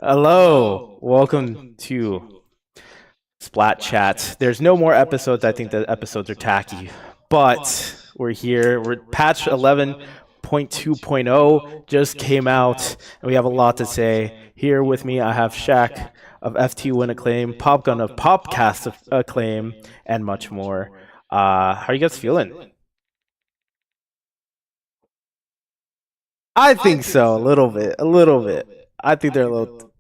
Hello, welcome to Splat Chat. There's no more episodes. I think the episodes are tacky, but we're here. We're patch 11.2.0 just came out, and we have a lot to say. Here with me, I have Shaq of FT Win Acclaim, Popgun of Popcast Acclaim, and much more. How are you guys feeling? I think so, a little bit, a little bit. I think they're a little.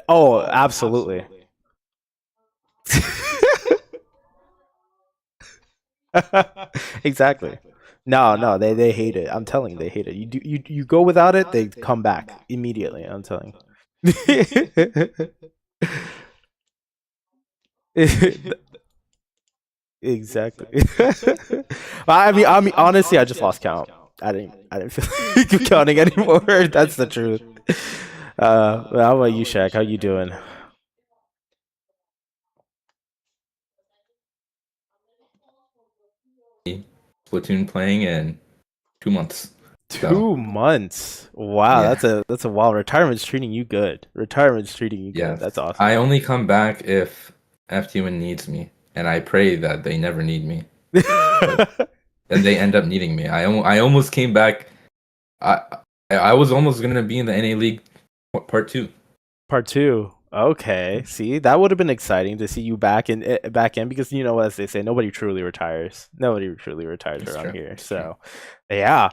Oh, absolutely. Exactly. No, no, they hate it. I'm telling you, they hate it. You go without it, they come back immediately. I'm telling you. Exactly. I mean, honestly, I just lost count. I didn't feel like counting anymore. That's the truth. How about you, Shaq? How you doing? Splatoon playing in 2 months. So 2 months. Wow, yeah, that's a while. Retirement's treating you good. Retirement's treating you good. yes. That's awesome. I only come back if FTN needs me, and I pray that they never need me. But then they end up needing me. I almost came back. I I was almost gonna be in the NA League Part Two. Part two. Okay. See, that would have been exciting to see you back in because you know as they say, nobody truly retires. Nobody truly retires That's around true. here. That's true. So, yeah.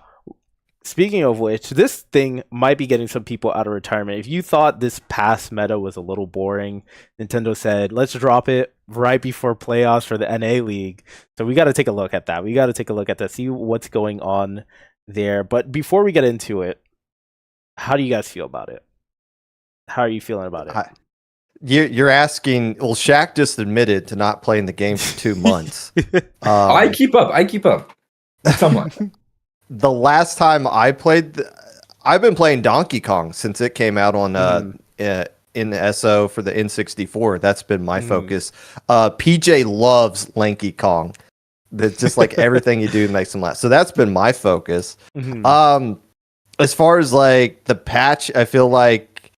Speaking of which, this thing might be getting some people out of retirement. If you thought this past meta was a little boring, Nintendo said, let's drop it right before playoffs for the NA League. So we got to take a look at that. We got to take a look at that, see what's going on there. But before we get into it, how do you guys feel about it? How are you feeling about it? You're asking. Well, Shaq just admitted to not playing the game for 2 months. I keep up. I keep up. Somewhat. The last time I played, I've been playing Donkey Kong since it came out on in SO for the N64. That's been my focus. PJ loves Lanky Kong. That's just like everything you do makes him laugh. So that's been my focus. As far as like the patch, I feel like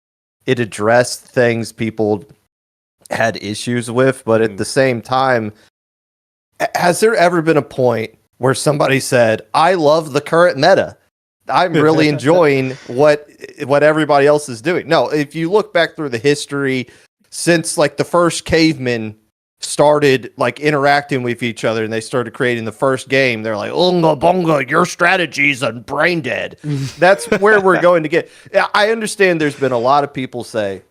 it addressed things people had issues with, but at the same time, has there ever been a point where somebody said, I love the current meta? I'm really enjoying what everybody else is doing. No, if you look back through the history since like the first cavemen started like interacting with each other and they started creating the first game, they're like, "Unga bunga, your strategy's are brain dead." That's where we're going to get. I understand there's been a lot of people say,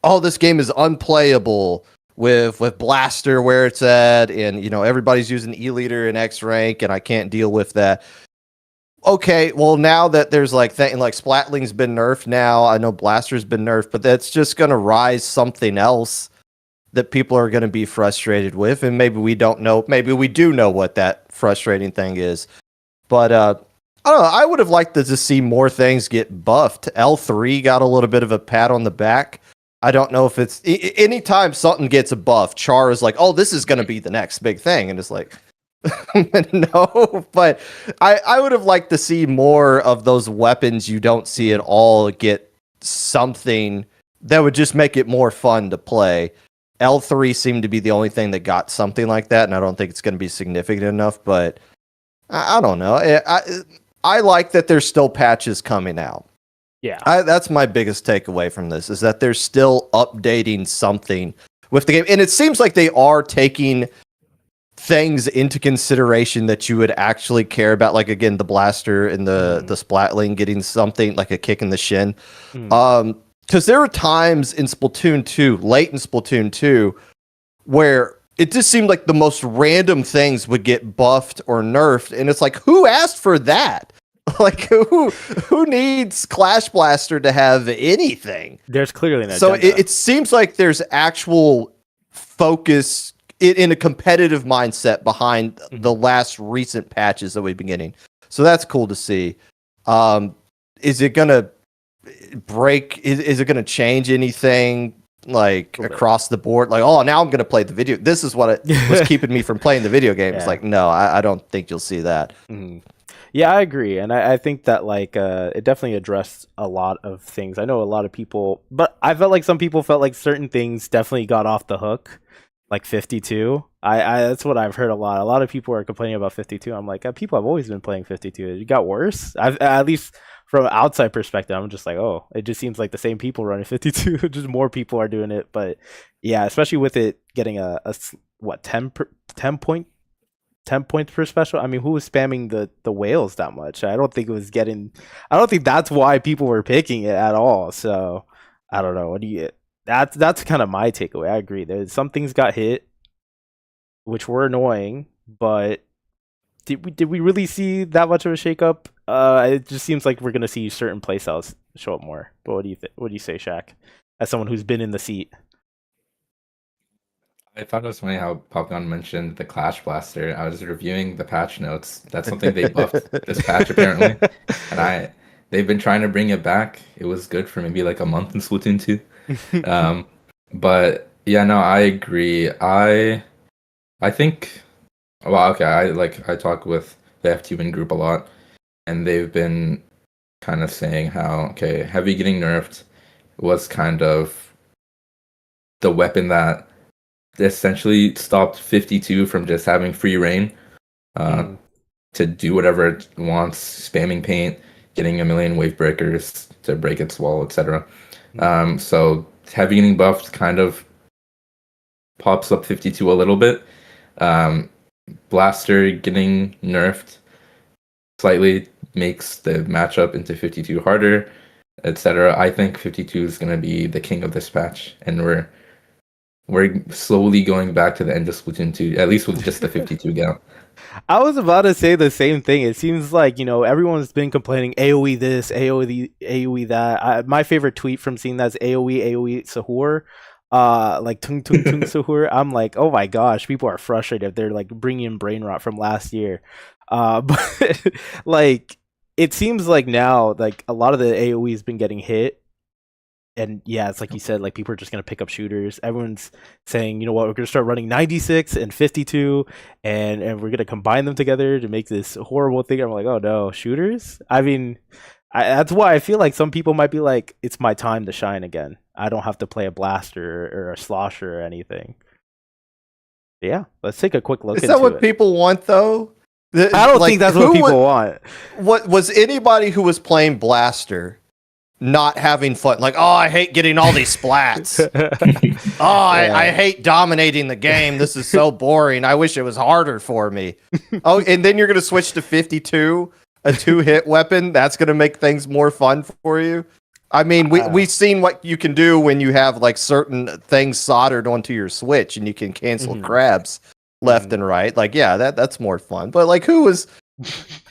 "Oh, this game is unplayable with Blaster where it's at, and you know everybody's using E-liter and X rank, and I can't deal with that." Okay, well now that there's like Splatling's been nerfed now, I know Blaster's been nerfed, but that's just gonna rise something else that people are gonna be frustrated with, and maybe we don't know, maybe we do know what that frustrating thing is, but I don't know. I would have liked to see more things get buffed. L3 got a little bit of a pat on the back. I don't know if it's anytime something gets a buff, Char is like, "Oh, this is going to be the next big thing," and it's like, no. But I would have liked to see more of those weapons you don't see at all get something that would just make it more fun to play. L3 seemed to be the only thing that got something like that, and I don't think it's going to be significant enough. But I don't know. I like that there's still patches coming out. Yeah. That's my biggest takeaway from this, is that they're still updating something with the game. And it seems like they are taking things into consideration that you would actually care about. Like, again, the Blaster and the Splatling getting something like a kick in the shin. Because there were times in Splatoon 2, late in Splatoon 2, where it just seemed like the most random things would get buffed or nerfed. And it's like, who asked for that? Like who needs Clash Blaster to have anything? There's clearly an so agenda. it seems like there's actual focus in a competitive mindset behind the last recent patches that we've been getting. So that's cool to see. Is it gonna break? Is it gonna change anything like across the board. Like, oh, now I'm going to play the video. This is what it was keeping me from playing the video game. It's like, no, I don't think you'll see that. Yeah, I agree, and I think that like it definitely addressed a lot of things. I know a lot of people, but I felt like some people felt like certain things definitely got off the hook, like 52. I that's what I've heard a lot. A lot of people are complaining about 52. I'm like, people have always been playing 52. It got worse. At least from an outside perspective, I'm just like, oh, it just seems like the same people running 52. Just more people are doing it. But yeah, especially with it getting a 10 points per special. I mean, who was spamming the whales that much? I don't think that's why people were picking it at all. So I don't know. That's kind of my takeaway. I agree. There's some things got hit, which were annoying, but did we really see that much of a shakeup? It just seems like we're gonna see certain playstyles show up more. But what do you say, Shaq? As someone who's been in the seat. I thought it was funny how Popgun mentioned the Clash Blaster. I was reviewing the patch notes. That's something they buffed this patch apparently, and they've been trying to bring it back. It was good for maybe like a month in Splatoon 2. But yeah, no, I agree. I think, well, okay, I talk with the F2 group a lot, and they've been kind of saying how, okay, Heavy getting nerfed was kind of the weapon that essentially stopped 52 from just having free reign to do whatever it wants, spamming paint, getting a million wave breakers to break its wall, etc. So Heavy getting buffed kind of pops up 52 a little bit. Blaster getting nerfed slightly makes the matchup into 52 harder, etc. I think 52 is going to be the king of this patch, and we're slowly going back to the end of Splatoon 2, at least with just the 52 gal. I was about to say the same thing. It seems like, everyone's been complaining AoE this, AoE that. My favorite tweet from seeing that is AoE Sahur. Like tung tung tung Sahur. I'm like, oh my gosh, people are frustrated. They're like bringing in brain rot from last year. But like it seems like now like a lot of the AoE has been getting hit. And yeah, it's like you said, like people are just gonna pick up shooters. Everyone's saying, you know what, we're gonna start running 96 and 52, and we're gonna combine them together to make this horrible thing. I'm like, oh no, shooters. I mean, that's why I feel like some people might be like, it's my time to shine again. I don't have to play a blaster or a slosher or anything. Yeah, let's take a quick look. Is that what people want though? I don't think that's what people want. What was anybody who was playing blaster not having fun? Like, oh, I hate getting all these splats. I hate dominating the game. This is so boring. I wish it was harder for me. Oh, and then you're going to switch to 52, a 2-hit weapon. That's going to make things more fun for you. I mean, we've seen what you can do when you have like certain things soldered onto your Switch and you can cancel crabs left and right. Like, yeah, that's more fun. But like, who was...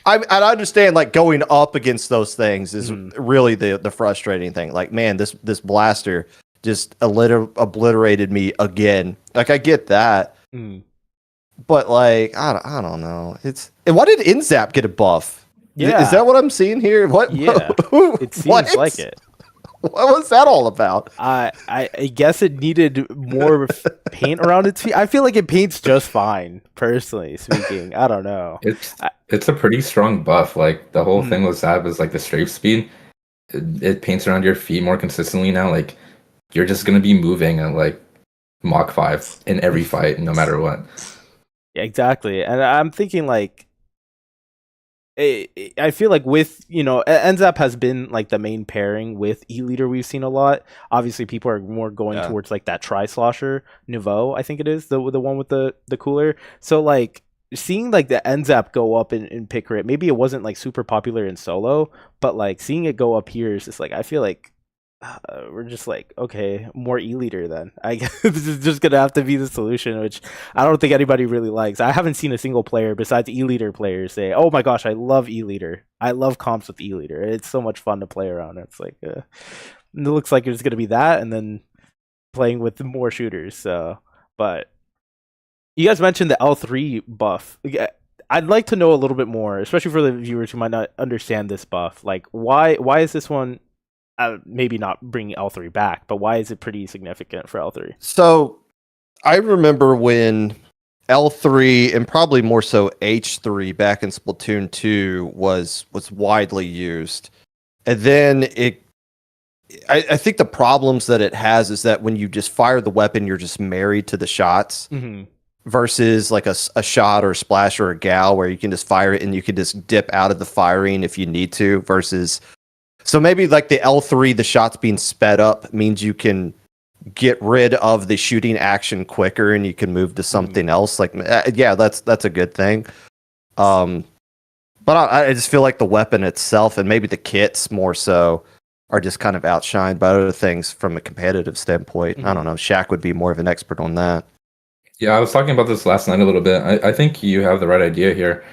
I understand like going up against those things is really the frustrating thing. Like, man, this blaster just obliterated me again. Like, I get that, but like I don't know. And why did InZap get a buff? Yeah, is that what I'm seeing here? What? Yeah, it seems like it. What was that all about? I guess it needed more paint around its feet. I feel like it paints just fine, personally speaking. I don't know. It's a pretty strong buff. Like the whole thing with Zap is like the strafe speed. It paints around your feet more consistently now. Like you're just gonna be moving at like Mach 5 in every fight, no matter what. Yeah, exactly. And I'm thinking like, I feel like with, NZAP has been like the main pairing with E-Leader we've seen a lot. Obviously, people are more going towards like that Tri-Slosher Nouveau, I think it is, the one with the cooler. So like seeing like the NZAP go up in pick rate, maybe it wasn't like super popular in solo, but like seeing it go up here is just like, I feel like we're just like, okay, more E-Leader then. I guess this is just gonna have to be the solution, which I don't think anybody really likes. I haven't seen a single player besides E-Leader players say, oh my gosh, I love E-Leader. I love comps with E-Leader. It's so much fun to play around. It's like it looks like it's gonna be that and then playing with more shooters. So, but you guys mentioned the L3 buff. I'd like to know a little bit more, especially for the viewers who might not understand this buff. Like why is this one maybe not bringing L3 back, but why is it pretty significant for L3? So I remember when L3 and probably more so H3 back in Splatoon 2 was widely used. And then I think the problems that it has is that when you just fire the weapon, you're just married to the shots versus like a shot or a splash or a gal where you can just fire it and you can just dip out of the firing if you need to versus. So maybe like the L3, the shots being sped up means you can get rid of the shooting action quicker and you can move to something else. Like, yeah, that's a good thing. But I just feel like the weapon itself and maybe the kits more so are just kind of outshined by other things from a competitive standpoint. I don't know. Shaq would be more of an expert on that. Yeah, I was talking about this last night a little bit. I think you have the right idea here.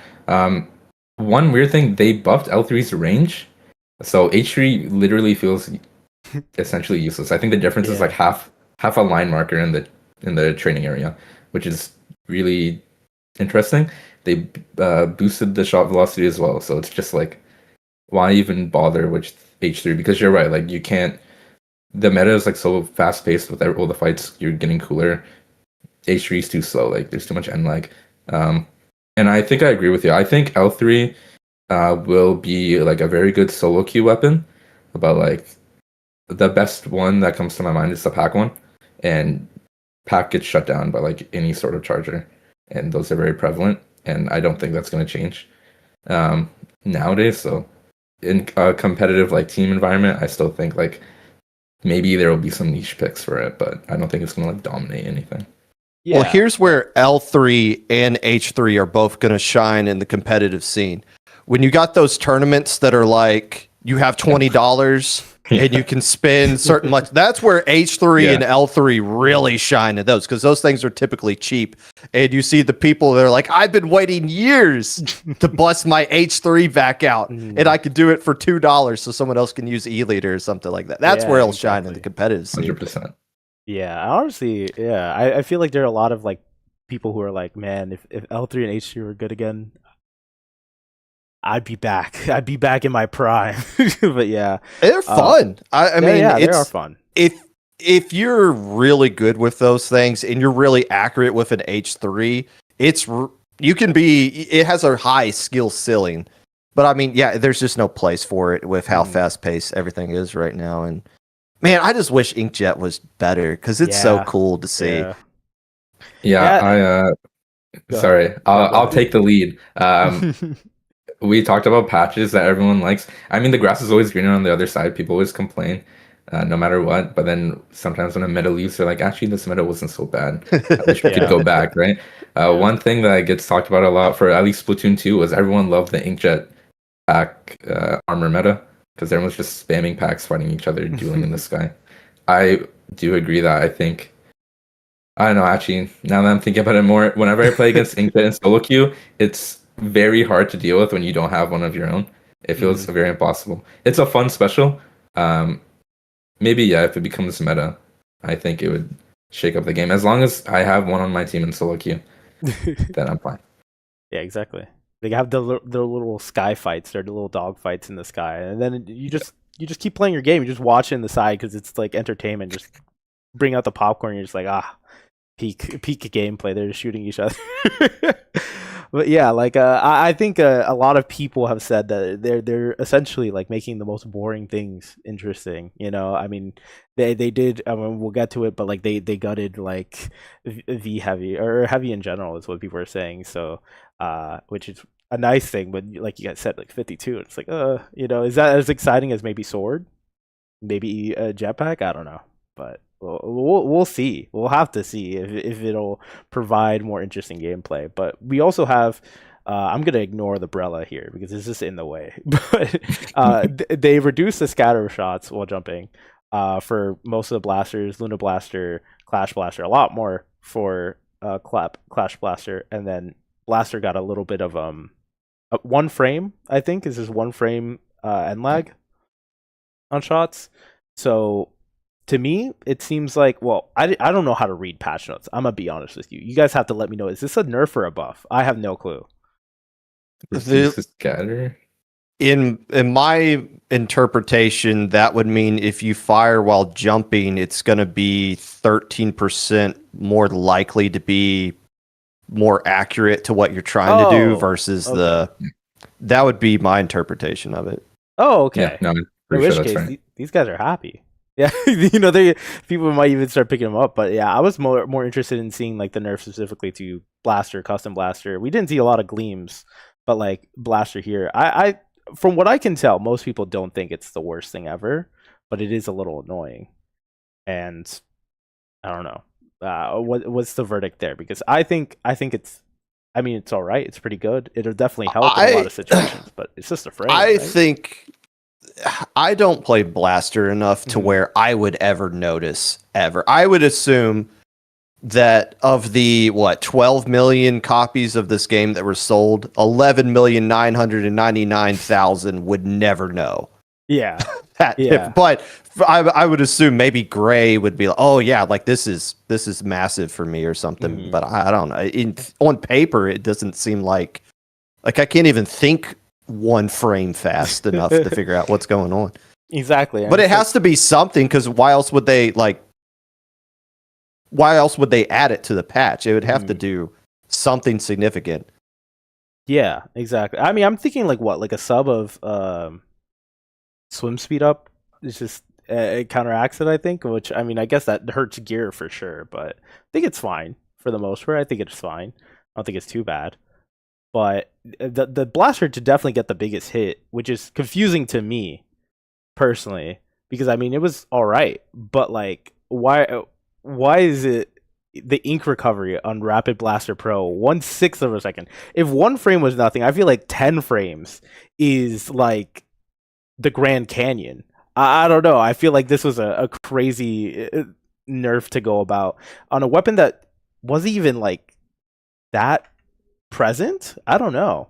One weird thing, they buffed L3's range, so H3 literally feels essentially useless. I think the difference is like half a line marker in the training area, which is really interesting. They boosted the shot velocity as well, so it's just like, why even bother with H3? Because you're right, like you can't. The meta is like so fast paced with all the fights. You're getting cooler. H3 is too slow. Like there's too much end lag. And I think I agree with you. I think L3 will be like a very good solo queue weapon. But like the best one that comes to my mind is the pack one, and pack gets shut down by like any sort of charger, and those are very prevalent. And I don't think that's going to change nowadays. So in a competitive like team environment, I still think like maybe there will be some niche picks for it, but I don't think it's going to like dominate anything. Yeah. Well, here's where L3 and H3 are both going to shine in the competitive scene. When you got those tournaments that are like you have $20 and you can spend certain much, that's where H3 and L3 really shine in those, because those things are typically cheap. And you see the people that are like, I've been waiting years to bust my H3 back out, and I could do it for $2 so someone else can use E-Leader or something like that. That's where it'll shine in the competitive scene. 100%. Yeah, honestly, I feel like there are a lot of like people who are like, man, if L3 and H3 were good again, I'd be back. I'd be back in my prime. But yeah, they're fun. I mean, they are fun. If you're really good with those things and you're really accurate with an H3, it has a high skill ceiling. But I mean, yeah, there's just no place for it with how fast paced everything is right now. And man, I just wish Inkjet was better because it's so cool to see. Sorry, I'll take the lead. We talked about patches that everyone likes. I mean, the grass is always greener on the other side. People always complain, no matter what. But then sometimes when a meta leaves, they're like, actually, this meta wasn't so bad. I wish we could go back, right? One thing that gets talked about a lot for at least Splatoon 2 was everyone loved the Inkjet pack armor meta, because everyone's just spamming packs, fighting each other, dueling in the sky. I do agree that I don't know, actually, now that I'm thinking about it more, whenever I play against Inkjet and solo queue, it's very hard to deal with when you don't have one of your own. It feels very impossible. It's a fun special. Maybe, if it becomes meta, I think it would shake up the game. As long as I have one on my team in solo queue, then I'm fine. Yeah, exactly. They have the little sky fights. They're the little dog fights in the sky, and then you just keep playing your game. You just watch it in the side because it's like entertainment. Just bring out the popcorn. You're just like, peak gameplay. They're just shooting each other. But yeah, like I think a lot of people have said that they're essentially like making the most boring things interesting. You know, I mean, they did. I mean, we'll get to it, but like they gutted like V heavy or heavy in general is what people are saying. So, which is a nice thing, but like you guys said, like 52, it's like you know, is that as exciting as maybe Sword, maybe a jetpack? I don't know, but. We'll see. We'll have to see if it'll provide more interesting gameplay. But we also have. I'm gonna ignore the Brella here because it's just in the way. But they reduced the scatter shots while jumping. For most of the blasters, Luna Blaster, Clash Blaster, a lot more for Clash Blaster, and then Blaster got a little bit of 1 frame. I think is just 1 frame end lag on shots. So. To me, it seems like, well, I don't know how to read patch notes. I'm going to be honest with you. You guys have to let me know. Is this a nerf or a buff? I have no clue. Reduce the scatter? in my interpretation, that would mean if you fire while jumping, it's going to be 13% more likely to be more accurate to what you're trying to do versus that would be my interpretation of it. Oh, okay. Yeah, no, in which case, right. these guys are happy. Yeah, people might even start picking them up. But yeah, I was more interested in seeing like the nerf specifically to Blaster, Custom Blaster. We didn't see a lot of gleams, but like Blaster here, I from what I can tell, most people don't think it's the worst thing ever, but it is a little annoying. And I don't know. What's the verdict there? Because I think it's. I mean, it's all right. It's pretty good. It'll definitely help in a lot of situations, but it's just a frame. I think I don't play Blaster enough to where I would ever notice ever. I would assume that of the 12 million copies of this game that were sold, 11,999,000 would never know. Yeah. But I would assume maybe Gray would be like, oh yeah, like this is massive for me or something. But I don't know. On paper, it doesn't seem like I can't even think one frame fast enough to figure out what's going on. Exactly. But it has to be something, because why else would they add it to the patch? It would have to do something significant. Yeah, exactly. I mean, I'm thinking like a sub of swim speed up. It's just it counteracts it, I think, which I mean, I guess that hurts gear for sure, but I think it's fine for the most part. I think it's fine. I don't think it's too bad. But the blaster to definitely get the biggest hit, which is confusing to me personally, because I mean it was all right, but like why is it the ink recovery on Rapid Blaster Pro 1/6 of a second? If one frame was nothing, I feel like 10 frames is like the Grand Canyon. I don't know. I feel like this was a crazy nerf to go about on a weapon that wasn't even like that present. I don't know.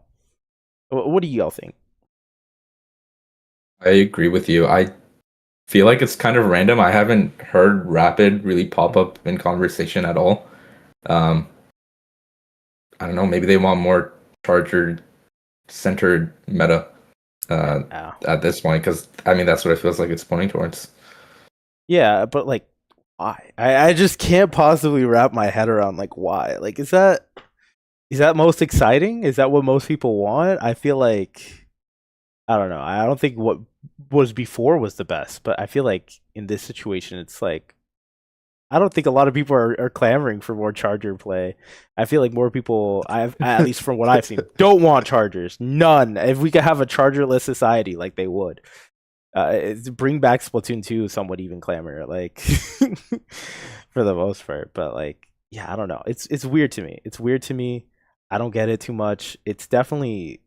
What do y'all think? I agree with you. I feel like it's kind of random. I haven't heard Rapid really pop up in conversation at all. I don't know. Maybe they want more charger-centered meta at this point, because I mean that's what it feels like it's pointing towards. Yeah, but like, why? I just can't possibly wrap my head around like why. Like, is that most exciting? Is that what most people want? I feel like I don't know. I don't think what was before was the best, but I feel like in this situation, it's like I don't think a lot of people are clamoring for more charger play. I feel like more people, at least from what I've seen, don't want chargers. None. If we could have a chargerless society, like they would, bring back Splatoon 2. Some would even clamor, like for the most part. But like, yeah, I don't know. It's weird to me. It's weird to me. I don't get it too much. It's definitely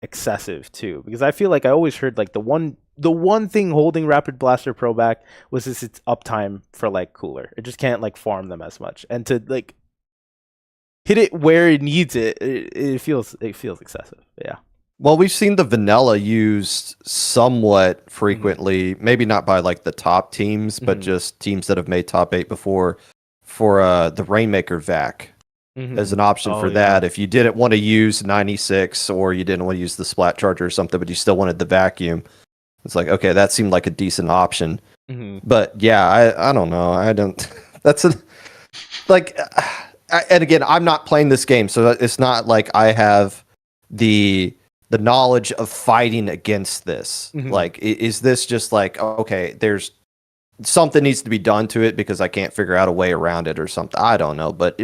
excessive too, because I feel like I always heard like the one thing holding Rapid Blaster Pro back was its uptime for like cooler. It just can't like farm them as much, and to like hit it where it needs it, it feels excessive. Yeah. Well, we've seen the vanilla used somewhat frequently, maybe not by like the top teams, but just teams that have made top 8 before, for the Rainmaker vac. As an option for that. If you didn't want to use 96 or you didn't want to use the Splat charger or something, but you still wanted the vacuum, it's like, okay, that seemed like a decent option. But yeah, I don't know. I don't. That's a like, and again, I'm not playing this game, so it's not like I have the knowledge of fighting against this. Like, is this just like, okay, there's something needs to be done to it because I can't figure out a way around it or something. I don't know, but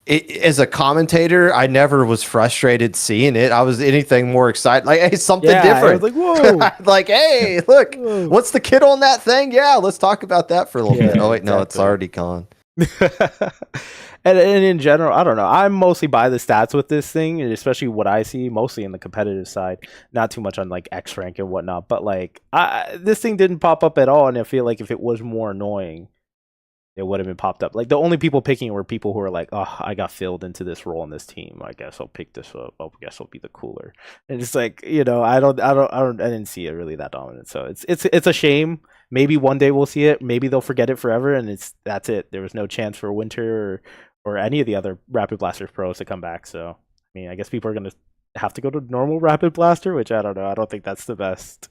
as a commentator, I never was frustrated seeing it. I was anything more excited. Like, hey, something different. I was like, whoa. Like, hey, look, what's the kit on that thing? Yeah, let's talk about that for a little bit. Oh, wait, no, it's already gone. and in general, I don't know. I'm mostly by the stats with this thing, and especially what I see, mostly in the competitive side. Not too much on like X rank and whatnot, but like this thing didn't pop up at all, and I feel like if it was more annoying, it would have been popped up. Like the only people picking were people who are like, "Oh, I got filled into this role in this team. I guess I'll pick this up. I guess I'll be the cooler." And it's like, I didn't see it really that dominant. So it's a shame. Maybe one day we'll see it. Maybe they'll forget it forever, and that's it. There was no chance for Winter or any of the other Rapid Blaster pros to come back. So I mean, I guess people are gonna have to go to normal Rapid Blaster, which I don't know. I don't think that's the best.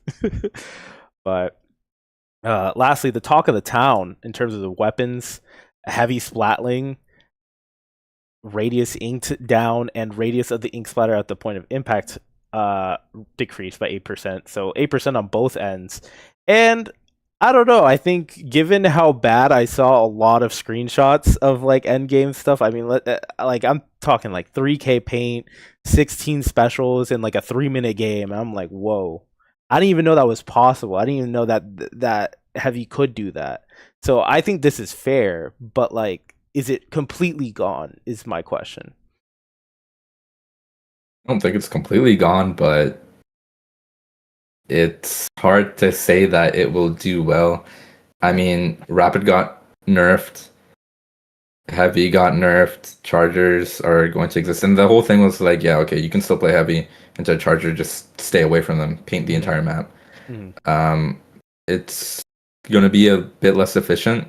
But lastly, the talk of the town in terms of the weapons, heavy splatling, radius inked down, and radius of the ink splatter at the point of impact decreased by 8%. So 8% on both ends. And I don't know. I think given how bad I saw a lot of screenshots of like end game stuff, I mean, like I'm talking like 3K paint, 16 specials in like a 3-minute game. And I'm like, whoa. I didn't even know that was possible. I didn't even know that Heavy could do that. So I think this is fair, but like, is it completely gone? Is my question. I don't think it's completely gone, but it's hard to say that it will do well. I mean, Rapid got nerfed, Heavy got nerfed, Chargers are going to exist. And the whole thing was like, yeah, okay, you can still play Heavy into a Charger, just stay away from them, paint the entire map. It's going to be a bit less efficient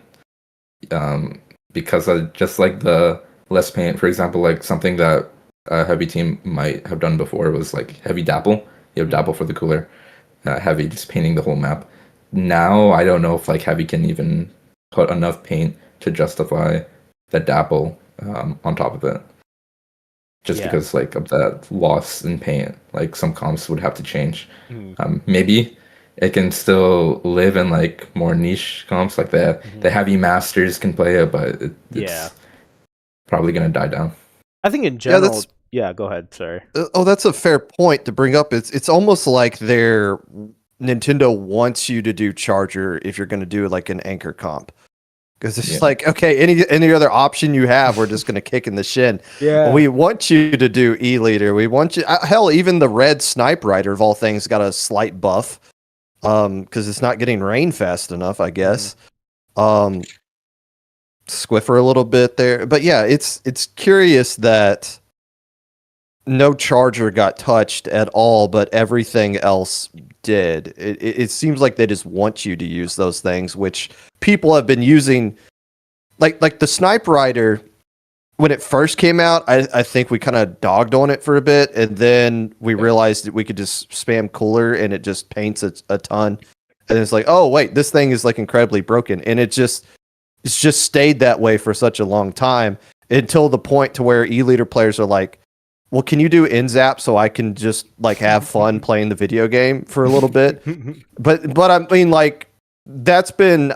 because just like the less paint, for example, like something that a Heavy team might have done before was like Heavy Dapple. You have Dapple for the cooler. Heavy just painting the whole map. Now I don't know if like Heavy can even put enough paint to justify the Dapple on top of it. Just because like of that loss in paint, like some comps would have to change. Maybe it can still live in like more niche comps, like the Heavy Masters can play it, but it's probably gonna die down. I think in general. Yeah, go ahead. Sorry. That's a fair point to bring up. It's almost like Nintendo wants you to do Charger if you're going to do like an anchor comp, because it's like, okay, any other option you have, we're just going to kick in the shin. Yeah, we want you to do E-Leader. We want you. Hell, even the red Snipe Rider of all things got a slight buff, because it's not getting rain fast enough, I guess. Squiffer a little bit there, but yeah, it's curious that no Charger got touched at all, but everything else did. It seems like they just want you to use those things, which people have been using. Like the Snipe Rider, when it first came out, I think we kind of dogged on it for a bit, and then we realized that we could just spam cooler and it just paints a ton. And it's like, oh wait, this thing is like incredibly broken, and it's just stayed that way for such a long time until the point to where E-Leader players are like, well, can you do in-zap so I can just like have fun playing the video game for a little bit? But I mean, like, that's been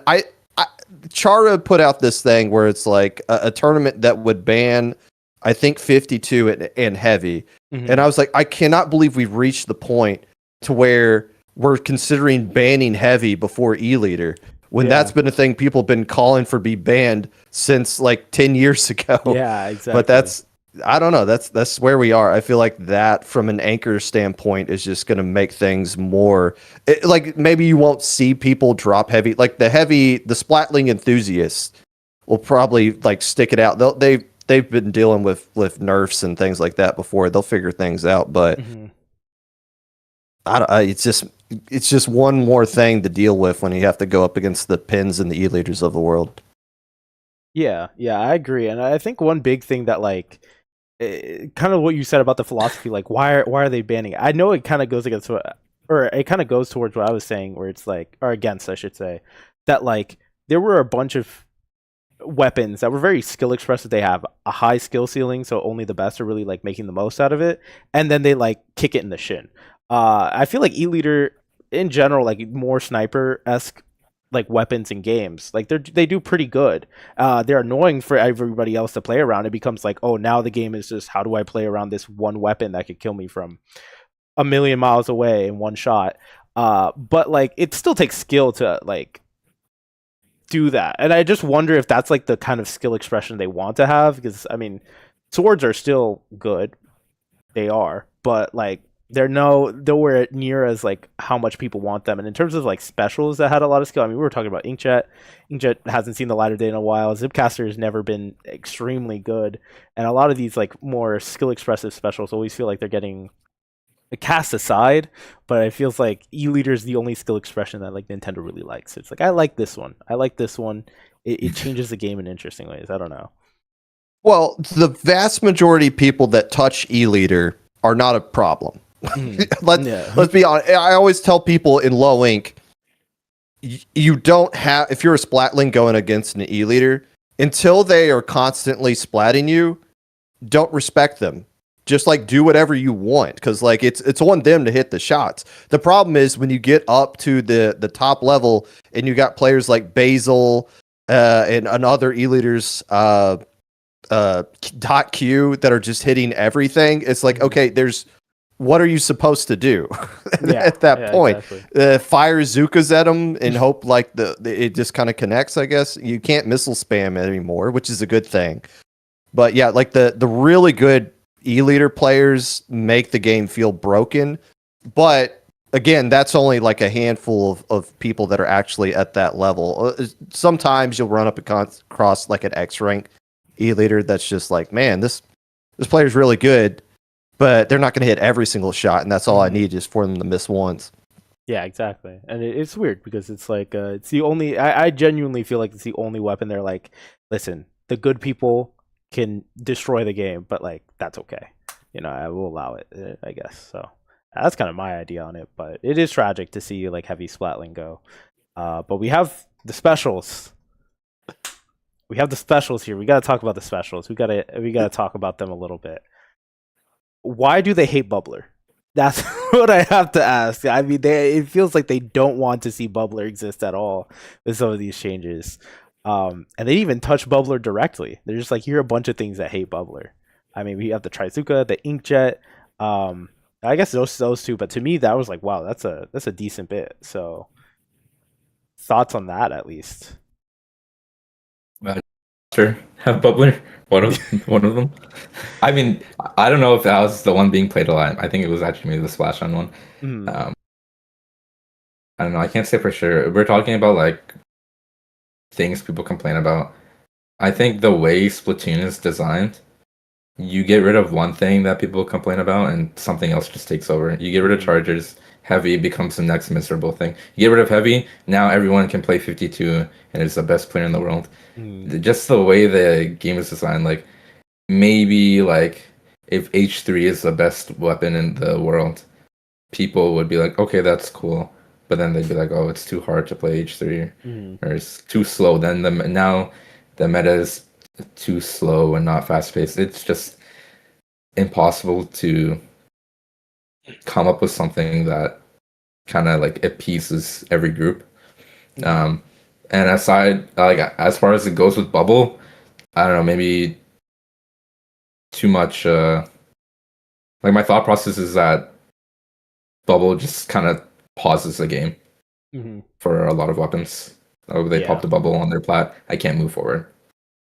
Chara put out this thing where it's like a tournament that would ban, I think, 52 and Heavy, and I was like, I cannot believe we've reached the point to where we're considering banning Heavy before E-Leader, when that's been a thing people have been calling for be banned since like 10 years ago. Yeah, exactly. But I don't know. That's where we are. I feel like that, from an anchor standpoint, is just going to make things more like maybe you won't see people drop Heavy. Like the Splatling enthusiasts will probably like stick it out. They've been dealing with nerfs and things like that before. They'll figure things out. But it's just one more thing to deal with when you have to go up against the Pins and the E-Leaders of the world. Yeah, I agree, and I think one big thing that like. Kind of what you said about the philosophy, like why are they banning it? I know it kind of goes against it kind of goes towards what I was saying, where it's like, or against, I should say, that like there were a bunch of weapons that were very skill expressive. They have a high skill ceiling, so only the best are really like making the most out of it, and then they like kick it in the shin. I feel like E-Leader in general, like more sniper-esque like weapons in games, like they do pretty good. They're annoying for everybody else to play around. It becomes like, oh, now the game is just how do I play around this one weapon that could kill me from a million miles away in one shot. But like it still takes skill to like do that, and I just wonder if that's like the kind of skill expression they want to have, because I mean, swords are still good, they are, but like they're nowhere near as like how much people want them. And in terms of like specials that had a lot of skill, I mean, we were talking about Inkjet. Inkjet hasn't seen the light of day in a while. Zipcaster has never been extremely good, and a lot of these like more skill expressive specials always feel like they're getting cast aside. But it feels like E-Leader is the only skill expression that like Nintendo really likes. It's like, I like this one. It changes the game in interesting ways. I don't know. Well, the vast majority of people that touch E-Leader are not a problem. Yeah. Let's be honest. I always tell people in low ink, you don't have, if you're a splatling going against an E-leader, until they are constantly splatting you, don't respect them. Just like do whatever you want, because like it's on them to hit the shots. The problem is when you get up to the top level and you got players like Basil and other E-leaders dot Q that are just hitting everything. It's like, okay, what are you supposed to do at that point? Exactly. Fire Zukas at them and hope like it just kind of connects, I guess. You can't missile spam anymore, which is a good thing. But yeah, like the really good E-leader players make the game feel broken. But again, that's only like a handful of people that are actually at that level. Sometimes you'll run up across like an X rank E-leader that's just like, man, this player's really good, but they're not going to hit every single shot, and that's all I need is for them to miss once. Yeah, exactly. And it's weird because it's like it's the only. I genuinely feel like it's the only weapon. They're like, listen, the good people can destroy the game, but like that's okay. I will allow it. I guess so. That's kind of my idea on it, but it is tragic to see like heavy splatling go. But we have the specials. We have the specials here. We got to talk about the specials. We got to talk about them a little bit. Why do they hate Bubbler? That's what I have to ask. I mean, it feels like they don't want to see Bubbler exist at all with some of these changes. And they even touch Bubbler directly. They're just like, here are a bunch of things that hate Bubbler. I mean, we have the Trizuka, the Inkjet. I guess those two, but to me, that was like, wow, that's a decent bit. So, thoughts on that at least? Sure, have Bubbler. One of them. I mean, I don't know if that was the one being played a lot. I think it was actually maybe the Splash on one. I don't know. I can't say for sure. We're talking about like things people complain about. I think the way Splatoon is designed, you get rid of one thing that people complain about and something else just takes over. You get rid of chargers, heavy becomes the next miserable thing. You get rid of heavy, now everyone can play 52 and is the best player in the world. Just the way the game is designed, like maybe like if H3 is the best weapon in the world, people would be like, okay, that's cool. But then they'd be like, oh, it's too hard to play H3 or it's too slow. Then now the meta is too slow and not fast paced. It's just impossible to come up with something that kind of like appeases every group. And aside, like as far as it goes with Bubble, I don't know, maybe too much. Like my thought process is that Bubble just kind of pauses the game for a lot of weapons. Oh, they pop the bubble on their plat. I can't move forward.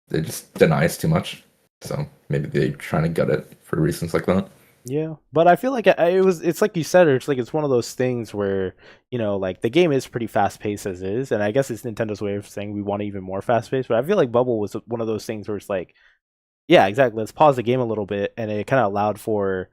It just denies too much. So maybe they're trying to gut it for reasons like that. Yeah, but I feel like it's like you said, it's one of those things where, like the game is pretty fast paced as is, and I guess it's Nintendo's way of saying we want even more fast paced, but I feel like Bubble was one of those things where it's like, yeah, exactly, let's pause the game a little bit, and it kind of allowed for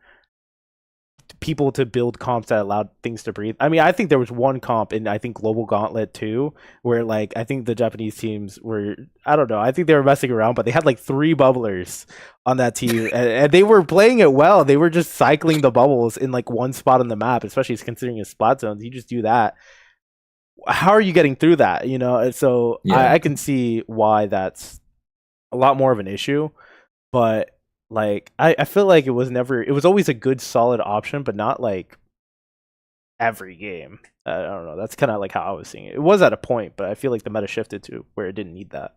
people to build comps that allowed things to breathe. I mean, I think there was one comp in, I think, Global Gauntlet 2, where like I think the Japanese teams were, I don't know, I think they were messing around, but they had like 3 bubblers on that team and they were playing it well. They were just cycling the bubbles in like one spot on the map, especially considering a splat zones. You just do that. How are you getting through that? So I can see why that's a lot more of an issue, but like I feel like it was always a good solid option, but not like every game. I don't know. That's kind of like how I was seeing it. It was at a point, but I feel like the meta shifted to where it didn't need that.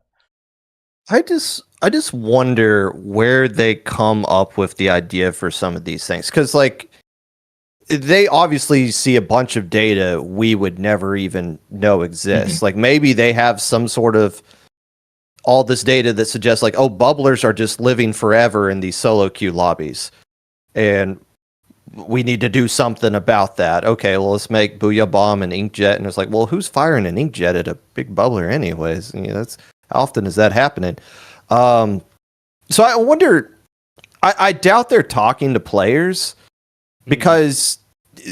I just wonder where they come up with the idea for some of these things, because like they obviously see a bunch of data we would never even know exists. Like maybe they have some sort of all this data that suggests like, oh, bubblers are just living forever in these solo queue lobbies, and we need to do something about that. Okay, well, let's make Booyah Bomb and Inkjet, and it's like, well, who's firing an Inkjet at a big bubbler anyways? That's how often is that happening? So I wonder. I doubt they're talking to players, because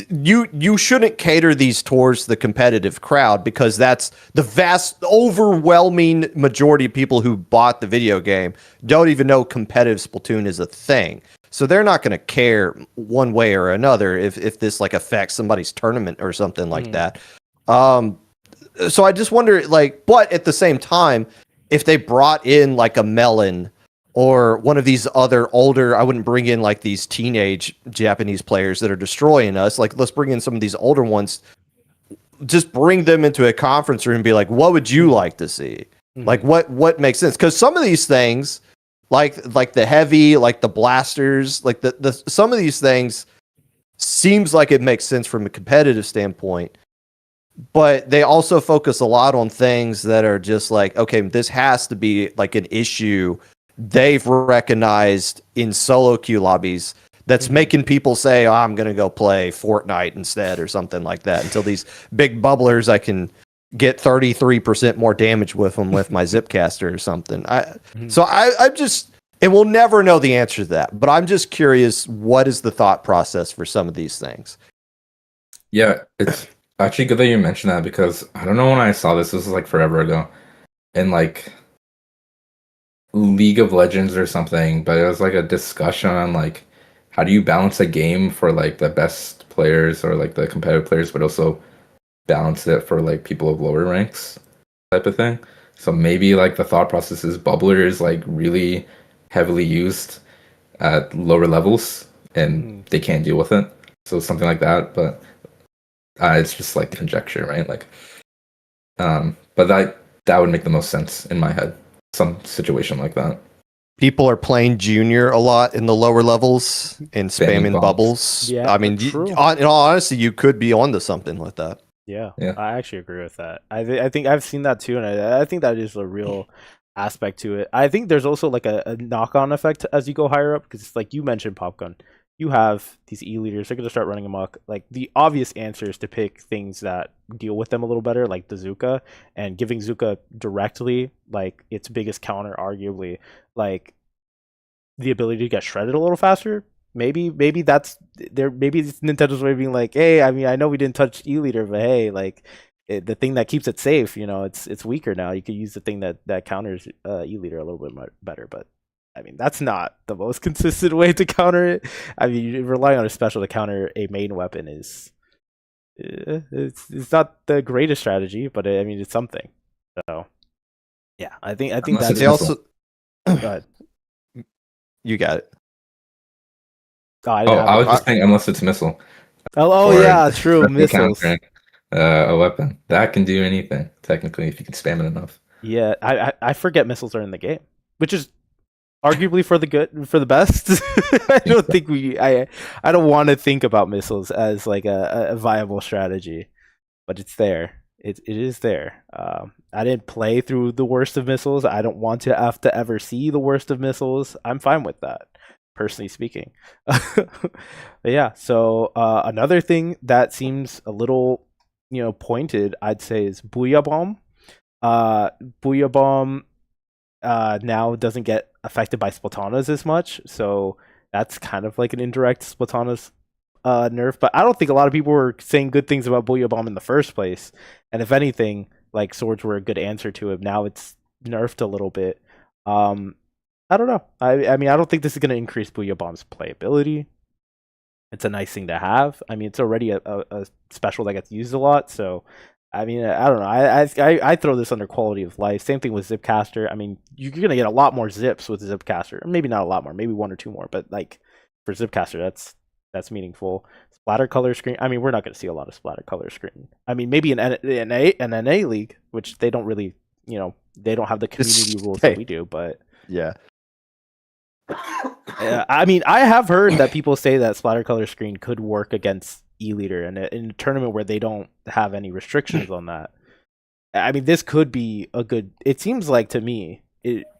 you shouldn't cater these towards the competitive crowd, because that's the vast overwhelming majority of people who bought the video game don't even know competitive Splatoon is a thing. So they're not going to care one way or another if this like affects somebody's tournament or something like that. So I just wonder, like, but at the same time, if they brought in like a Melon or one of these other older, I wouldn't bring in like these teenage Japanese players that are destroying us. Like, let's bring in some of these older ones. Just bring them into a conference room and be like, what would you like to see? Like, what makes sense? Because some of these things, like the heavy, like the blasters, like the some of these things seems like it makes sense from a competitive standpoint. But they also focus a lot on things that are just like, okay, this has to be like an issue they've recognized in solo queue lobbies that's making people say, oh, I'm going to go play Fortnite instead or something like that until these big bubblers, I can get 33% more damage with them with my Zipcaster or something. So I'm just, and we'll never know the answer to that, but I'm just curious, what is the thought process for some of these things? Yeah, it's actually good that you mentioned that, because I don't know when I saw this was like forever ago, in like League of Legends or something, but it was like a discussion on like how do you balance a game for like the best players or like the competitive players, but also balance it for like people of lower ranks type of thing. So maybe like the thought process is bubbler is like really heavily used at lower levels and they can't deal with it. So something like that, but it's just like conjecture, right? Like, but that would make the most sense in my head. Some situation like that. People are playing junior a lot in the lower levels and spamming bubbles. Yeah, I mean, in all honesty, you could be onto something with that. Yeah, I actually agree with that. I think I've seen that too, and I think that is a real aspect to it. I think there's also like a knock-on effect as you go higher up, because it's like you mentioned popgun. You have these E-leaders, they're going to start running amok. Like, the obvious answer is to pick things that deal with them a little better, like the Zuka, and giving Zuka directly, like, its biggest counter, arguably, like, the ability to get shredded a little faster. Maybe that's there. Maybe it's Nintendo's way of being like, hey, I mean, I know we didn't touch E-leader, but hey, like, the thing that keeps it safe, you know, it's weaker now. You could use the thing that counters E-leader a little bit better, but I mean, that's not the most consistent way to counter it. I mean, relying on a special to counter a main weapon is it's not the greatest strategy, but I mean, it's something. So yeah, I think Unless that they also go ahead. You got it. I was just saying, unless it's missile. Yeah, true. Missiles. A weapon that can do anything technically if you can spam it enough. Yeah, I forget missiles are in the game, which is arguably for the best. I don't think I don't want to think about missiles as like a viable strategy, but it's there. It is there. I didn't play through the worst of missiles. I don't want to have to ever see the worst of missiles. I'm fine with that, personally speaking. But yeah, so another thing that seems a little, pointed, I'd say, is Booyah Bomb. Booyah Bomb now doesn't get affected by Splatanas as much, so that's kind of like an indirect Splatanas nerf. But I don't think a lot of people were saying good things about Booyah Bomb in the first place, and if anything, like, swords were a good answer to it. Now it's nerfed a little bit. I don't know. I mean, I don't think this is going to increase Booyah Bomb's playability. It's a nice thing to have. I mean, it's already a special that gets used a lot, so I mean, I don't know. I throw this under quality of life. Same thing with Zipcaster. I mean, you're gonna get a lot more zips with Zipcaster. Maybe not a lot more, maybe one or two more. But like for Zipcaster, that's meaningful. Splatter color screen. I mean, we're not gonna see a lot of splatter color screen. I mean, maybe an NA league, which they don't really, they don't have the community rules that we do. But yeah. I mean, I have heard that people say that splatter color screen could work against E-leader in a tournament where they don't have any restrictions on that. I mean, this could be a good. It seems like to me,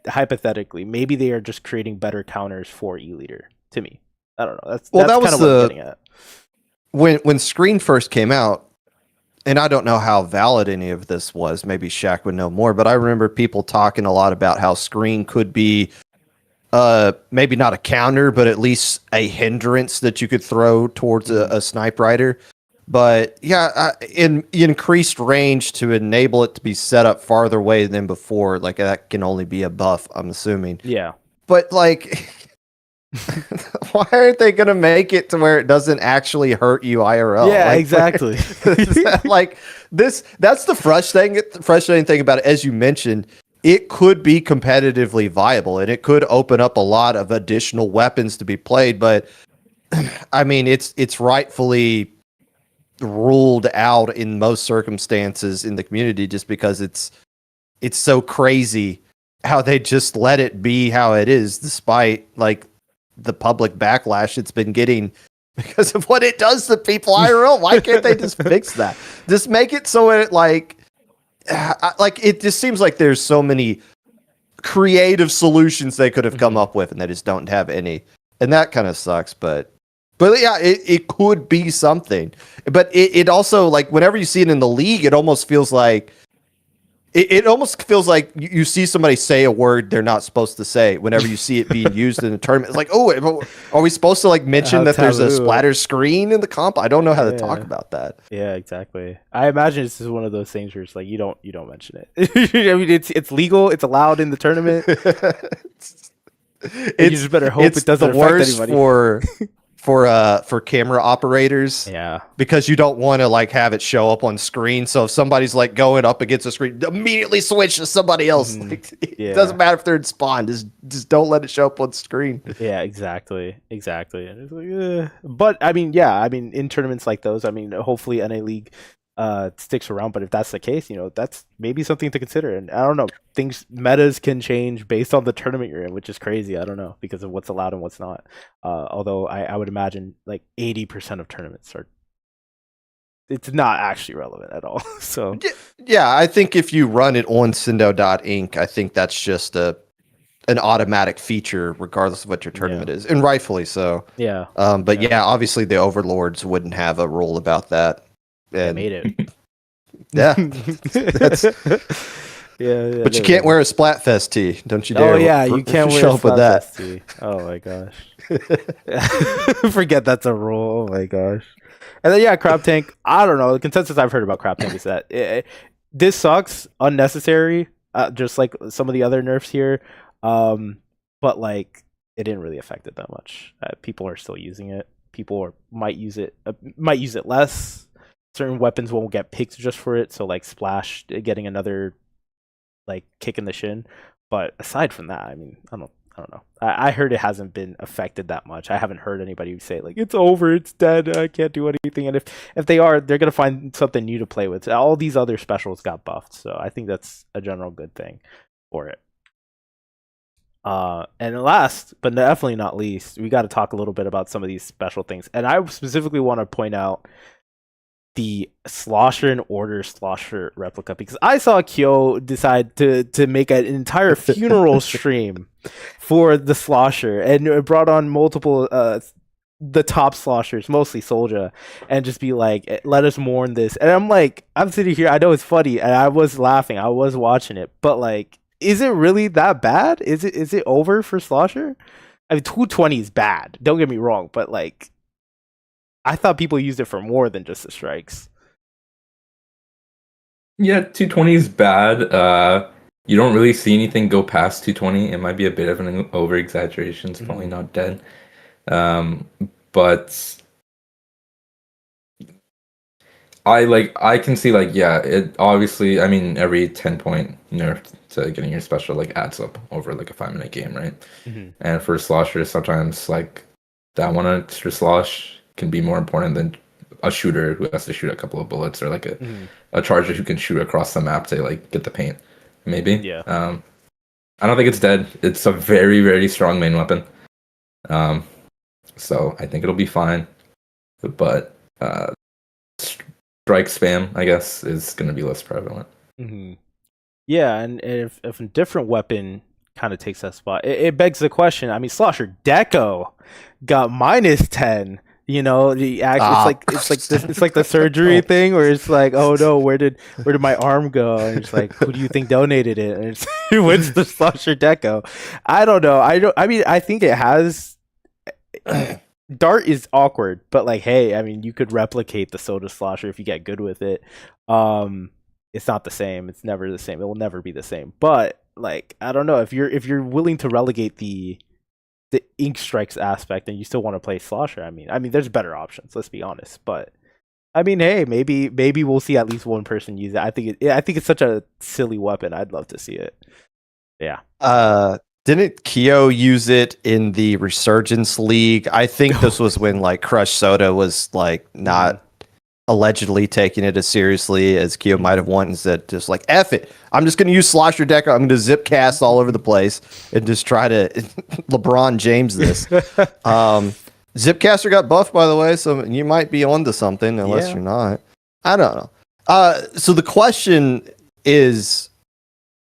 hypothetically, maybe they are just creating better counters for E-leader. To me, I don't know. That's that was kind of what I'm getting at. When screen first came out, and I don't know how valid any of this was. Maybe Shaq would know more, but I remember people talking a lot about how screen could be maybe not a counter, but at least a hindrance that you could throw towards a snipe rider. But yeah, in increased range to enable it to be set up farther away than before, like that can only be a buff, I'm assuming. Yeah. But like, Why aren't they gonna make it to where it doesn't actually hurt you IRL? Yeah, Like, exactly. like this. That's the frustrating thing about it. As you mentioned, it could be competitively viable, and it could open up a lot of additional weapons to be played. But I mean, it's rightfully ruled out in most circumstances in the community just because it's so crazy how they just let it be how it is, despite like the public backlash it's been getting because of what it does to people IRL. Why can't they just fix that? Just make it so it like it just seems like there's so many creative solutions they could have come up with and they just don't have any. And that kind of sucks, but yeah, it could be something. But it also, like, whenever you see it in the league, it almost feels like you see somebody say a word they're not supposed to say whenever you see it being used in a tournament. It's like, oh, are we supposed to like mention that there's a splatter screen in the comp? I don't know how to talk about that. Yeah, exactly. I imagine this is one of those things where it's like you don't mention it. I mean, it's legal, it's allowed in the tournament. You just better hope it doesn't affect anybody. For camera operators, yeah, because you don't want to like have it show up on screen. So if somebody's like going up against a screen, immediately switch to somebody else. Like, it doesn't matter if they're in spawn. Just don't let it show up on screen. Yeah, exactly. And it's like, but I mean, in tournaments like those, I mean, hopefully NA League sticks around. But if that's the case, that's maybe something to consider. And I don't know, metas can change based on the tournament you're in, which is crazy. I don't know, because of what's allowed and what's not. Although I would imagine like 80% of tournaments it's not actually relevant at all. So yeah, I think if you run it on Cindo.inc, I think that's just an automatic feature regardless of what your tournament is, and rightfully so. Yeah. But yeah, obviously the overlords wouldn't have a rule about that. And made it. Yeah. Yeah, but you can't wear a Splatfest tee. Don't you dare. Oh yeah, you can't wear show up with that. Tee. Oh my gosh. Forget that's a rule. Oh my gosh. And then Crab Tank, I don't know. The consensus I've heard about Crab Tank is that this sucks, unnecessary, just like some of the other nerfs here. But like it didn't really affect it that much. People are still using it. Might use it less. Certain weapons won't get picked just for it, so like Splash getting another like kick in the shin. But aside from that, I mean, I don't know. I heard it hasn't been affected that much. I haven't heard anybody say like it's over, it's dead, I can't do anything. And if they are, they're gonna find something new to play with. All these other specials got buffed, so I think that's a general good thing for it. And last but definitely not least, we got to talk a little bit about some of these special things. And I specifically want to point out the Slosher and Order Slosher replica, because I saw Kyo decide to make an entire funeral stream for the Slosher, and it brought on multiple the top Sloshers, mostly Soldier, and just be like, let us mourn this. And I'm sitting here, I know it's funny, and I was laughing, I was watching it, but like, is it really that bad? Is it over for Slosher? I mean, 220 is bad, don't get me wrong, but like, I thought people used it for more than just the strikes. Yeah, 220 is bad. You don't really see anything go past 220. It might be a bit of an over-exaggeration. It's probably not dead. But I can see it obviously, I mean, every 10-point nerf to getting your special adds up over like a 5-minute game, right? Mm-hmm. And for Slosher, sometimes like that one extra slosh can be more important than a shooter who has to shoot a couple of bullets, or like a charger who can shoot across the map to like get the paint. Maybe. Yeah. I don't think it's dead. It's a very, very strong main weapon. So I think it'll be fine. But strike spam, I guess, is going to be less prevalent. Mm-hmm. Yeah, and if a different weapon kind of takes that spot, it begs the question. I mean, Slosher Deco got -10. You know, it's like the surgery thing where it's like, oh no, where did my arm go? And it's like, who do you think donated it? And it's what's the Slosher Deco? I don't know. I mean, I think it has. Dart is awkward, but like, hey, I mean, you could replicate the Soda Slosher if you get good with it. It's not the same. It's never the same. It will never be the same. But like, I don't know, if you're willing to relegate the the ink strikes aspect and you still want to play Slosher, I mean there's better options, let's be honest. But I mean, hey, maybe we'll see at least one person use it. I think it's such a silly weapon. I'd love to see it. Yeah. Didn't Kyo use it in the Resurgence League? I think this was when like Crush Soda was like not allegedly taking it as seriously as Kyo might have wanted, and said just like F it. I'm just gonna use Slosher Decker. I'm gonna zip cast all over the place and just try to LeBron James this. Zipcaster got buffed, by the way, so you might be onto something unless you're not. I don't know. So the question is,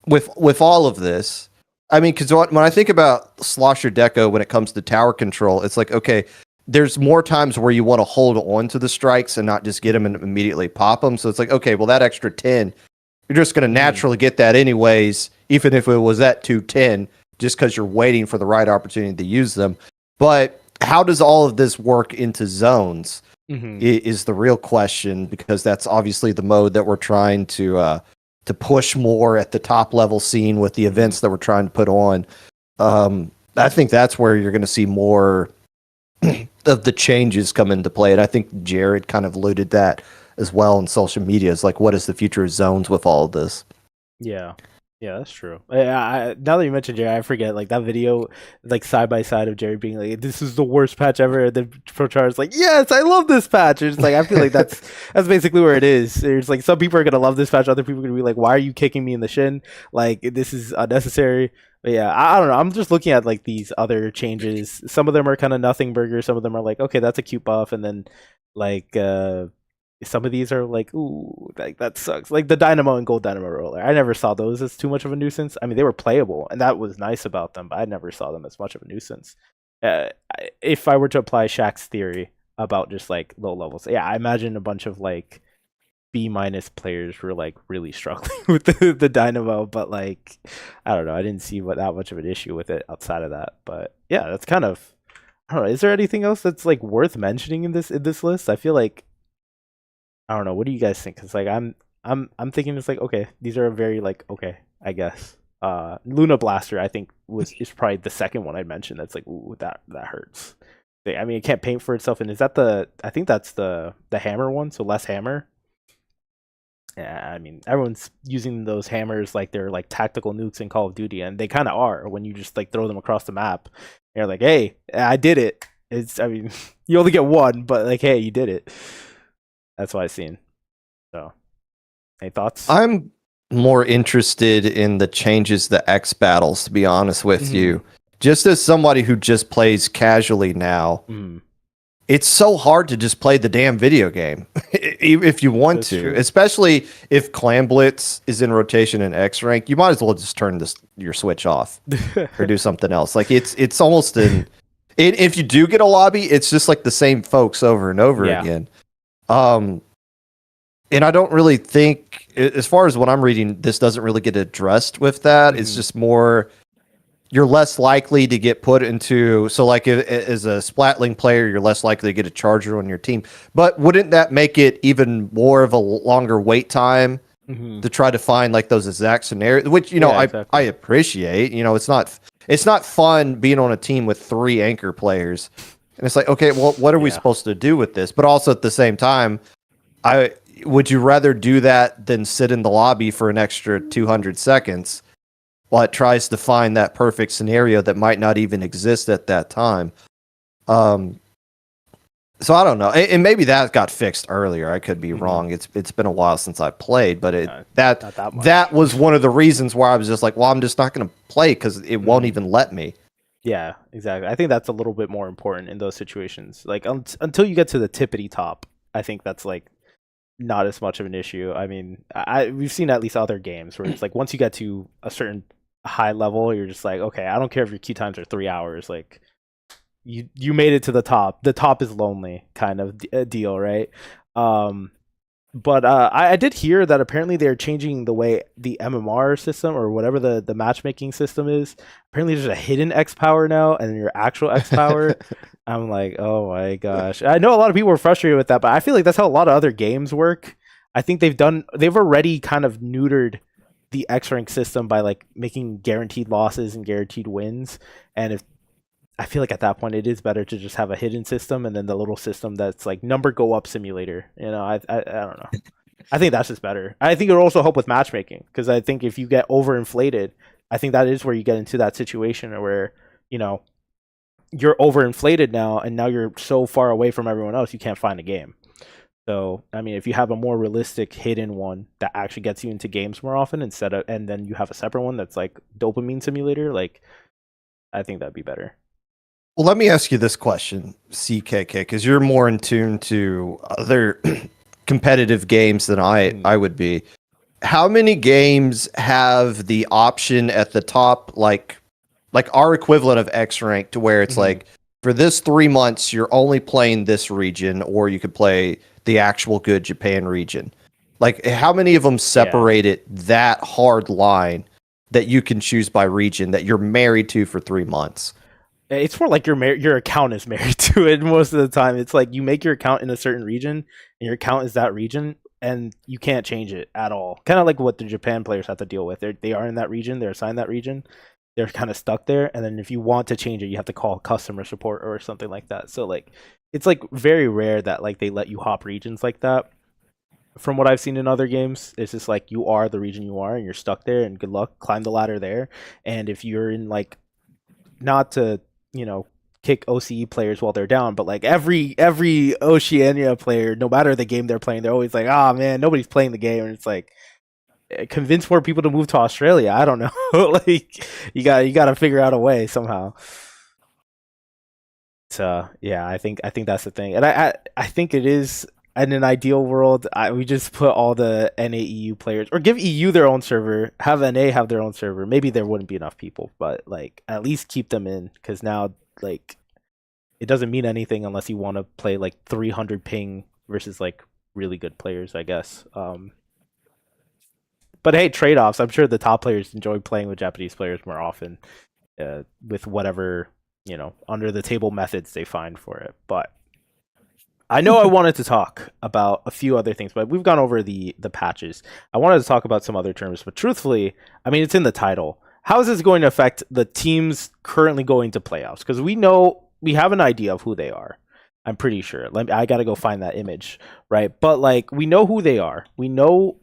with all of this, I mean, because when I think about Slosher Deco when it comes to tower control, it's like, okay, there's more times where you want to hold on to the strikes and not just get them and immediately pop them. So it's like, okay, well, that extra 10, you're just going to naturally get that anyways, even if it was at 210, just because you're waiting for the right opportunity to use them. But how does all of this work into zones is the real question, because that's obviously the mode that we're trying to push more at the top level scene with the events that we're trying to put on. I think that's where you're going to see more of the changes come into play. And I think Jared kind of alluded that as well in social media. Is like, what is the future of zones with all of this? Yeah, that's true. Now that you mentioned Jerry, I forget like that video, like side by side of Jerry being like, "This is the worst patch ever." And then ProChar's like, "Yes, I love this patch." It's like I feel like that's basically where it is. There's like some people are gonna love this patch, other people are gonna be like, "Why are you kicking me in the shin? Like this is unnecessary." But yeah, I don't know. I'm just looking at like these other changes. Some of them are kind of nothing burger. Some of them are like, okay, that's a cute buff, and then like some of these are like, ooh, like that sucks. Like the Dynamo and Gold Dynamo Roller. I never saw those as too much of a nuisance. I mean, they were playable, and that was nice about them, but I never saw them as much of a nuisance. If I were to apply Shaq's theory about just like low levels, yeah, I imagine a bunch of like B- players were like really struggling with the Dynamo, but like, I don't know. I didn't see that much of an issue with it outside of that. But yeah, that's kind of, I don't know. Is there anything else that's like worth mentioning in this list? I feel like, I don't know. What do you guys think? Because like I'm thinking it's like, okay, these are very like, okay, I guess. Luna Blaster I think is probably the second one I mentioned. That's like, ooh, that hurts. I mean, it can't paint for itself. And is that I think that's the hammer one, so less hammer. Yeah, I mean, everyone's using those hammers like they're like tactical nukes in Call of Duty, and they kind of are when you just like throw them across the map. And you're like, hey, I did it. I mean, you only get one, but like, hey, you did it. That's what I've seen. So, any thoughts? I'm more interested in the changes to X battles, to be honest with you. Just as somebody who just plays casually now, it's so hard to just play the damn video game if you want That's to, true. Especially if Clan Blitz is in rotation in X rank. You might as well just turn your Switch off or do something else. Like it's almost if you do get a lobby, it's just like the same folks over and over again. And I don't really think, as far as what I'm reading, this doesn't really get addressed with that. It's just more, you're less likely to get put into, so like as a Splatling player, you're less likely to get a charger on your team. But wouldn't that make it even more of a longer wait time to try to find like those exact scenarios, which, exactly. I appreciate. It's not fun being on a team with 3 anchor players. And it's like, okay, well, what are we supposed to do with this? But also at the same time, would you rather do that than sit in the lobby for an extra 200 seconds while it tries to find that perfect scenario that might not even exist at that time? So I don't know. And maybe that got fixed earlier. I could be wrong. It's been a while since I played, but that was one of the reasons why I was just like, well, I'm just not going to play because it won't even let me. Yeah, exactly. I think that's a little bit more important in those situations. Like until you get to the tippity top, I think that's like not as much of an issue. I mean, we've seen at least other games where it's like once you get to a certain high level, you're just like, okay, I don't care if your queue times are 3 hours. Like you made it to the top. The top is lonely kind of deal, right? But I did hear that apparently they're changing the way the MMR system or whatever the matchmaking system is. Apparently there's a hidden X power now and your actual X power. I'm like, oh my gosh. I know a lot of people are frustrated with that, but I feel like that's how a lot of other games work. I think they've already kind of neutered the X rank system by like making guaranteed losses and guaranteed wins. And if I feel like at that point it is better to just have a hidden system and then the little system that's like number go up simulator. I don't know. I think that's just better. I think it'll also help with matchmaking because I think if you get overinflated, I think that is where you get into that situation where you're overinflated now, and now you're so far away from everyone else you can't find a game. So I mean, if you have a more realistic hidden one that actually gets you into games more often and then you have a separate one that's like dopamine simulator, like I think that'd be better. Well, let me ask you this question, CKK, because you're more in tune to other competitive games than I would be. How many games have the option at the top, like our equivalent of X rank, to where it's like, for this 3 months, you're only playing this region, or you could play the actual good Japan region? Like, how many of them separate it that hard line that you can choose by region that you're married to for 3 months? It's more like your account is married to it most of the time. It's like you make your account in a certain region, and your account is that region, and you can't change it at all. Kind of like what the Japan players have to deal with. They are in that region. They're assigned that region. They're kind of stuck there, and then if you want to change it, you have to call customer support or something like that. So like, it's like very rare that like they let you hop regions like that. From what I've seen in other games, it's just like you are the region you are, and you're stuck there, and good luck, climb the ladder there. And if you're in like, not to kick OCE players while they're down, but like every Oceania player, no matter the game they're playing, they're always like, oh man, nobody's playing the game, and it's like, convince more people to move to Australia. I don't know. Like you got to figure out a way somehow. So yeah, I think that's the thing, and I think it is. In an ideal world, we just put all the NA-EU players, or give EU their own server, have NA have their own server. Maybe there wouldn't be enough people, but like at least keep them in, because now like it doesn't mean anything unless you want to play like 300 ping versus like really good players, I guess. But hey, trade-offs. I'm sure the top players enjoy playing with Japanese players more often, with whatever under the table methods they find for it. But I know I wanted to talk about a few other things, but we've gone over the patches. I wanted to talk about some other terms, but truthfully, I mean, it's in the title. How is this going to affect the teams currently going to playoffs? Because we have an idea of who they are. I'm pretty sure. I got to go find that image, right? But like, we know who they are. We know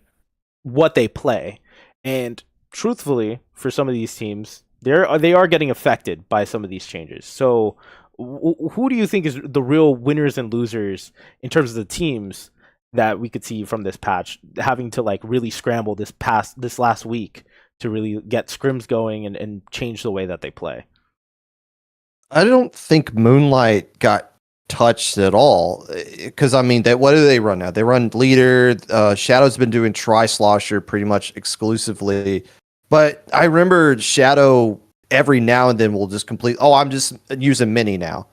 what they play, and truthfully, for some of these teams, they are getting affected by some of these changes. So who do you think is the real winners and losers in terms of the teams that we could see from this patch, having to like really scramble this last week to really get scrims going and change the way that they play? I don't think Moonlight got touched at all, because I mean, what do they run now? They run leader. Shadow's been doing Tri-Slosher pretty much exclusively, but I remember Shadow every now and then will just complete. Oh, I'm just using mini now.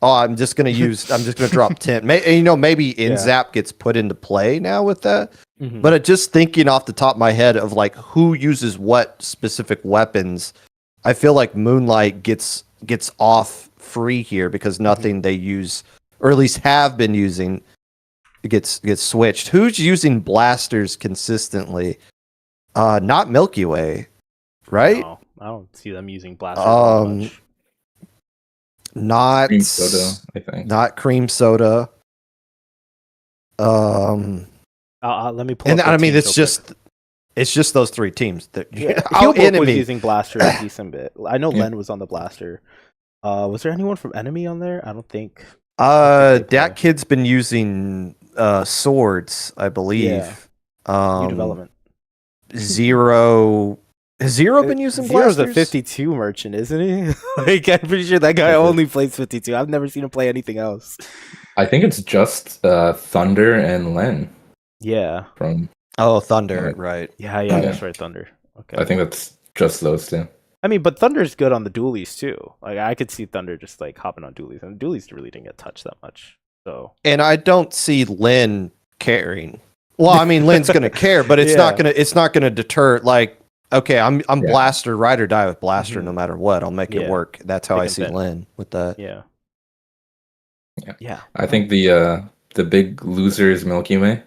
Oh, I'm just gonna drop 10. Maybe InZap gets put into play now with that. Mm-hmm. But just thinking off the top of my head of like who uses what specific weapons, I feel like Moonlight gets off free here, because nothing they use, or at least have been using, gets switched. Who's using blasters consistently? Not Milky Way, right? No, I don't see them using blasters much. Not Cream Soda, I think. Not Cream Soda. Let me pull. And I mean, it's just those three teams. Heelbook was using blaster a decent bit. I know Len was on the blaster. Was there anyone from Enemy on there? I don't think. Dat Kid's been using swords, I believe. Yeah. New development. Zero. Has Zero been using blasters? Zero's a 52 merchant, isn't he? Like, I'm pretty sure that guy only plays 52. I've never seen him play anything else. I think it's just Thunder and Len. Yeah. Thunder, right. Yeah, that's right, Thunder. Okay. I think that's just those two. I mean, but Thunder's good on the dualies too. Like, I could see Thunder just like hopping on dualies, and dualies really didn't get touched that much. So. And I don't see Len caring. Well, I mean, Len's gonna care, but it's not gonna deter. Like, okay, I'm blaster, ride or die with blaster, no matter what. I'll make it work. That's how I see Len with that. Yeah. I think the big loser is Milky Way,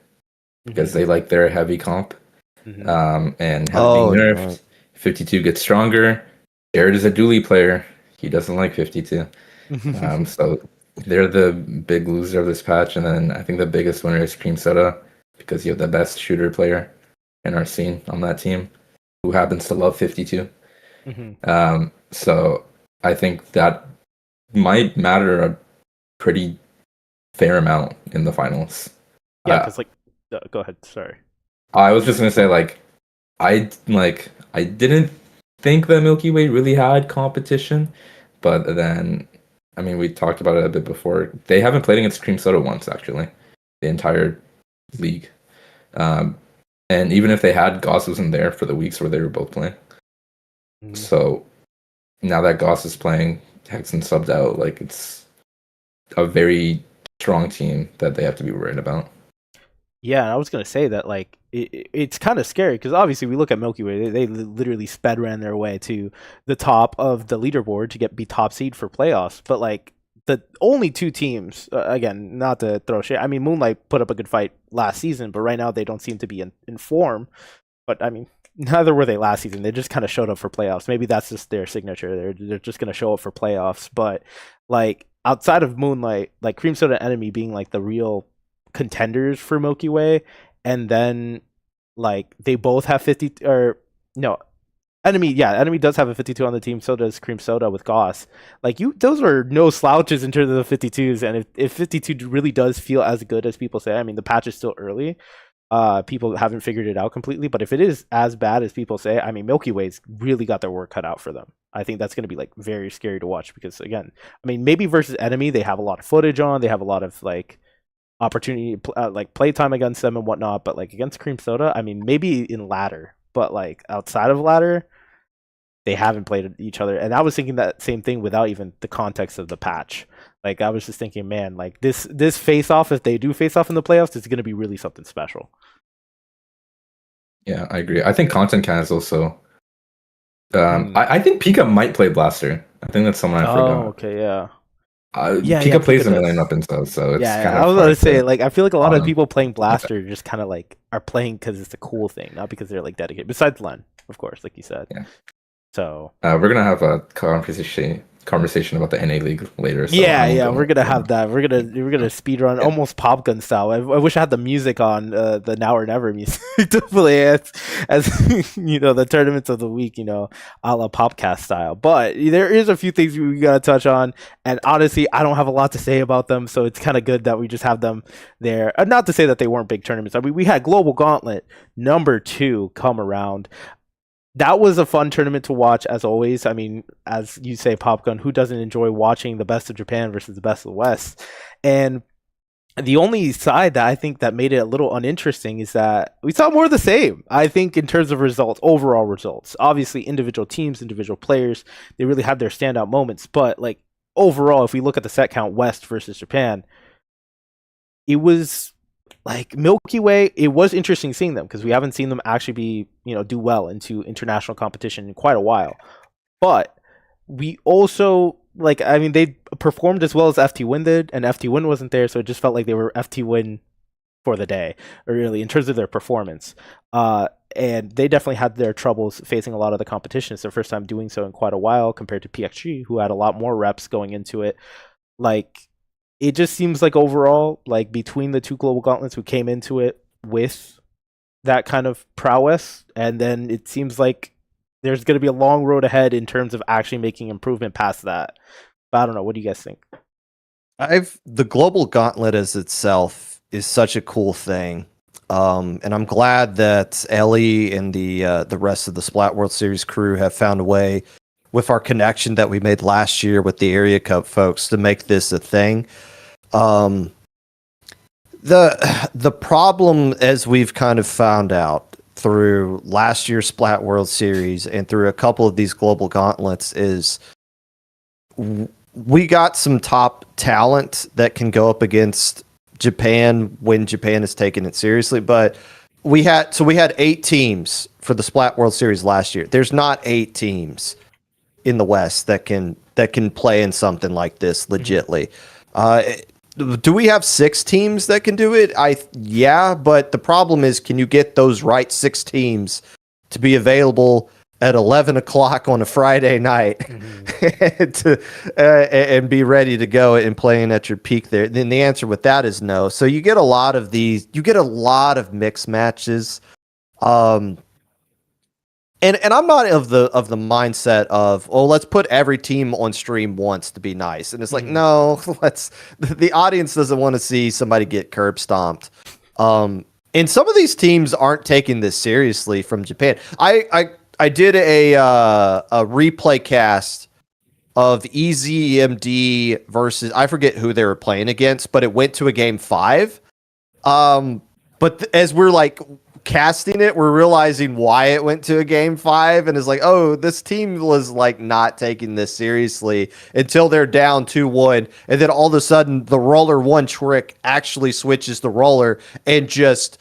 because they like their heavy comp, and being nerfed. 52 gets stronger. Jared is a dually player. He doesn't like 52. So they're the big loser of this patch, and then I think the biggest winner is Cream Soda because you have the best shooter player in our scene on that team, who happens to love 52. So I think that might matter a pretty fair amount in the finals. Yeah, because go ahead. Sorry. I was just gonna say I didn't think that Milky Way really had competition, but then I mean we talked about it a bit before. They haven't played against Cream Soda once actually, the entire league. And even if they had, Goss wasn't there for the weeks where they were both playing. So now that Goss is playing, Hexen subbed out, it's a very strong team that they have to be worried about. Yeah, I was gonna say that it's kind of scary because obviously we look at Milky Way, they literally sped ran their way to the top of the leaderboard to be top seed for playoffs. But the only two teams, again, not to throw shit. I mean, Moonlight put up a good fight last season, but right now they don't seem to be in form. But I mean, neither were they last season. They just kind of showed up for playoffs. Maybe that's just their signature. They're just gonna show up for playoffs. But outside of Moonlight, Cream Soda and Enemy being the real contenders for Milky Way, and then they both have 50 or no. Enemy does have a 52 on the team. So does Cream Soda with Goss. Those are no slouches in terms of the 52s. And if 52 really does feel as good as people say, I mean, the patch is still early. People haven't figured it out completely. But if it is as bad as people say, I mean, Milky Way's really got their work cut out for them. I think that's going to be very scary to watch because again, I mean, maybe versus Enemy, they have a lot of footage on. They have a lot of opportunity, play time against them and whatnot. But against Cream Soda, I mean, maybe in ladder, but outside of ladder, they haven't played each other. And I was thinking that same thing without even the context of the patch. I was just thinking, man, this face off, if they do face off in the playoffs, it's going to be really something special. Yeah, I agree. I think Content Can is also. I think Pika might play Blaster. I think that's someone I forgot. Oh, okay, yeah. Pika plays a million weapons though, so it's kind of. I was going to say, I feel like a lot of people playing Blaster just kind of are playing because it's a cool thing, not because they're dedicated. Besides Len, of course, like you said. Yeah. So we're gonna have a conversation about the NA League later. So we're gonna have that. We're gonna speed run almost popgun style. I wish I had the music on the Now or Never music to play as the tournaments of the week, a la Popcast style. But there is a few things we gotta touch on, and honestly, I don't have a lot to say about them, so it's kind of good that we just have them there. Not to say that they weren't big tournaments. I mean, we had Global Gauntlet #2 come around. That was a fun tournament to watch, as always. I mean, as you say, Popgun, who doesn't enjoy watching the best of Japan versus the best of the West? And the only side that I think that made it a little uninteresting is that we saw more of the same. I think in terms of results, overall results, obviously individual teams, individual players, they really had their standout moments. But overall, if we look at the set count, West versus Japan, it was Milky Way. It was interesting seeing them because we haven't seen them actually do well into international competition in quite a while. But we also they performed as well as FT Win did, and FT Win wasn't there, so it just felt like they were FT Win for the day, or really in terms of their performance. And they definitely had their troubles facing a lot of the competition. It's their first time doing so in quite a while compared to PXG, who had a lot more reps going into it. It just seems overall, between the two Global Gauntlets who came into it with that kind of prowess, and then it seems like there's going to be a long road ahead in terms of actually making improvement past that. But I don't know. What do you guys think? The Global Gauntlet as itself is such a cool thing. And I'm glad that Ellie and the rest of the Splat World Series crew have found a way with our connection that we made last year with the Area Cup folks to make this a thing. The problem, as we've kind of found out through last year's Splat World Series and through a couple of these Global Gauntlets, is we got some top talent that can go up against Japan when Japan is taking it seriously. But we had 8 teams for the Splat World Series last year. There's not 8 teams in the West that can play in something like this legitly. Do we have 6 teams that can do it? Yeah, but the problem is, can you get those right 6 teams to be available at 11 o'clock on a Friday night and be ready to go and playing at your peak there? Then the answer with that is no. So you get a lot of mixed matches. And I'm not of the mindset of, oh, let's put every team on stream once to be nice. And it's like, no, the audience doesn't want to see somebody get curb stomped. And some of these teams aren't taking this seriously from Japan. I did a replay cast of EZMD versus, I forget who they were playing against, but it went to a game 5. But as we're like casting it, we're realizing why it went to a game 5, and it's like, oh, this team was like not taking this seriously until they're down 2-1, and then all of a sudden the roller 1 trick actually switches the roller and just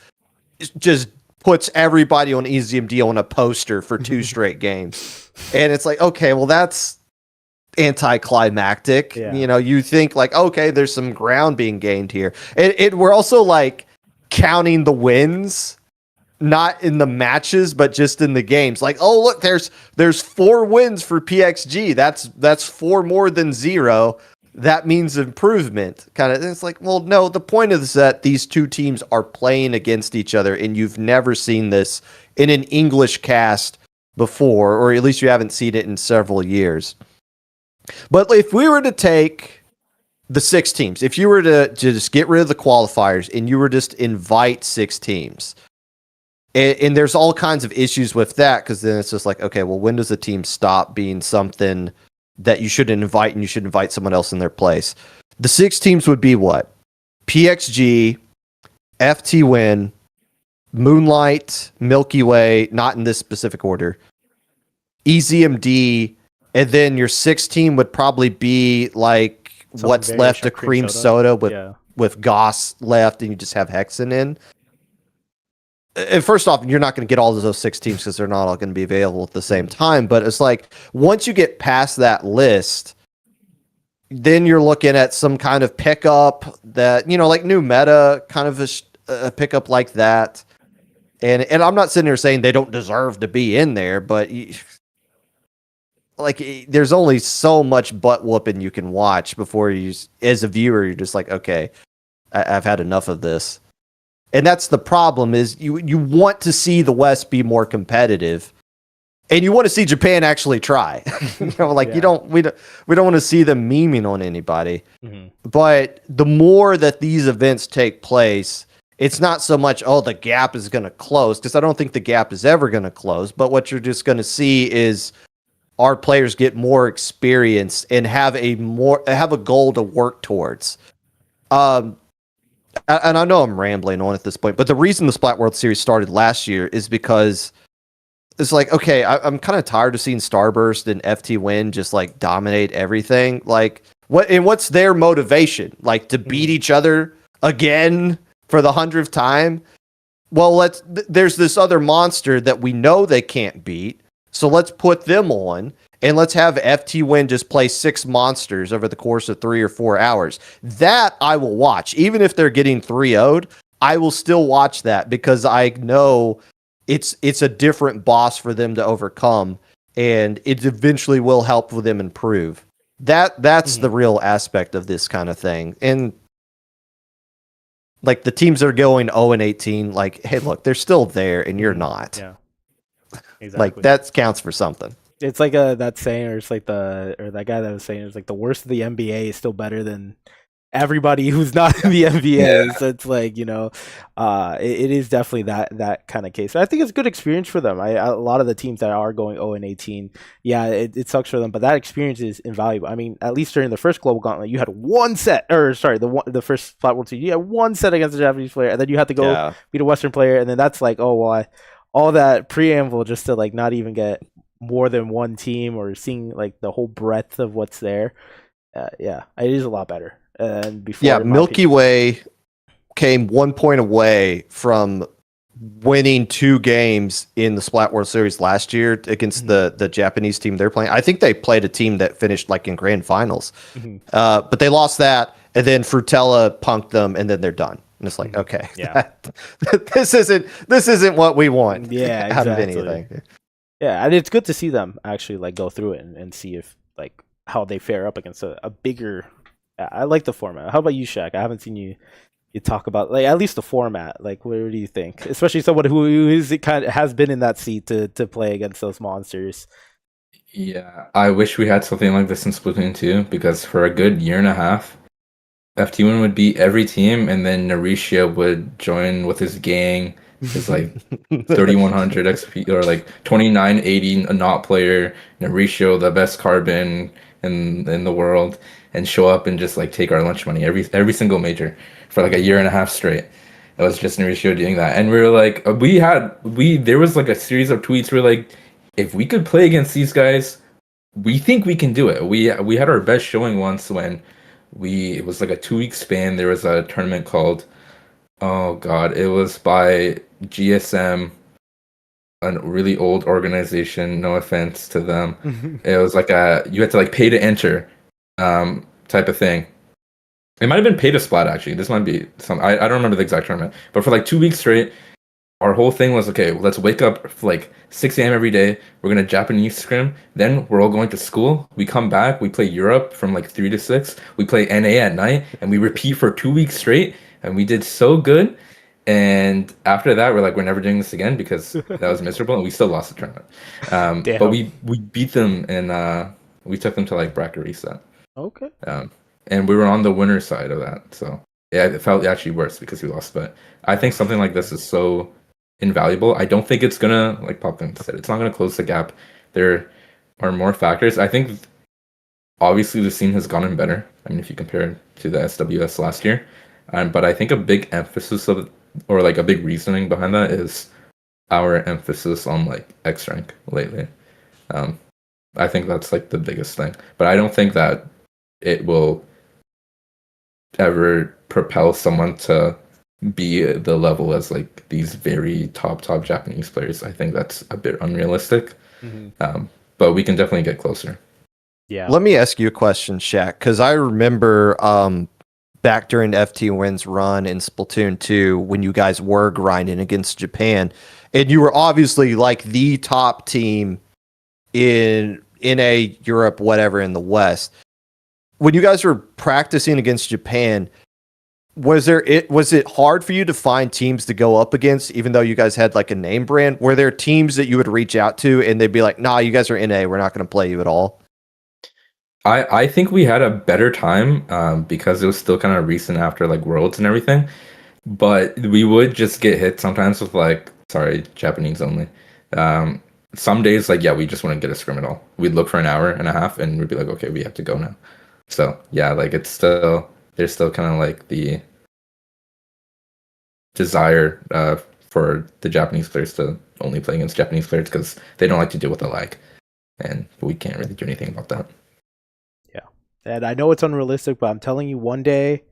puts everybody on EZMD on a poster for 2 straight games. And it's like, okay, well, that's anticlimactic. Yeah. You know, you think like, okay, there's some ground being gained here. We're also like counting the wins, not in the matches, but just in the games. Like, oh, look, there's 4 wins for PXG. That's 4 more than 0. That means improvement. Kind of. It's like, well, no, the point is that these 2 teams are playing against each other, and you've never seen this in an English cast before, or at least you haven't seen it in several years. But if we were to take the 6 teams, if you were to just get rid of the qualifiers and you were just invite 6 teams, and there's all kinds of issues with that, because then it's just like, okay, well, when does a team stop being something that you shouldn't invite and you should invite someone else in their place? The 6 teams would be what? PXG, FT-Win, Moonlight, Milky Way, not in this specific order, EZMD, and then your 6th team would probably be like what's left of Cream Soda with Goss left, and you just have Hexen in. And first off, you're not going to get all of those 6 teams because they're not all going to be available at the same time. But it's like, once you get past that list, then you're looking at some kind of pickup that, you know, like new meta, kind of a pickup like that. And I'm not sitting here saying they don't deserve to be in there, but like, there's only so much butt whooping you can watch before you, as a viewer, you're just like, okay, I've had enough of this. And that's the problem, is you want to see the West be more competitive, and you want to see Japan actually try. You know, like, we don't want to see them memeing on anybody. But the more that these events take place, it's not so much, oh, the gap is going to close, because I don't think the gap is ever going to close. But what you're just going to see is our players get more experience and have a goal to work towards. And I know I'm rambling on at this point, but the reason the Splat World Series started last year is because it's like, okay, I'm kind of tired of seeing Starburst and FT-Win just like dominate everything. Like, what's their motivation? Like, to beat each other again for the 100th time? Well, there's this other monster that we know they can't beat, so let's put them on. And let's have FT-Win just play 6 monsters over the course of 3 or 4 hours. That I will watch. Even if they're getting 3-0'd, I will still watch that, because I know it's a different boss for them to overcome, and it eventually will help them improve. That's the real aspect of this kind of thing. And like, the teams that are going 0-18, like, hey, look, they're still there and you're not. Yeah. Exactly. Like, that counts for something. It's like that saying, or it's like that guy that was saying, it's like the worst of the NBA is still better than everybody who's not in the NBA. Yeah. So it's like, you know, it is definitely that kind of case. But I think it's a good experience for them. A lot of the teams that are going 0-18, yeah, it sucks for them, but that experience is invaluable. I mean, at least during the first Global Gauntlet, you had the first Splat World Series, you had 1 set against a Japanese player, and then you had to go beat a Western player, and then that's like, oh, well, all that preamble just to like not even get more than 1 team or seeing like the whole breadth of what's there. It is a lot better. And before, Milky Way came 1 point away from winning 2 games in the Splat World Series last year against the Japanese team they're playing. I think they played a team that finished like in grand finals, but they lost that, and then Frutella punked them, and then they're done. And it's like, okay, this isn't what we want. Yeah, out of anything. Yeah, and it's good to see them actually like go through it and see if like how they fare up against a bigger. I like the format. How about you, Shaq? I haven't seen you talk about like at least the format. Like, what do you think? Especially someone who is kind of has been in that seat to play against those monsters. Yeah, I wish we had something like this in Splatoon 2 because for a good year and a half, FT1 would beat every team, and then Narisha would join with his gang, his like 3100 XP or like 2980 a not player, Narisha, the best carbon in the world, and show up and just like take our lunch money every single major for like a year and a half straight. It was just Narisha doing that, and we were like, we there was like a series of tweets where like, if we could play against these guys, we think we can do it. We had our best showing once when it was like a 2 week span. There was a tournament called, oh god, it was by GSM, a really old organization. No offense to them. It was like you had to like pay to enter, type of thing. It might have been pay to splat actually. This might be some. I don't remember the exact tournament, but for like 2 weeks straight, our whole thing was okay. Let's wake up for like 6 a.m. every day. We're gonna Japanese scrim. Then we're all going to school. We come back. We play Europe from like 3 to 6. We play NA at night, and we repeat for 2 weeks straight. And we did so good. And after that, we're like, we're never doing this again because that was miserable, and we still lost the tournament. But Damn. we beat them, and we took them to like bracket reset. Okay. And we were on the winner side of that. So yeah, it felt actually worse because we lost. But I think something like this is so invaluable. I don't think it's gonna, like popgun said, it's not gonna close the gap. There are more factors. I think obviously the scene has gotten better. I mean, if you compare it to the SWS last year, but I think a big emphasis of, or like a big reasoning behind that is our emphasis on like X rank lately. I think that's like the biggest thing. But I don't think that it will ever propel someone to be the level as like these very top Japanese players. I think that's a bit unrealistic. But we can definitely get closer. Yeah. Let me ask you a question, Shaq, because I remember back during FT1's run in Splatoon 2 when you guys were grinding against Japan, and you were obviously like the top team in NA, Europe, whatever, in the West. When you guys were practicing against Japan, was it hard for you to find teams to go up against, even though you guys had like a name brand? Were there teams that you would reach out to and they'd be like, nah, you guys are NA, we're not going to play you at all? I think we had a better time because it was still kind of recent after like Worlds and everything. But we would just get hit sometimes with like, sorry, Japanese only. Some days, like, yeah, we just wouldn't get a scrim at all. We'd look for an hour and a half and we'd be like, okay, we have to go now. So yeah, like there's still kind of like the desire for the Japanese players to only play against Japanese players because they don't like to deal with the lag, and we can't really do anything about that. Yeah, and I know it's unrealistic, but I'm telling you, one day,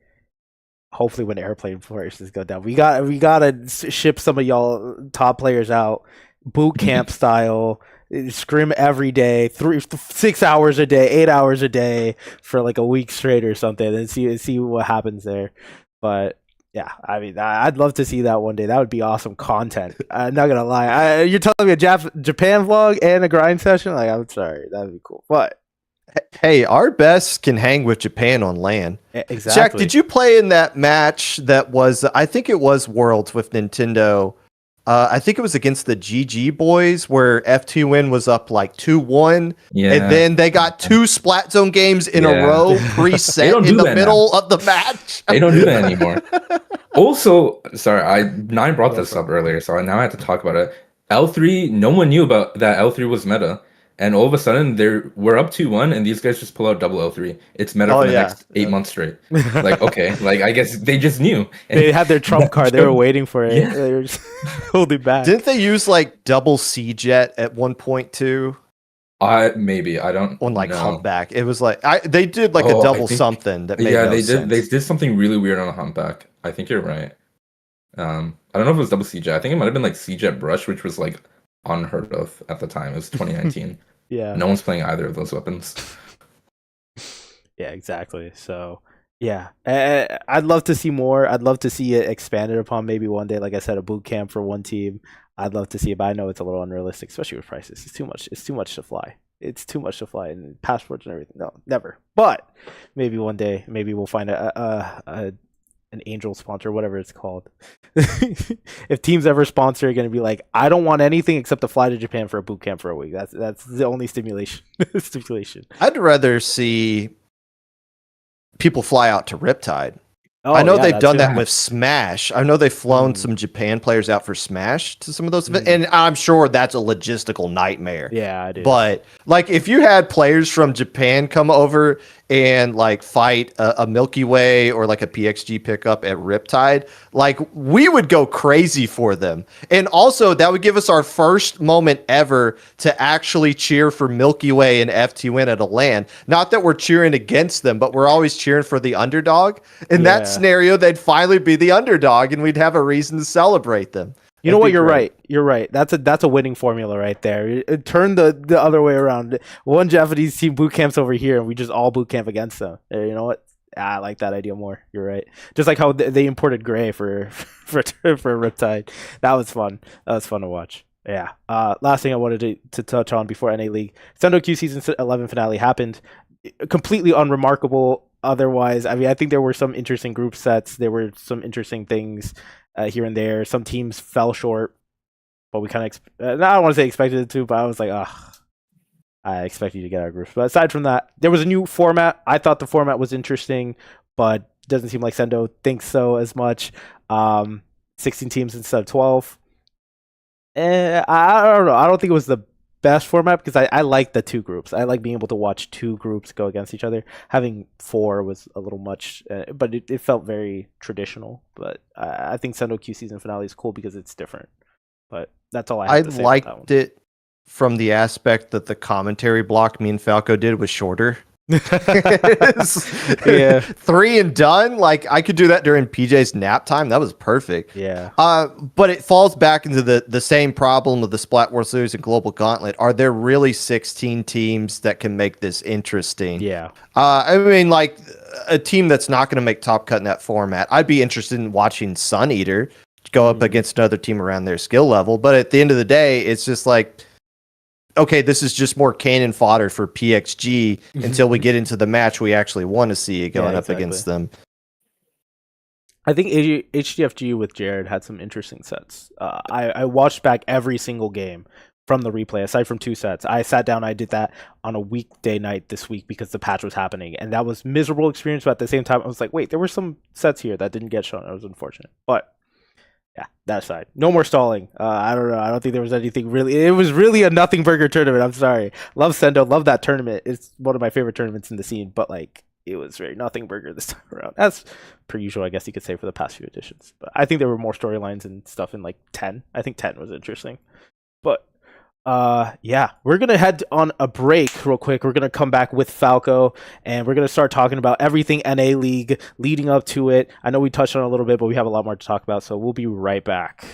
hopefully, when airplane prices go down, we gotta ship some of y'all top players out, boot camp style. Scrim every day, 6 hours a day, 8 hours a day for like a week straight or something, and see what happens there. But yeah, I mean, I'd love to see that one day. That would be awesome content. I'm not gonna lie. You're telling me a Japan vlog and a grind session? Like, I'm sorry, that'd be cool. But hey, our best can hang with Japan on LAN. exactly. Jack, did you play in that match that was? I think it was Worlds with Nintendo. I think it was against the GG boys where F2N was up like 2-1. Yeah. And then they got 2 Splat Zone games in a row preset in the middle of the match. They don't do that anymore. Also, sorry, Nine brought this up earlier, so now I have to talk about it. L3, no one knew about that L3 was meta. And all of a sudden, we're up 2-1, and these guys just pull out double L3. It's meta for the next 8 months straight. Like, okay, like I guess they just knew. And they had their trump card. They were waiting for it. Yeah. They were just holding back. Didn't they use like double C-Jet at 1.2? Maybe I don't on like know. humpback. It was like they did like a double something that made they sense. did something really weird on a humpback. I think you're right. I don't know if it was double C-Jet. I think it might have been like C-Jet brush, which was like unheard of at the time. It was 2019. Yeah, no one's playing either of those weapons. Yeah, exactly. So yeah, I'd love to see more. I'd love to see it expanded upon maybe one day. Like I said, a boot camp for one team. I'd love to see it, but I know it's a little unrealistic, especially with prices. It's too much. It's too much to fly. It's too much to fly and passports and everything. No, never. But maybe one day, maybe we'll find a an angel sponsor, whatever it's called. If teams ever sponsor, are going to be like, I don't want anything except to fly to Japan for a boot camp for a week. That's the only stimulation. Stipulation. I'd rather see people fly out to Riptide. Oh, I know yeah, they've done too. that with Smash. I know they've flown some Japan players out for Smash to some of those events, and I'm sure that's a logistical nightmare. Yeah, it is. But like, if you had players from Japan come over and like fight a Milky Way or like a PXG pickup at Riptide, like we would go crazy for them. And also that would give us our first moment ever to actually cheer for Milky Way and FT-Win at a LAN. Not that we're cheering against them, but we're always cheering for the underdog. In that scenario, they'd finally be the underdog and we'd have a reason to celebrate them. You know what? You're right. You're right. That's a winning formula right there. Turn the other way around. One Japanese team boot camps over here, and we just all boot camp against them. You know what? I like that idea more. You're right. Just like how they imported Gray for Riptide. That was fun. That was fun to watch. Yeah. Last thing I wanted to touch on before NA League. Sendo Q Season 11 finale happened. Completely unremarkable. Otherwise, I mean, I think there were some interesting group sets. There were some interesting things here and there. Some teams fell short, but we kind of I don't want to say expected it to, but I was like, I expect you to get our groups. But aside from that, there was a new format. I thought the format was interesting, but doesn't seem like Sendo thinks so as much. 16 teams instead of 12. I don't know. I don't think it was the best format because I like the two groups. I like being able to watch two groups go against each other. Having 4 was a little much, but it felt very traditional. But I think Sendo Q Season finale is cool because it's different. But that's all I have to say. I liked it from the aspect that the commentary block me and Falco did was shorter. Yeah, 3 and done. Like, I could do that during PJ's nap time. That was perfect. Yeah. But it falls back into the same problem of the Splat World Series and Global Gauntlet. Are there really 16 teams that can make this interesting? Yeah. I mean, like, a team that's not going to make top cut in that format. I'd be interested in watching Sun Eater go up against another team around their skill level. But at the end of the day, it's just like, okay, this is just more cannon fodder for PXG until we get into the match we actually want to see going up against them. I think HDFG with Jared had some interesting sets. I watched back every single game from the replay, aside from 2 sets. I sat down, I did that on a weekday night this week because the patch was happening, and that was miserable experience, but at the same time, I was like, wait, there were some sets here that didn't get shown. It was unfortunate. But yeah, that aside. No more stalling. I don't know. I don't think there was anything really. It was really a nothing burger tournament. I'm sorry. Love Sendo. Love that tournament. It's one of my favorite tournaments in the scene. But like, it was very nothing burger this time around. As per usual, I guess you could say for the past few editions. But I think there were more storylines and stuff in like 10. I think 10 was interesting. But yeah, we're gonna head on a break real quick. We're gonna come back with Falco and we're gonna start talking about everything NA League leading up to it. I know we touched on it a little bit, but we have a lot more to talk about, so we'll be right back.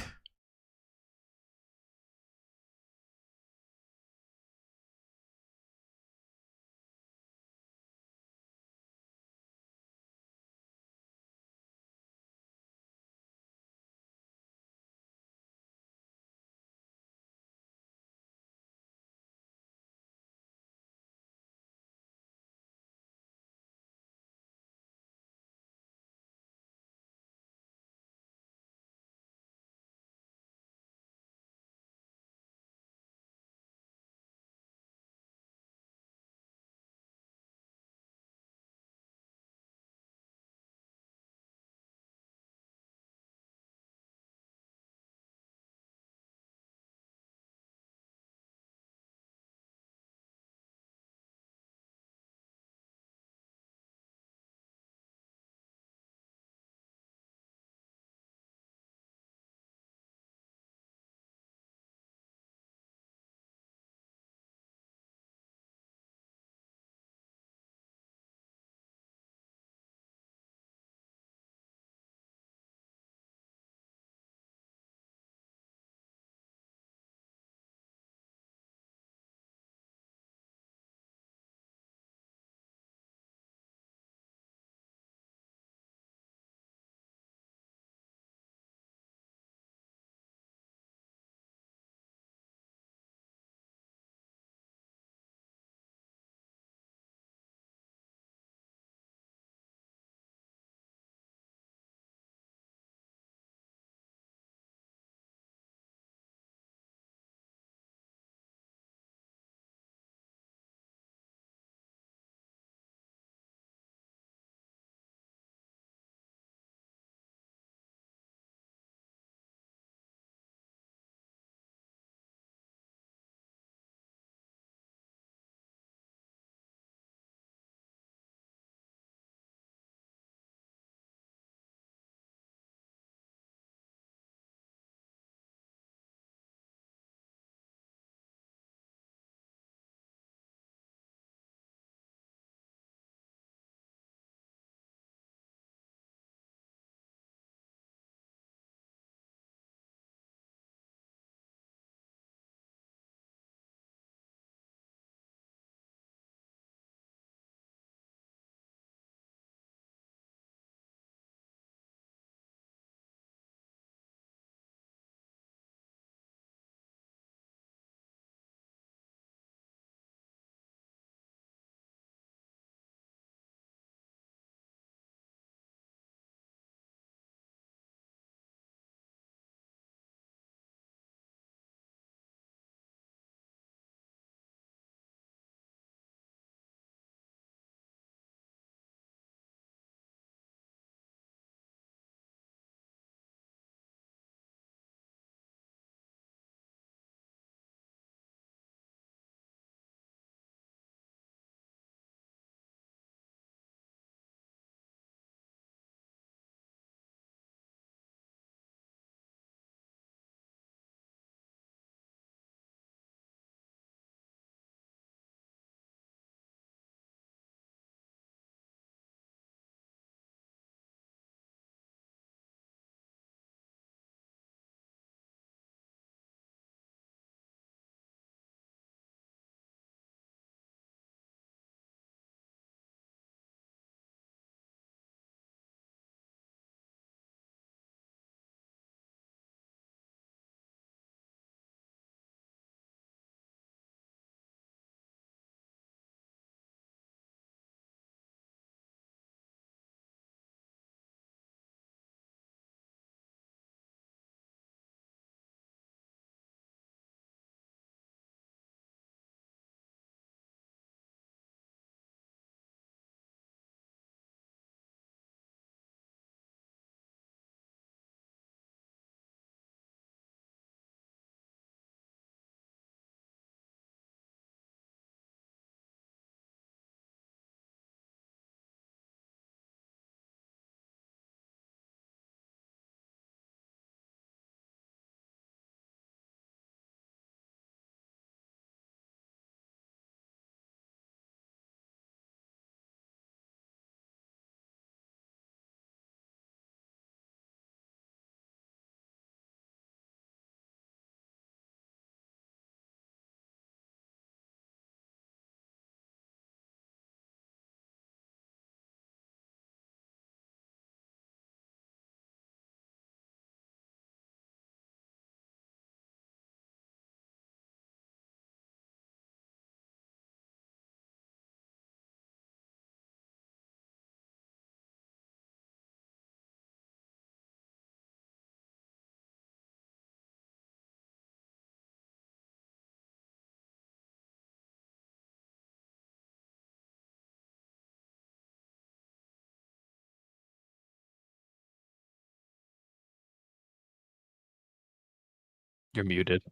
You're muted.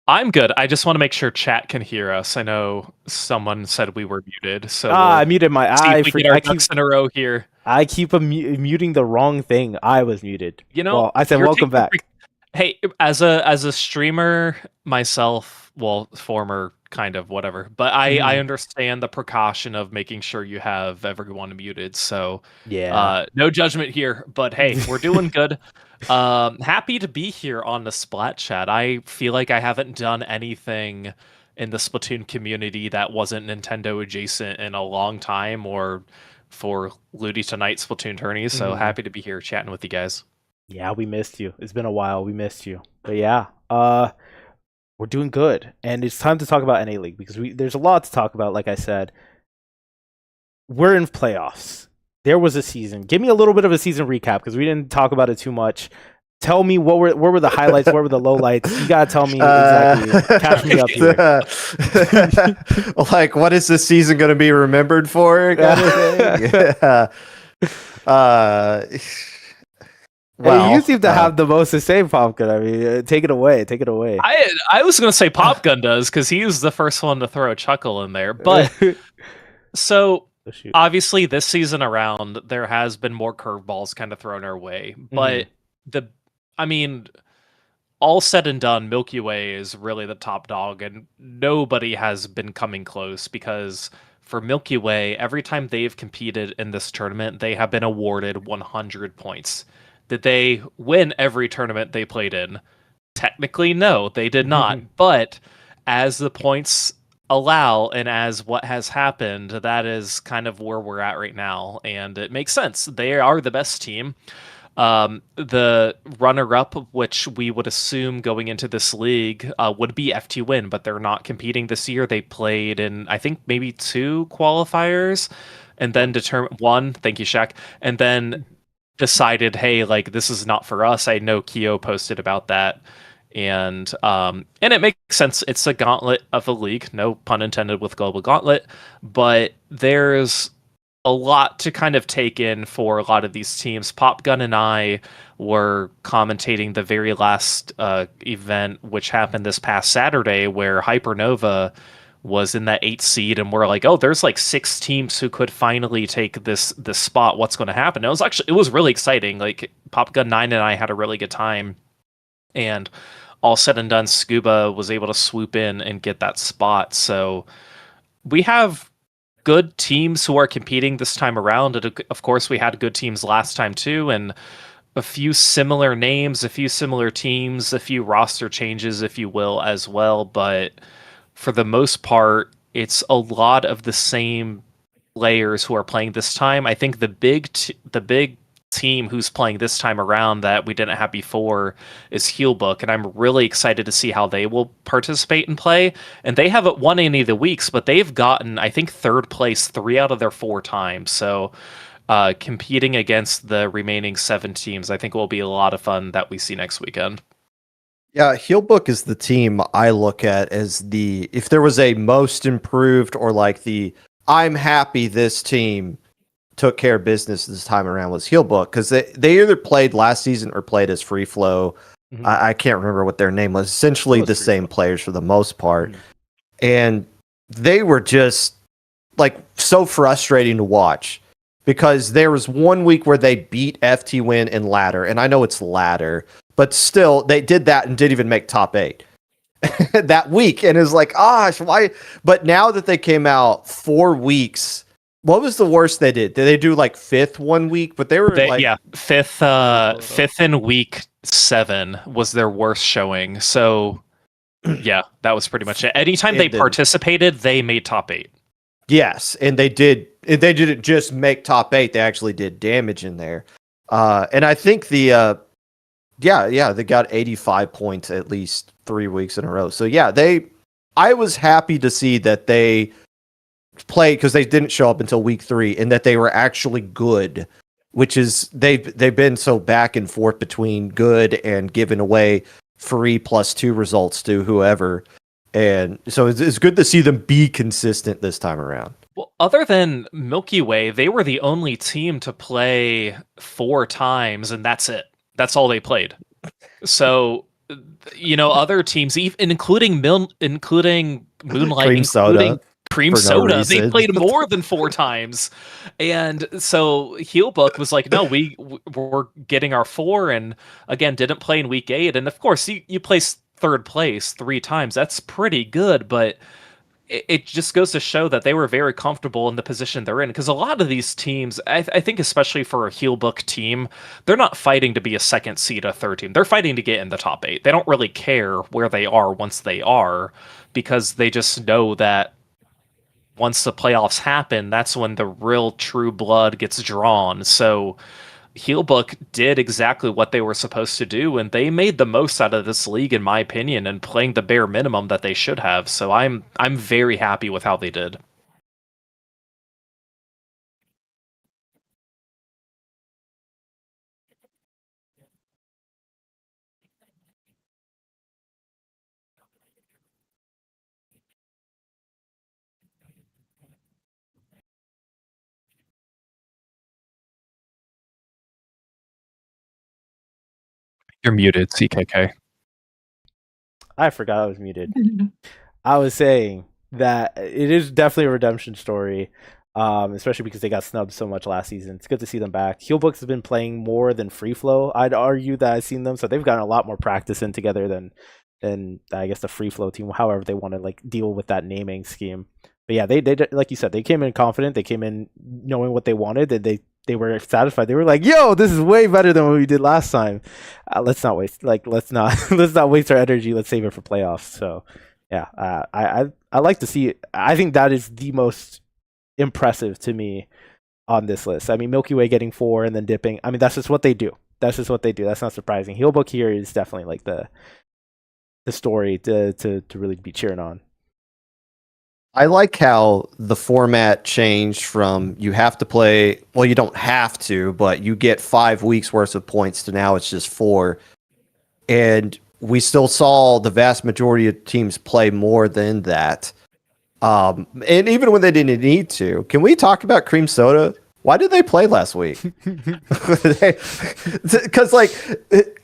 I'm good. I just want to make sure chat can hear us. I know someone said we were muted, so I muted my see eye. if we get our ducks in a row here. I keep muting the wrong thing. I was muted. You know, well, I said welcome back. Hey, as a streamer myself, well, former kind of whatever, but I understand the precaution of making sure you have everyone muted. So yeah, no judgment here. But hey, we're doing good. Happy to be here on the Splat chat. I feel like I haven't done anything in the Splatoon community that wasn't Nintendo adjacent in a long time, or for Ludi Tonight Splatoon tourneys. So happy to be here chatting with you guys. Yeah, we missed you. It's been a while. We missed you. But yeah, we're doing good, and it's time to talk about NA League because there's a lot to talk about. Like I said, we're in playoffs. There was a season. Give me a little bit of a season recap because we didn't talk about it too much. Tell me what were the highlights, what were the lowlights? You gotta tell me exactly. Catch me up here. Like, what is this season going to be remembered for? Kind of thing? Well, hey, you seem to have the most to say, Popgun. I mean, take it away. Take it away. I was going to say Popgun does because he was the first one to throw a chuckle in there. But so obviously this season around, there has been more curveballs kind of thrown our way. But all said and done, Milky Way is really the top dog, and nobody has been coming close because for Milky Way, every time they've competed in this tournament, they have been awarded 100 points. Did they win every tournament they played in? Technically, no, they did not. But as the points allow and as what has happened, that is kind of where we're at right now. And it makes sense. They are the best team. The runner-up, which we would assume going into this league, would be FT-Win, but they're not competing this year. They played in, I think, maybe 2 qualifiers, and then one. Thank you, Shaq. And then decided, hey, like, this is not for us. I know Keo posted about that, and it makes sense. It's a gauntlet of a league, no pun intended with Global Gauntlet, but there's a lot to kind of take in for a lot of these teams. Popgun and I were commentating the very last event, which happened this past Saturday, where Hypernova was in that 8th seed, and we're like, oh, there's like 6 teams who could finally take this spot. What's going to happen? It was really exciting. Like, Popgun 9 and I had a really good time, and all said and done, Scuba was able to swoop in and get that spot. So we have good teams who are competing this time around, and of course we had good teams last time too, and a few similar names, a few similar teams, a few roster changes, if you will, as well. But for the most part, it's a lot of the same players who are playing this time. I think the big team who's playing this time around that we didn't have before is Healbook, and I'm really excited to see how they will participate and play. And they haven't won any of the weeks, but they've gotten, I think, 3rd place 3 out of their 4 times. So competing against the remaining 7 teams, I think will be a lot of fun that we see next weekend. Yeah, Healbook is the team I look at as if there was a most improved, or like I'm happy this team took care of business this time around, was Healbook, because they either played last season or played as Free Flow. I can't remember what their name was. Essentially the same players for the most part. And they were just like so frustrating to watch, because there was one week where they beat FT-Win in ladder, and I know it's ladder, but still, they did that and didn't even make top 8 that week. And it's like, gosh, why? But now that they came out 4 weeks, what was the worst they did? Did they do like 5th one week? But they were fifth in week 7 was their worst showing. So yeah, that was pretty much it. Anytime they participated, they made top 8. Yes, and they did. They didn't just make top 8; they actually did damage in there. And I think they got 85 points at least 3 weeks in a row. So yeah, I was happy to see that they played, because they didn't show up until week 3, and that they were actually good which is they've been so back and forth between good and giving away free +2 results to whoever. And so it's good to see them be consistent this time around. Well, other than Milky Way, they were the only team to play 4 times, and that's it. That's all they played. So, other teams, even including Moonlight, Cream Soda, including Cream for no Soda, they reason. played more than 4 times. And so Heelbook was like, no, we're getting our 4, and again, didn't play in week 8. And of course, you place 3rd place 3 times. That's pretty good, but it just goes to show that they were very comfortable in the position they're in. Because a lot of these teams, I think especially for a Heelbook team, they're not fighting to be a 2nd seed, a 3rd team. They're fighting to get in the top 8. They don't really care where they are once they are, because they just know that once the playoffs happen, that's when the real true blood gets drawn. So Heelbook did exactly what they were supposed to do, and they made the most out of this league, in my opinion, and playing the bare minimum that they should have. So I'm very happy with how they did. You're muted, CKK. I forgot I was muted. I was saying that it is definitely a redemption story, especially because they got snubbed so much last season. It's good to see them back. Heelbooks has been playing more than Free Flow. I'd argue that I've seen them, so they've gotten a lot more practice in together than I guess the Free Flow team. However, they want to like deal with that naming scheme. But yeah, they like you said, they came in confident. They came in knowing what they wanted, and they were satisfied. They were like, "Yo, this is way better than what we did last time. Let's not waste let's not let's not waste our energy. Let's save it for playoffs." So yeah, I like to see it. I think that is the most impressive to me on this list. I mean, Milky Way getting 4 and then dipping. I mean, that's just what they do. That's just what they do. That's not surprising. Heelbook here is definitely like the story to really be cheering on. I like how the format changed from you have to play, well, you don't have to, but you get 5 weeks worth of points to now it's just 4. And we still saw the vast majority of teams play more than that. And even when they didn't need to, can we talk about Cream Soda? Why did they play last week? Because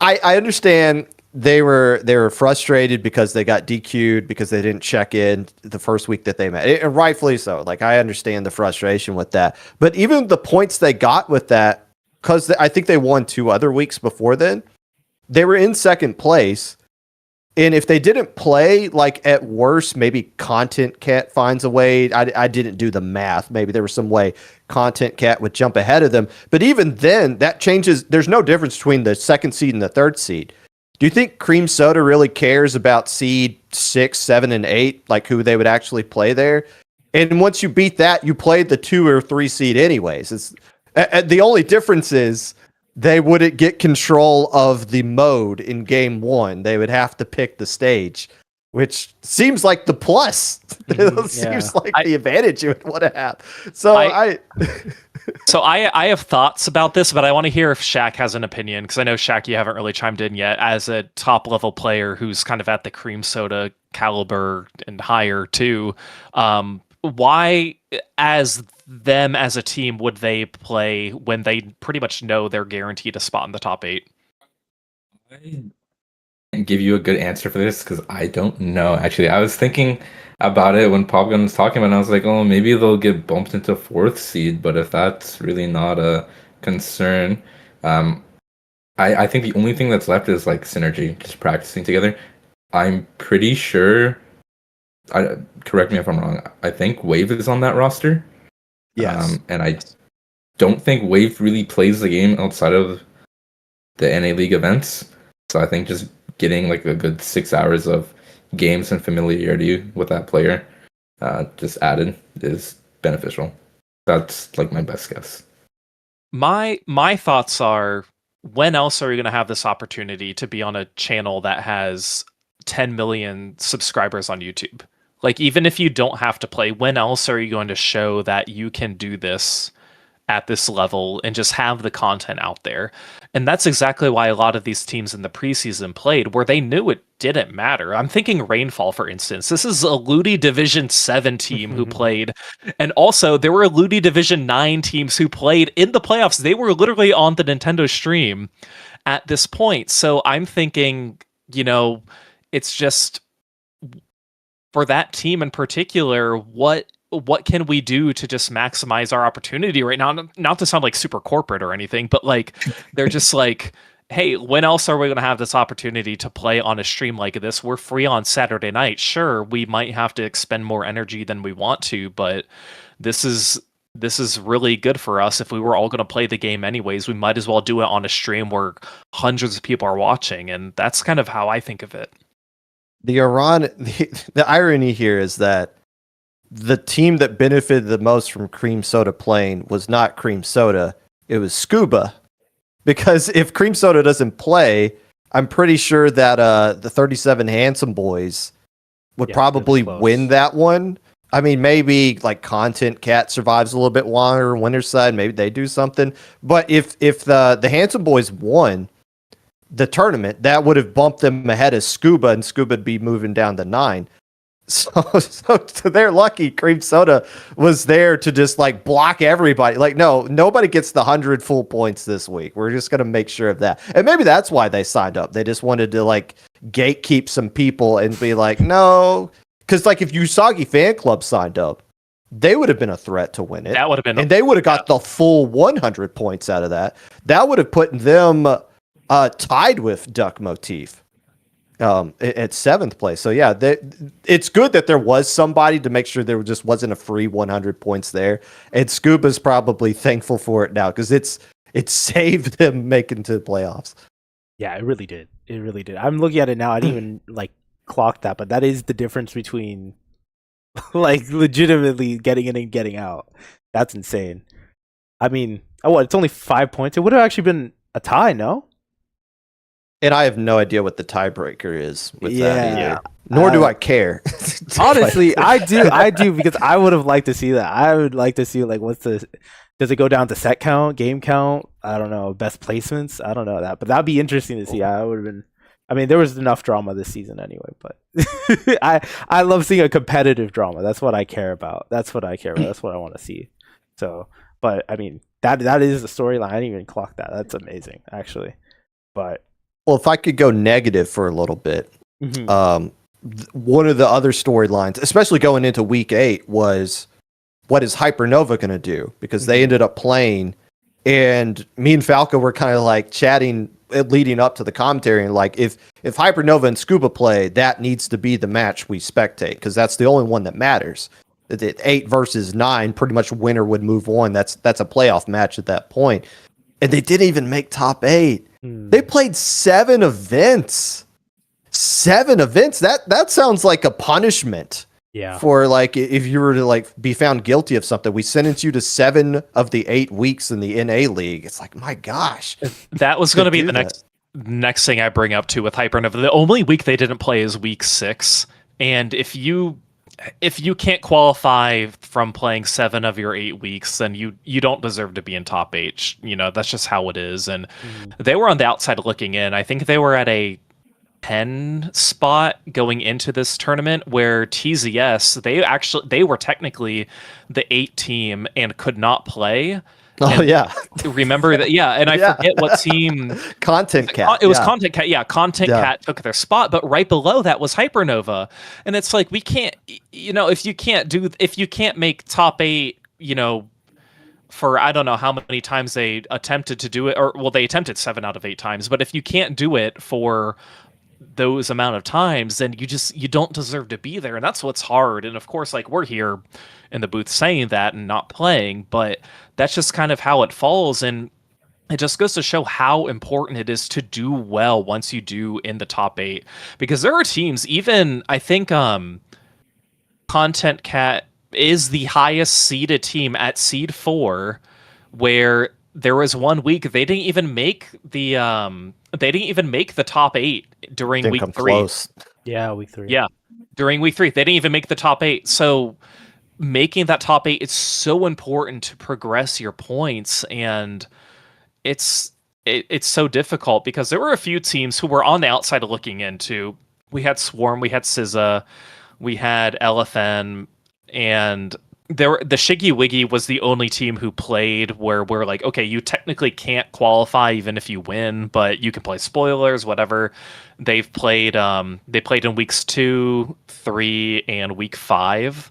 I understand they were frustrated because they got DQ'd because they didn't check in the first week that they met, and rightfully so. Like, I understand the frustration with that, but even the points they got with that, because I think they won 2 other weeks before then, they were in 2nd place. And if they didn't play, like, at worst, maybe Content Cat finds a way. I didn't do the math. Maybe there was some way Content Cat would jump ahead of them. But even then, that changes. There's no difference between the 2nd seed and the 3rd seed. Do you think Cream Soda really cares about seed 6, 7, and 8, like who they would actually play there? And once you beat that, you played the 2 or 3 seed anyways. It's the only difference is they wouldn't get control of the mode in game 1. They would have to pick the stage, which seems like the plus. It seems like the advantage you would want to have. So So I have thoughts about this, but I want to hear if Shaq has an opinion, because I know, Shaq, you haven't really chimed in yet as a top level player who's kind of at the Cream Soda caliber and higher too. Why, as a team, would they play when they pretty much know they're guaranteed a spot in the top 8? I can't give you a good answer for this because I don't know. Actually, I was thinking about it when popgun was talking about it, and I was like, oh, maybe they'll get bumped into 4th seed, but if that's really not a concern, I think the only thing that's left is like synergy, just practicing together. I'm pretty sure, correct me if I'm wrong, I think Wave is on that roster. yes. And I don't think Wave really plays the game outside of the NA League events. So I think just getting like a good 6 hours of games and familiarity with that player just added is beneficial. That's like my best guess. My thoughts are, when else are we going to have this opportunity to be on a channel that has 10 million subscribers on YouTube? Like, even if you don't have to play, when else are you going to show that you can do this at this level and just have the content out there. And that's exactly why a lot of these teams in the preseason played, where they knew it didn't matter. I'm thinking Rainfall, for instance. This is a Ludi Division 7 team who played. And also, there were Ludi Division 9 teams who played in the playoffs. They were literally on the Nintendo stream at this point. So I'm thinking, it's just for that team in particular, what can we do to just maximize our opportunity right now? Not to sound like super corporate or anything, but like they're just like, hey, when else are we going to have this opportunity to play on a stream like this? We're free on Saturday night. Sure, we might have to expend more energy than we want to, but this is really good for us. If we were all going to play the game anyways, we might as well do it on a stream where hundreds of people are watching, and that's kind of how I think of it. The irony here is that the team that benefited the most from Cream Soda playing was not Cream Soda, it was Scuba. Because if Cream Soda doesn't play, I'm pretty sure that the 37 Handsome Boys would probably win that one. I mean, maybe like Content Cat survives a little bit longer, Winter's Side, maybe they do something. But if the Handsome Boys won the tournament, that would have bumped them ahead of Scuba, and Scuba would be moving down to 9. So they're lucky Cream Soda was there to just like block everybody. Like, no, nobody gets the 100 full points this week. We're just going to make sure of that. And maybe that's why they signed up. They just wanted to like gatekeep some people and be like, no. Because like if Usagi Fan Club signed up, they would have been a threat to win it. That would have been, and they would have got the full 100 points out of that. That would have put them tied with Duck Motif at 7th place. So yeah, it's good that there was somebody to make sure there just wasn't a free 100 points there. And Scuba's probably thankful for it now because it saved them making to the playoffs. Yeah, it really did. It really did. I'm looking at it now. I didn't even like clock that, but that is the difference between like legitimately getting in and getting out. That's insane. I mean, it's only 5 points. It would have actually been a tie, no? And I have no idea what the tiebreaker is with that either. Yeah. Nor do I care. Honestly, I do because I would have liked to see that. I would like to see like does it go down to set count, game count? I don't know, best placements. I don't know that, but that'd be interesting to see. There was enough drama this season anyway, but I love seeing a competitive drama. That's what I care about. That's what I want to see. So, but I mean, that is the storyline. I didn't even clock that. That's amazing, actually. But well, if I could go negative for a little bit, one of the other storylines, especially going into week 8, was what is Hypernova going to do? Because they ended up playing, and me and Falco were kind of like chatting leading up to the commentary, and like if Hypernova and Scuba play, that needs to be the match we spectate because that's the only one that matters. 8 versus 9, pretty much winner would move on. That's a playoff match at that point, and they didn't even make top 8. They played 7 events. 7 events. That sounds like a punishment. Yeah. For like if you were to like be found guilty of something, we sentence you to 7 of the 8 weeks in the NA league. It's like, my gosh. That was going to be the next thing I bring up too with Hypernova. The only week they didn't play is week 6, and if you can't qualify from playing 7 of your 8 weeks, then you don't deserve to be in top 8. That's just how it is. And they were on the outside looking in. I think they were at a 10 spot going into this tournament, where TZS, they were technically the 8 team and could not play. Oh, yeah. Remember that? Yeah. And I forget what team. Content Cat. It was Content Cat. Yeah. Content Cat took their spot, but right below that was Hypernova. And it's like, we can't, if you can't make top 8, for I don't know how many times they attempted to do it, they attempted 7 out of 8 times, but if you can't do it for those amount of times, then you don't deserve to be there. And that's what's hard. And of course, like, we're here in the booth saying that and not playing, but that's just kind of how it falls. And it just goes to show how important it is to do well once you do in the top 8, because there are teams, even I think Content Cat is the highest seeded team at seed 4, where there was 1 week they didn't even make the top 8 during week 3. Close. Yeah, week 3. Yeah, during week 3 they didn't even make the top 8. So making that top 8 is so important to progress your points, and it's so difficult because there were a few teams who were on the outside looking into. We had Swarm, we had SZA, we had LFN, and the Shiggy Wiggy was the only team who played where we're like, okay, you technically can't qualify even if you win, but you can play spoilers, whatever. They played in weeks 2, 3, and week 5,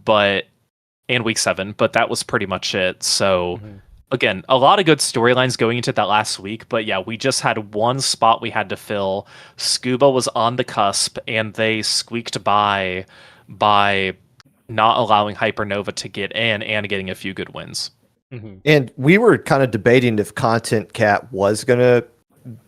and week 7, but that was pretty much it. So again, a lot of good storylines going into that last week, but yeah, we just had one spot we had to fill. Scuba was on the cusp, and they squeaked by not allowing Hypernova to get in and getting a few good wins. And we were kind of debating if Content Cat was going to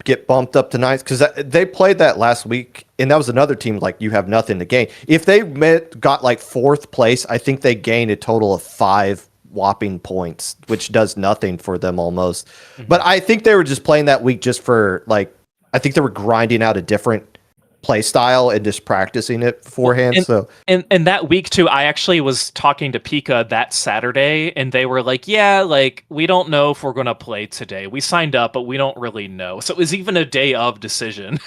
get bumped up to ninth, because they played that last week, and that was another team like you have nothing to gain. If they got like 4th place, I think they gained a total of 5 whopping points, which does nothing for them almost. But I think they were just playing that week just for like, I think they were grinding out a different play style and just practicing it beforehand. And that week too, I actually was talking to Pika that Saturday, and they were like, yeah, like, we don't know if we're going to play today. We signed up, but we don't really know. So it was even a day of decision.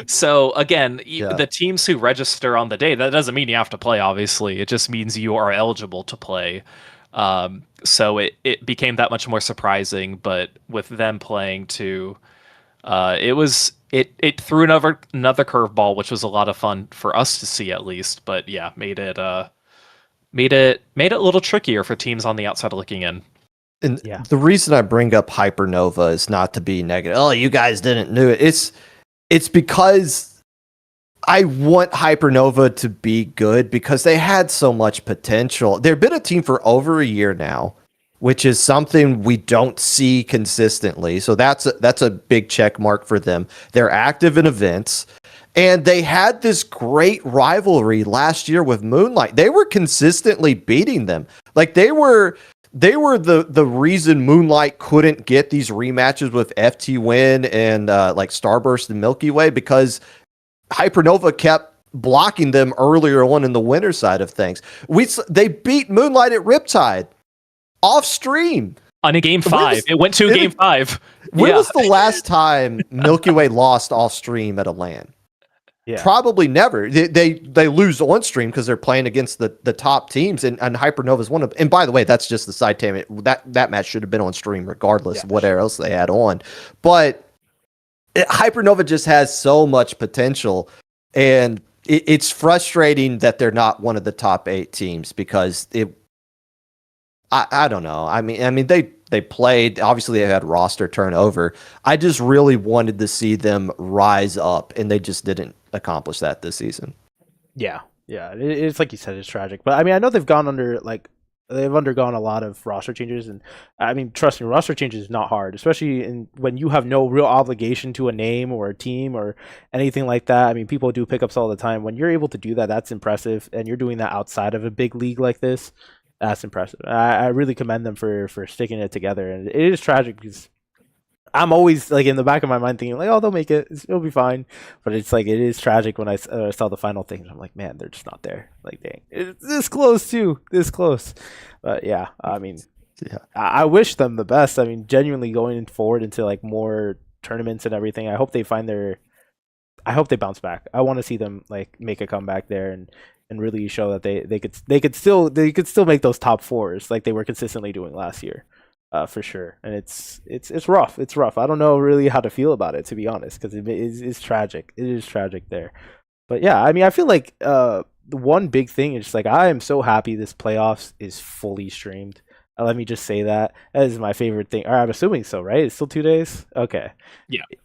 So again, the teams who register on the day, that doesn't mean you have to play, obviously. It just means you are eligible to play. So it became that much more surprising, but with them playing too, it threw another curveball, which was a lot of fun for us to see at least. But yeah, made it a little trickier for teams on the outside looking in. And the reason I bring up Hypernova is not to be negative. Oh, you guys didn't know it. It's because I want Hypernova to be good because they had so much potential. They've been a team for over a year now, which is something we don't see consistently. So that's a big check mark for them. They're active in events, and they had this great rivalry last year with Moonlight. They were consistently beating them. Like they were the reason Moonlight couldn't get these rematches with FT Win and like Starburst and Milky Way, because Hypernova kept blocking them earlier on in the winter side of things. They beat Moonlight at Riptide off stream on a game 5. It went to game 5. When was the last time Milky Way lost off stream at a LAN? Yeah. Probably never. They lose on stream because they're playing against the top teams, and Hypernova is one of them. And by the way, that's just the side team. That match should have been on stream regardless of whatever else they had on. But Hypernova just has so much potential, and it's frustrating that they're not one of the top 8 teams because I don't know. I mean they played. Obviously, they had roster turnover. I just really wanted to see them rise up, and they just didn't accomplish that this season. Yeah. It's like you said, it's tragic. But I mean, I know they've undergone a lot of roster changes, and I mean, trust me, roster changes is not hard, especially when you have no real obligation to a name or a team or anything like that. I mean, people do pickups all the time. When you're able to do that, that's impressive, and you're doing that outside of a big league like this. That's impressive. I really commend them for sticking it together, and it is tragic because I'm always like in the back of my mind thinking like, oh, they'll make it, it'll be fine. But it's like it is tragic when I saw the final thing. I'm like, man, they're just not there. Like, dang, it's this close too, this close. But yeah, I mean, I wish them the best. I mean, genuinely going forward into like more tournaments and everything. I hope they bounce back. I want to see them like make a comeback there and really show that they could still make those top 4s like they were consistently doing last year, for sure. And it's rough. It's rough. I don't know really how to feel about it, to be honest, because it's tragic. It is tragic there. But yeah, I mean, I feel like the one big thing is just like I am so happy this playoffs is fully streamed. Let me just say that is my favorite thing. Or I'm assuming so, right? It's still 2 days. Okay.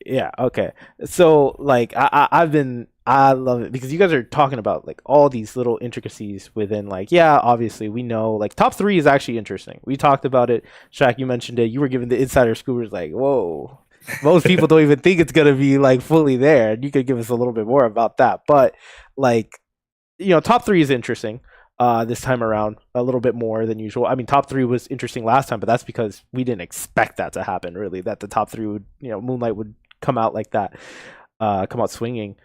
Yeah. Okay. So like I love it because you guys are talking about like all these little intricacies within like, yeah, obviously we know like top 3 is actually interesting. We talked about it. Shaq, you mentioned it. You were giving the insider scoopers like, whoa, most people don't even think it's going to be like fully there. And you could give us a little bit more about that. But like, you know, top 3 is interesting this time around a little bit more than usual. I mean, top 3 was interesting last time, but that's because we didn't expect that to happen really, that the top 3 would, you know, Moonlight would come out like that, come out swinging.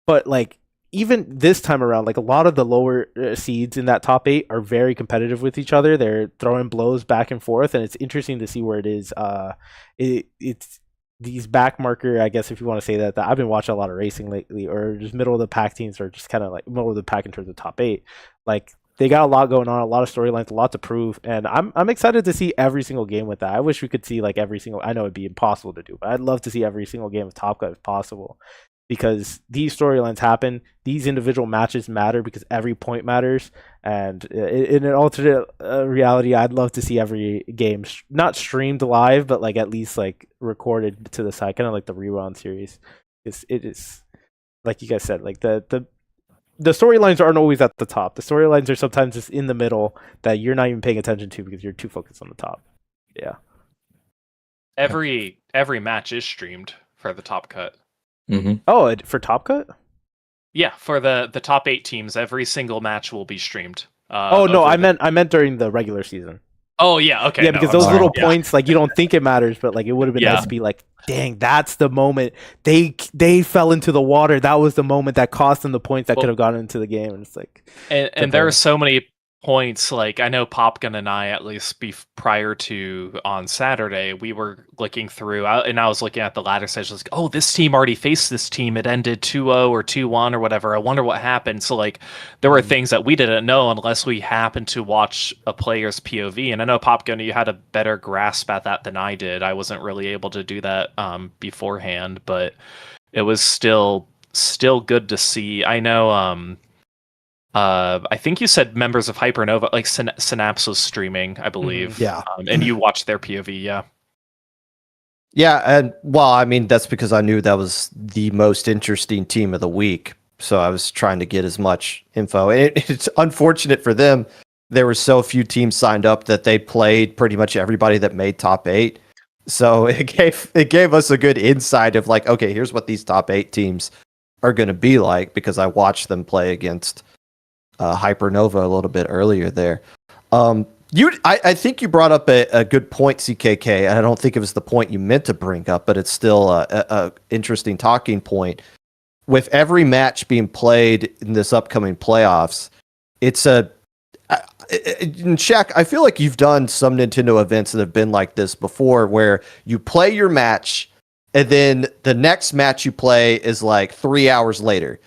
But like even this time around, like a lot of the lower seeds in that top 8 are very competitive with each other. They're throwing blows back and forth, and it's interesting to see where it is. It's these back marker, I guess if you want to say that I've been watching a lot of racing lately, or just middle of the pack teams, or just kind of like middle of the pack in terms of top 8. Like they got a lot going on, a lot of storylines, a lot to prove, and I'm excited to see every single game with that. I wish we could see like every single. I know it'd be impossible to do, but I'd love to see every single game of Top Gun if possible, because these storylines happen, these individual matches matter because every point matters, and in an alternate reality, I'd love to see every game not streamed live, but like at least like recorded to the side, kind of like the rerun series. It is like you guys said, like the storylines aren't always at the top. The storylines are sometimes just in the middle that you're not even paying attention to because you're too focused on the top. Yeah. Every match is streamed for the Top Cut. Mm-hmm. Oh, for Top Cut? Yeah, for the top 8 teams, every single match will be streamed. Oh no, I meant during the regular season. Oh yeah, okay. Yeah, no, because I'm those sorry. little Yeah. points, like you don't think it matters, but like it would have been nice to be like, dang, that's the moment they fell into the water. That was the moment that cost them the points that could have gone into the game. And it's like, and there are so many points. Like I know Popgun and I, at least prior to on Saturday, we were looking through, and I was looking at the ladder stage. Like, oh, this team already faced this team. It ended 2-0 or 2-1 or whatever. I wonder what happened. So like, there were things that we didn't know unless we happened to watch a player's POV. And I know Popgun, you had a better grasp at that than I did. I wasn't really able to do that beforehand, but it was still good to see. I know. I think you said members of Hypernova, like Synapse was streaming, I believe. Yeah. And you watched their POV, yeah. Yeah, and well, I mean, that's because I knew that was the most interesting team of the week. So I was trying to get as much info. And it's unfortunate for them. There were so few teams signed up that they played pretty much everybody that made top 8. So it gave us a good insight of like, okay, here's what these top 8 teams are going to be like, because I watched them play against Hypernova a little bit earlier there. I think you brought up a good point, CKK, and I don't think it was the point you meant to bring up, but it's still a interesting talking point. With every match being played in this upcoming playoffs, it's in Shaq, I feel like you've done some Nintendo events that have been like this before, where you play your match, and then the next match you play is like 3 hours later.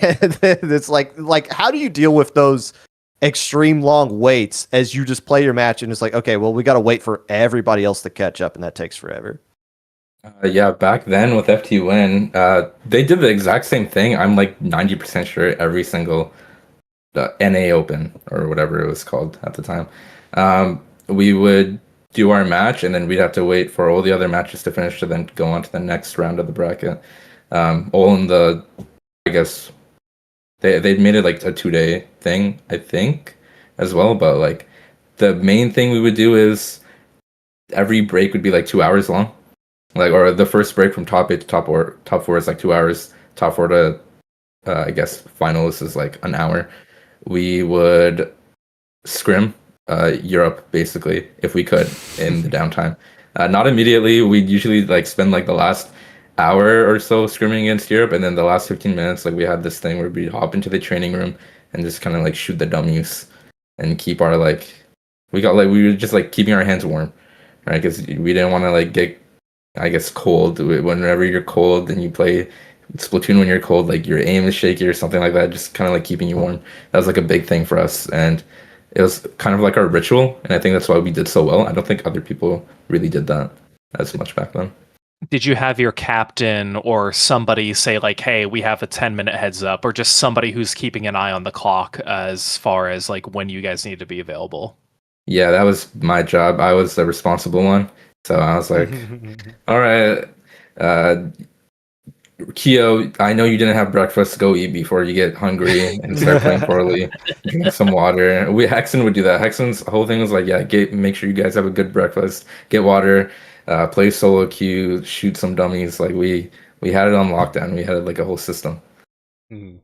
And then it's like, how do you deal with those extreme long waits as you just play your match and it's like, okay, well, we got to wait for everybody else to catch up, and that takes forever. Yeah, back then with FTUN, they did the exact same thing. I'm like 90% sure every single NA Open or whatever it was called at the time. We would do our match, and then we'd have to wait for all the other matches to finish to then go on to the next round of the bracket. All in the, I guess, they made it like a 2-day thing, I think, as well. But like the main thing we would do is every break would be like 2 hours long, like, or the first break from top 8 to top 4 is like 2 hours. Top 4 to I guess finalists is like an hour. We would scrim Europe basically if we could in the downtime. Not immediately. We'd usually like spend like the last hour or so scrimming against Europe, and then the last 15 minutes, like we had this thing where we'd hop into the training room and just kind of like shoot the dummies and keep our like we were just like keeping our hands warm, right? Because we didn't want to like get, I guess, cold. Whenever you're cold and you play Splatoon when you're cold, like your aim is shaky or something like that, just kind of like keeping you warm. That was like a big thing for us, and it was kind of like our ritual, and I think that's why we did so well. I don't think other people really did that as much back then. Did you have your captain or somebody say like, hey, we have a 10-minute heads up, or just somebody who's keeping an eye on the clock as far as like when you guys need to be available? Yeah, that was my job. I was the responsible one. So I was like, all right, Keo, I know you didn't have breakfast. Go eat before you get hungry and start playing poorly. Drink some water. Hexen would do that. Hexen's whole thing was like, yeah, make sure you guys have a good breakfast, get water, play solo queue, shoot some dummies. Like we had it on lockdown. We had like a whole system. Mm-hmm.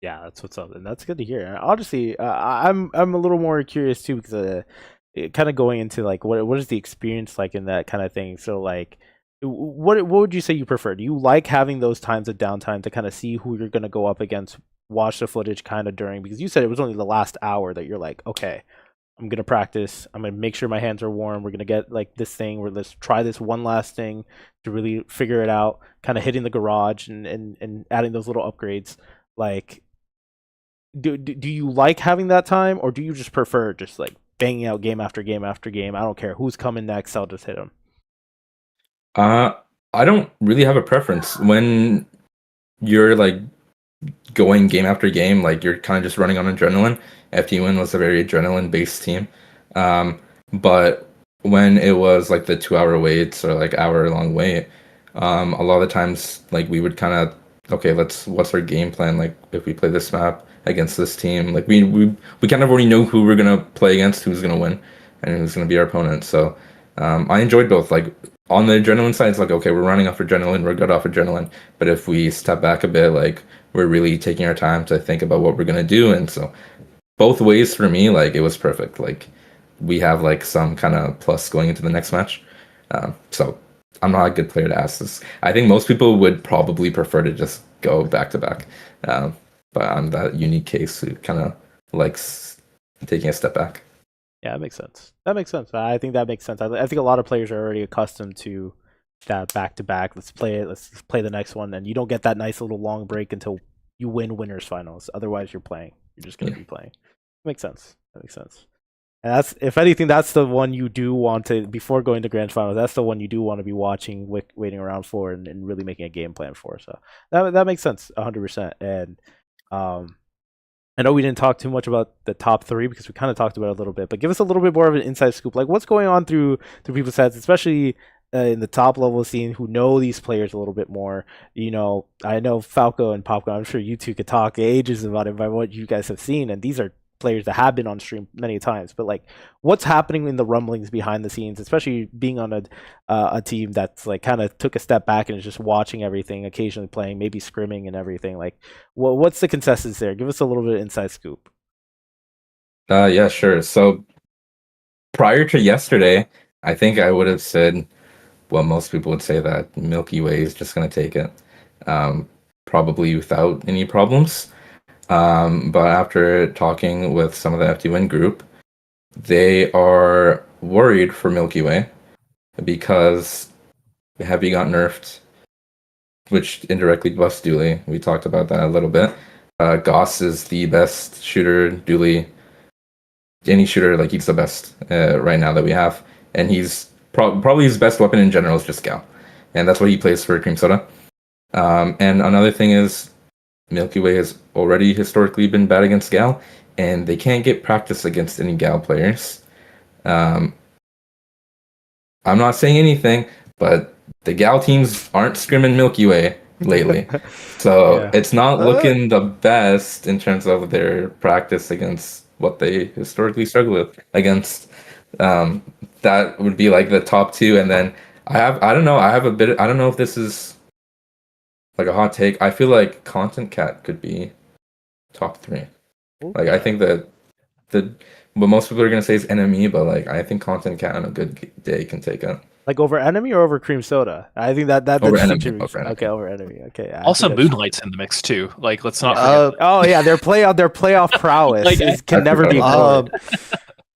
Yeah, that's what's up, and that's good to hear. Honestly, I'm a little more curious too, because kind of going into like what is the experience like in that kind of thing. So like, what would you say you prefer? Do you like having those times of downtime to kind of see who you're going to go up against watch the footage kind of during, because you said it was only the last hour that you're like, okay, I'm gonna practice. I'm gonna make sure my hands are warm. We're gonna get like this thing where let's try this one last thing to really figure it out. Kind of hitting the garage and adding those little upgrades. Like, do you like having that time, or do you just prefer just like banging out game after game after game? I don't care who's coming next. I'll just hit them. I don't really have a preference. When you're like going game after game, like you're kind of just running on adrenaline. FT1 was a very adrenaline based team. But when it was like the 2 hour waits or like hour long wait, a lot of the times like we would kind of, okay, what's our game plan? Like if we play this map against this team, like we kind of already know who we're gonna play against, who's gonna win, and who's gonna be our opponent. So I enjoyed both. Like on the adrenaline side, it's like, okay, we're running off adrenaline, we're good off adrenaline. But if we step back a bit, like we're really taking our time to think about what we're gonna do. And so both ways for me, like it was perfect. Like we have like some kind of plus going into the next match. So I'm not a good player to ask this. I think most people would probably prefer to just go back to back. But I'm that unique case who kind of likes taking a step back. Yeah, that makes sense. That makes sense. I think that makes sense. I think a lot of players are already accustomed to that back to back. Let's play it. Let's play the next one, and you don't get that nice little long break until you win winners finals. Otherwise, you're playing. You're just gonna be playing. Makes sense. That makes sense. And that's, if anything, that's the one you do want to, before going to grand finals. That's the one you do want to be watching, waiting around for, and really making a game plan for. So that makes sense 100%. And I know we didn't talk too much about the top three because we kind of talked about it a little bit, but give us a little bit more of an inside scoop. Like what's going on through people's heads, especially in the top level scene, who know these players a little bit more. You know, I know Falco and Popgun, I'm sure you two could talk ages about it by what you guys have seen, and these are players that have been on stream many times. But like, what's happening in the rumblings behind the scenes, especially being on a team that's like kind of took a step back and is just watching everything, occasionally playing, maybe scrimming and everything. Like, what's the consensus there? Give us a little bit of inside scoop. Yeah, sure. So prior to yesterday, I think I would have said, well, most people would say that Milky Way is just going to take it, probably without any problems. But after talking with some of the FT1 group, they are worried for Milky Way because Heavy got nerfed, which indirectly buffs Dooley. We talked about that a little bit. Goss is the best shooter. Dooley, any shooter, like he's the best right now that we have, and he's probably his best weapon in general is just Gal, and that's what he plays for Cream Soda. And another thing is, Milky Way has already historically been bad against Gal, and they can't get practice against any Gal players. I'm not saying anything, but the Gal teams aren't scrimming Milky Way lately. So yeah. It's not looking the best in terms of their practice against what they historically struggle with against. That would be like the top two. And then I don't know if this is like a hot take. I feel like Content Cat could be top three. Okay. Like I think that what most people are gonna say is Enemy, but like I think Content Cat on a good day can take it. Like over Enemy or over Cream Soda? I think that over Enemy. Okay, over Enemy. Okay. Also, Moonlight's in the mix too. Like, let's not forget. Oh yeah, their playoff prowess like, can never be ignored.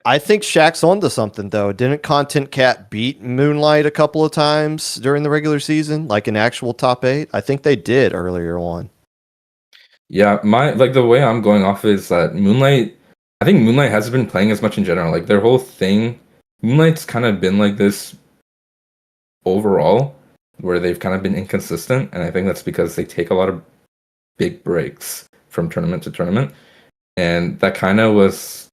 I think Shaq's onto something though. Didn't Content Cat beat Moonlight a couple of times during the regular season, like an actual top 8? I think they did earlier on. Yeah, the way I'm going off is that Moonlight. I think Moonlight hasn't been playing as much in general. Like their whole thing, Moonlight's kind of been like this overall, where they've kind of been inconsistent, and I think that's because they take a lot of big breaks from tournament to tournament, and that kind of was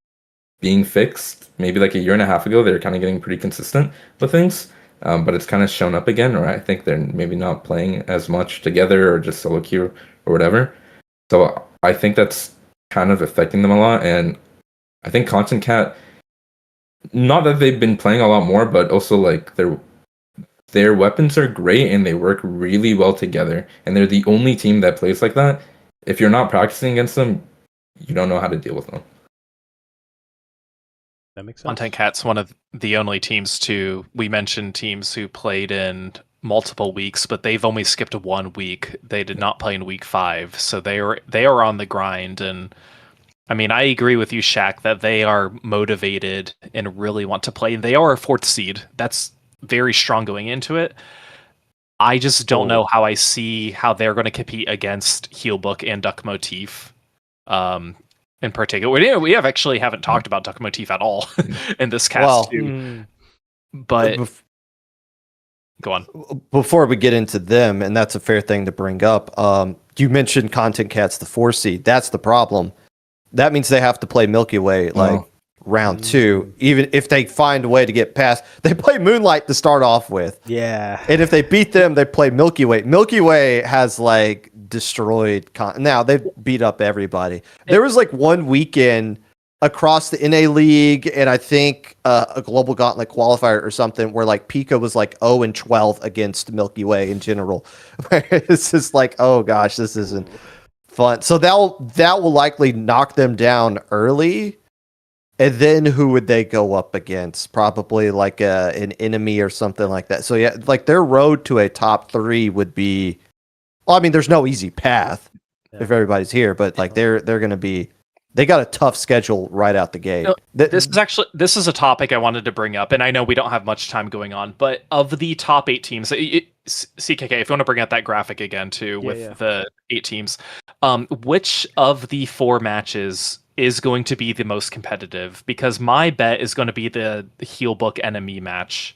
being fixed maybe like a year and a half ago. They're kind of getting pretty consistent with things, but it's kind of shown up again, or I think they're maybe not playing as much together or just solo queue or whatever. So I think that's kind of affecting them a lot, and I think Content Cat, not that they've been playing a lot more, but also like their weapons are great and they work really well together, and they're the only team that plays like that. If you're not practicing against them, you don't know how to deal with them. That makes sense. Content Cat's one of the only teams we mentioned teams who played in multiple weeks, but they've only skipped 1 week. They did not play in week 5, so they are on the grind. And I mean, I agree with you, Shaq, that they are motivated and really want to play. They are a 4th seed. That's very strong going into it. I just don't know how I see how they're going to compete against Heelbook and Duck Motif. In particular, we haven't talked about Duck Motif at all in this cast too. But go on. Before we get into them, and that's a fair thing to bring up. You mentioned Content Cat's the 4 seed. That's the problem. That means they have to play Milky Way round 2. Even if they find a way to get past, they play Moonlight to start off with. Yeah. And if they beat them, they play Milky Way. Milky Way has like destroyed. Now they've beat up everybody. There was like one weekend across the NA League and I think a Global Gauntlet qualifier or something where like Pika was like 0-12 against Milky Way in general. It's just like, oh gosh, this isn't fun. So that will likely knock them down early. And then who would they go up against? Probably like an enemy or something like that. So yeah, like their road to a top 3 would be. Well, I mean, there's no easy path if everybody's here, but like they're going to be. They got a tough schedule right out the gate. No, this is a topic I wanted to bring up, and I know we don't have much time going on, but of the top 8 teams, CKK, if you want to bring out that graphic again too with the 8 teams, which of the 4 matches is going to be the most competitive? Because my bet is going to be the Heelbook enemy match.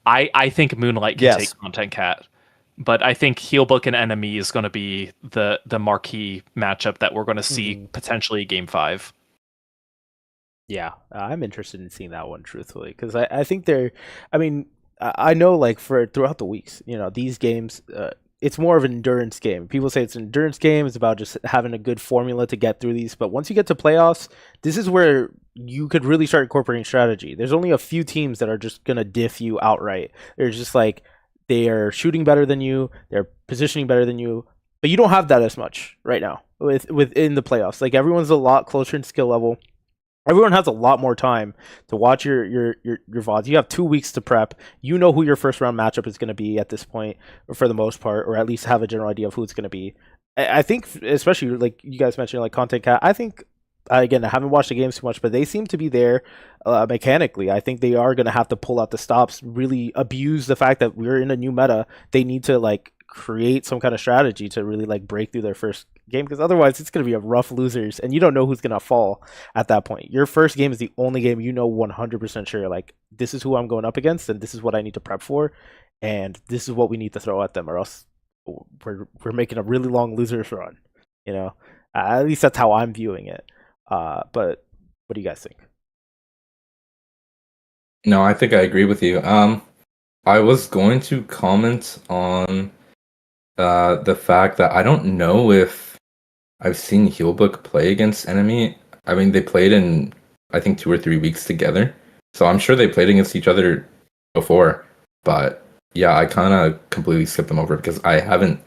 I think Moonlight can take Content Cat, but I think Heelbook and enemy is going to be the marquee matchup that we're going to see potentially game 5. Yeah, I'm interested in seeing that one, truthfully, because I think they're. I mean, I know like for throughout the weeks, these games. It's more of an endurance game. People say it's an endurance game. It's about just having a good formula to get through these. But once you get to playoffs, this is where you could really start incorporating strategy. There's only a few teams that are just going to diff you outright. They're just like, they are shooting better than you. They're positioning better than you. But you don't have that as much right now within the playoffs. Like everyone's a lot closer in skill level. Everyone has a lot more time to watch your VODs. You have 2 weeks to prep. You know who your first round matchup is going to be at this point, for the most part, or at least have a general idea of who it's going to be. I think, especially like you guys mentioned, like Content Cat. I think, again, I haven't watched the games too much, but they seem to be there mechanically. I think they are going to have to pull out the stops, really abuse the fact that we're in a new meta. They need to like create some kind of strategy to really like break through their first game, because otherwise it's going to be a rough losers and you don't know who's going to fall at that point. Your first game is the only game you know 100% sure, like, this is who I'm going up against and this is what I need to prep for and this is what we need to throw at them, or else we're making a really long losers run, at least that's how I'm viewing it. But what do you guys think? No, I think I agree with you. I was going to comment on the fact that I don't know if I've seen Heelbook play against enemy. I mean, they played in, I think, 2 or 3 weeks together. So I'm sure they played against each other before. But yeah, I kind of completely skipped them over because I haven't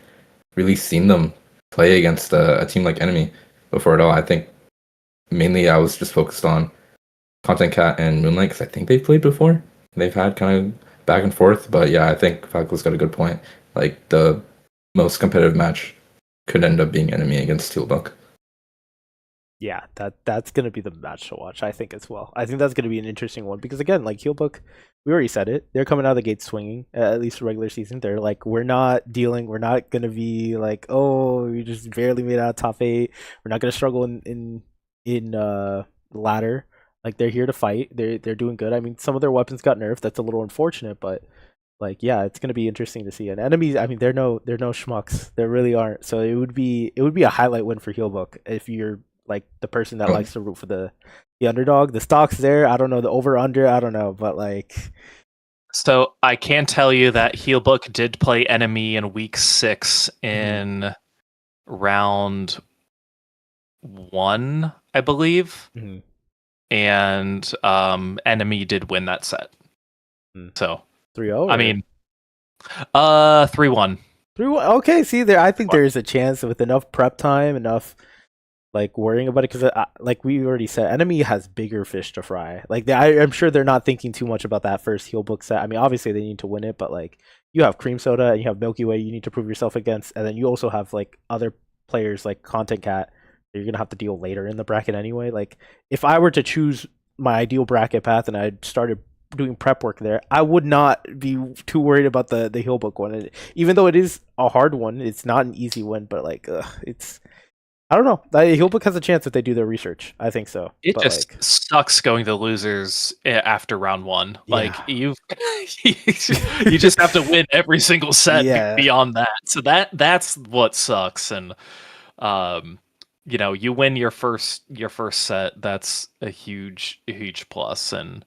really seen them play against a team like enemy before at all. I think mainly I was just focused on Content Cat and Moonlight because I think they've played before. They've had kind of back and forth. But yeah, I think Falco's got a good point. Like, the most competitive match could end up being enemy against Steelbook. Yeah, that's going to be the match to watch, I think, as well. I think that's going to be an interesting one because, again, like Heelbook, we already said it. They're coming out of the gate swinging, at least for regular season. They're like, we're not going to be like, oh, we just barely made it out of top 8. We're not going to struggle in ladder. Like, they're here to fight. They're doing good. I mean, some of their weapons got nerfed. That's a little unfortunate, but like, yeah, it's gonna be interesting to see. And enemies, I mean, they're no schmucks. They really aren't. So it would be a highlight win for Heelbook if you're like the person that likes to root for the underdog. The stock's there. I don't know the over under. I don't know, but like. So I can tell you that Heelbook did play enemy in week 6 in round 1, I believe, and enemy did win that set. So. 3-0? I mean, 3-1. 3-1. Okay, see there. I think there's a chance with enough prep time, enough like worrying about it, because like we already said, enemy has bigger fish to fry. Like I'm sure they're not thinking too much about that first Heelbook set. I mean, obviously they need to win it, but like you have Cream Soda and you have Milky Way you need to prove yourself against, and then you also have like other players like Content Cat that you're gonna have to deal later in the bracket anyway. Like if I were to choose my ideal bracket path and I started doing prep work there, I would not be too worried about the heal book one. And even though it is a hard one, it's not an easy one. But like, it's I don't know. The heal book has a chance if they do their research. I think so. It but just like, sucks going to losers after round one. Like Yeah. you just have to win every single set Yeah. beyond that. So that's what sucks. And you know, you win your first set. That's a huge plus. And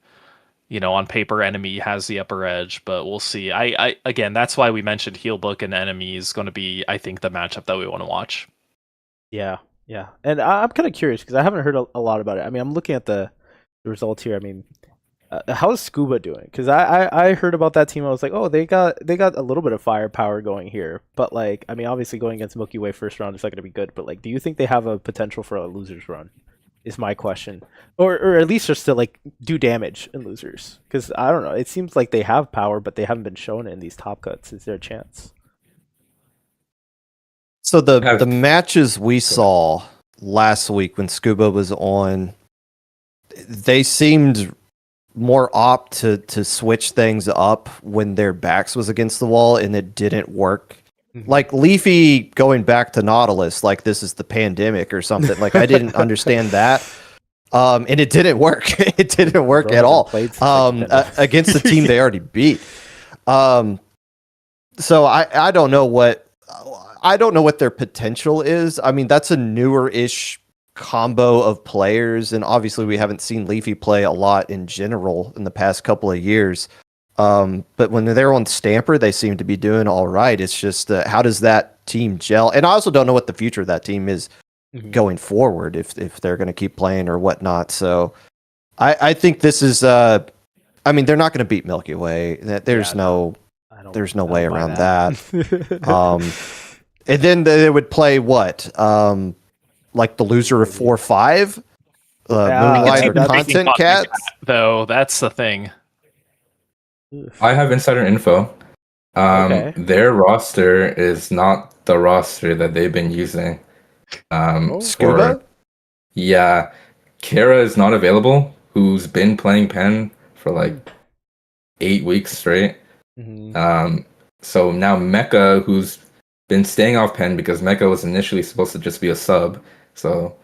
you know, on paper, enemy has the upper edge, but we'll see. I again, that's why we mentioned heal book and enemy is going to be, I think, the matchup that we want to watch. Yeah, yeah, and I'm kind of curious because I haven't heard a lot about it. I mean, I'm looking at the results here. I mean, how's Scuba doing? Because I heard about that team. I was like, oh, they got a little bit of firepower going here. But like, I mean, obviously going against Milky Way first round is not going to be good. But like, do you think they have a potential for a losers run? Is my question, or at least just to like do damage in losers? Because I don't know. It seems like they have power, but they haven't been shown it in these top cuts. Is there a chance? So the matches we saw last week when Scuba was on, they seemed more opt to switch things up when their backs was against the wall, and it didn't work. Like Leafy going back to Nautilus, like this is the pandemic or something. Like I didn't understand that. And it didn't work. It didn't work at all. Against the team they already beat. So I don't know what their potential is. I mean, that's a newer-ish combo of players, and obviously we haven't seen Leafy play a lot in general in the past couple of years. But when they're on Stamper, they seem to be doing all right. It's just how does that team gel? And I also don't know what the future of that team is going forward, if they're going to keep playing or whatnot. So I think this is. I mean, they're not going to beat Milky Way. There's no way around that. And then they would play what? Like the loser of 4-5, Moonlight or Content Cats. Though that's the thing. I have insider info. Their roster is not the roster that they've been using. Scuba? Yeah. Kara is not available, who's been playing Pen for like 8 weeks straight. So now Mecha, who's been staying off Pen because Mecha was initially supposed to just be a sub. So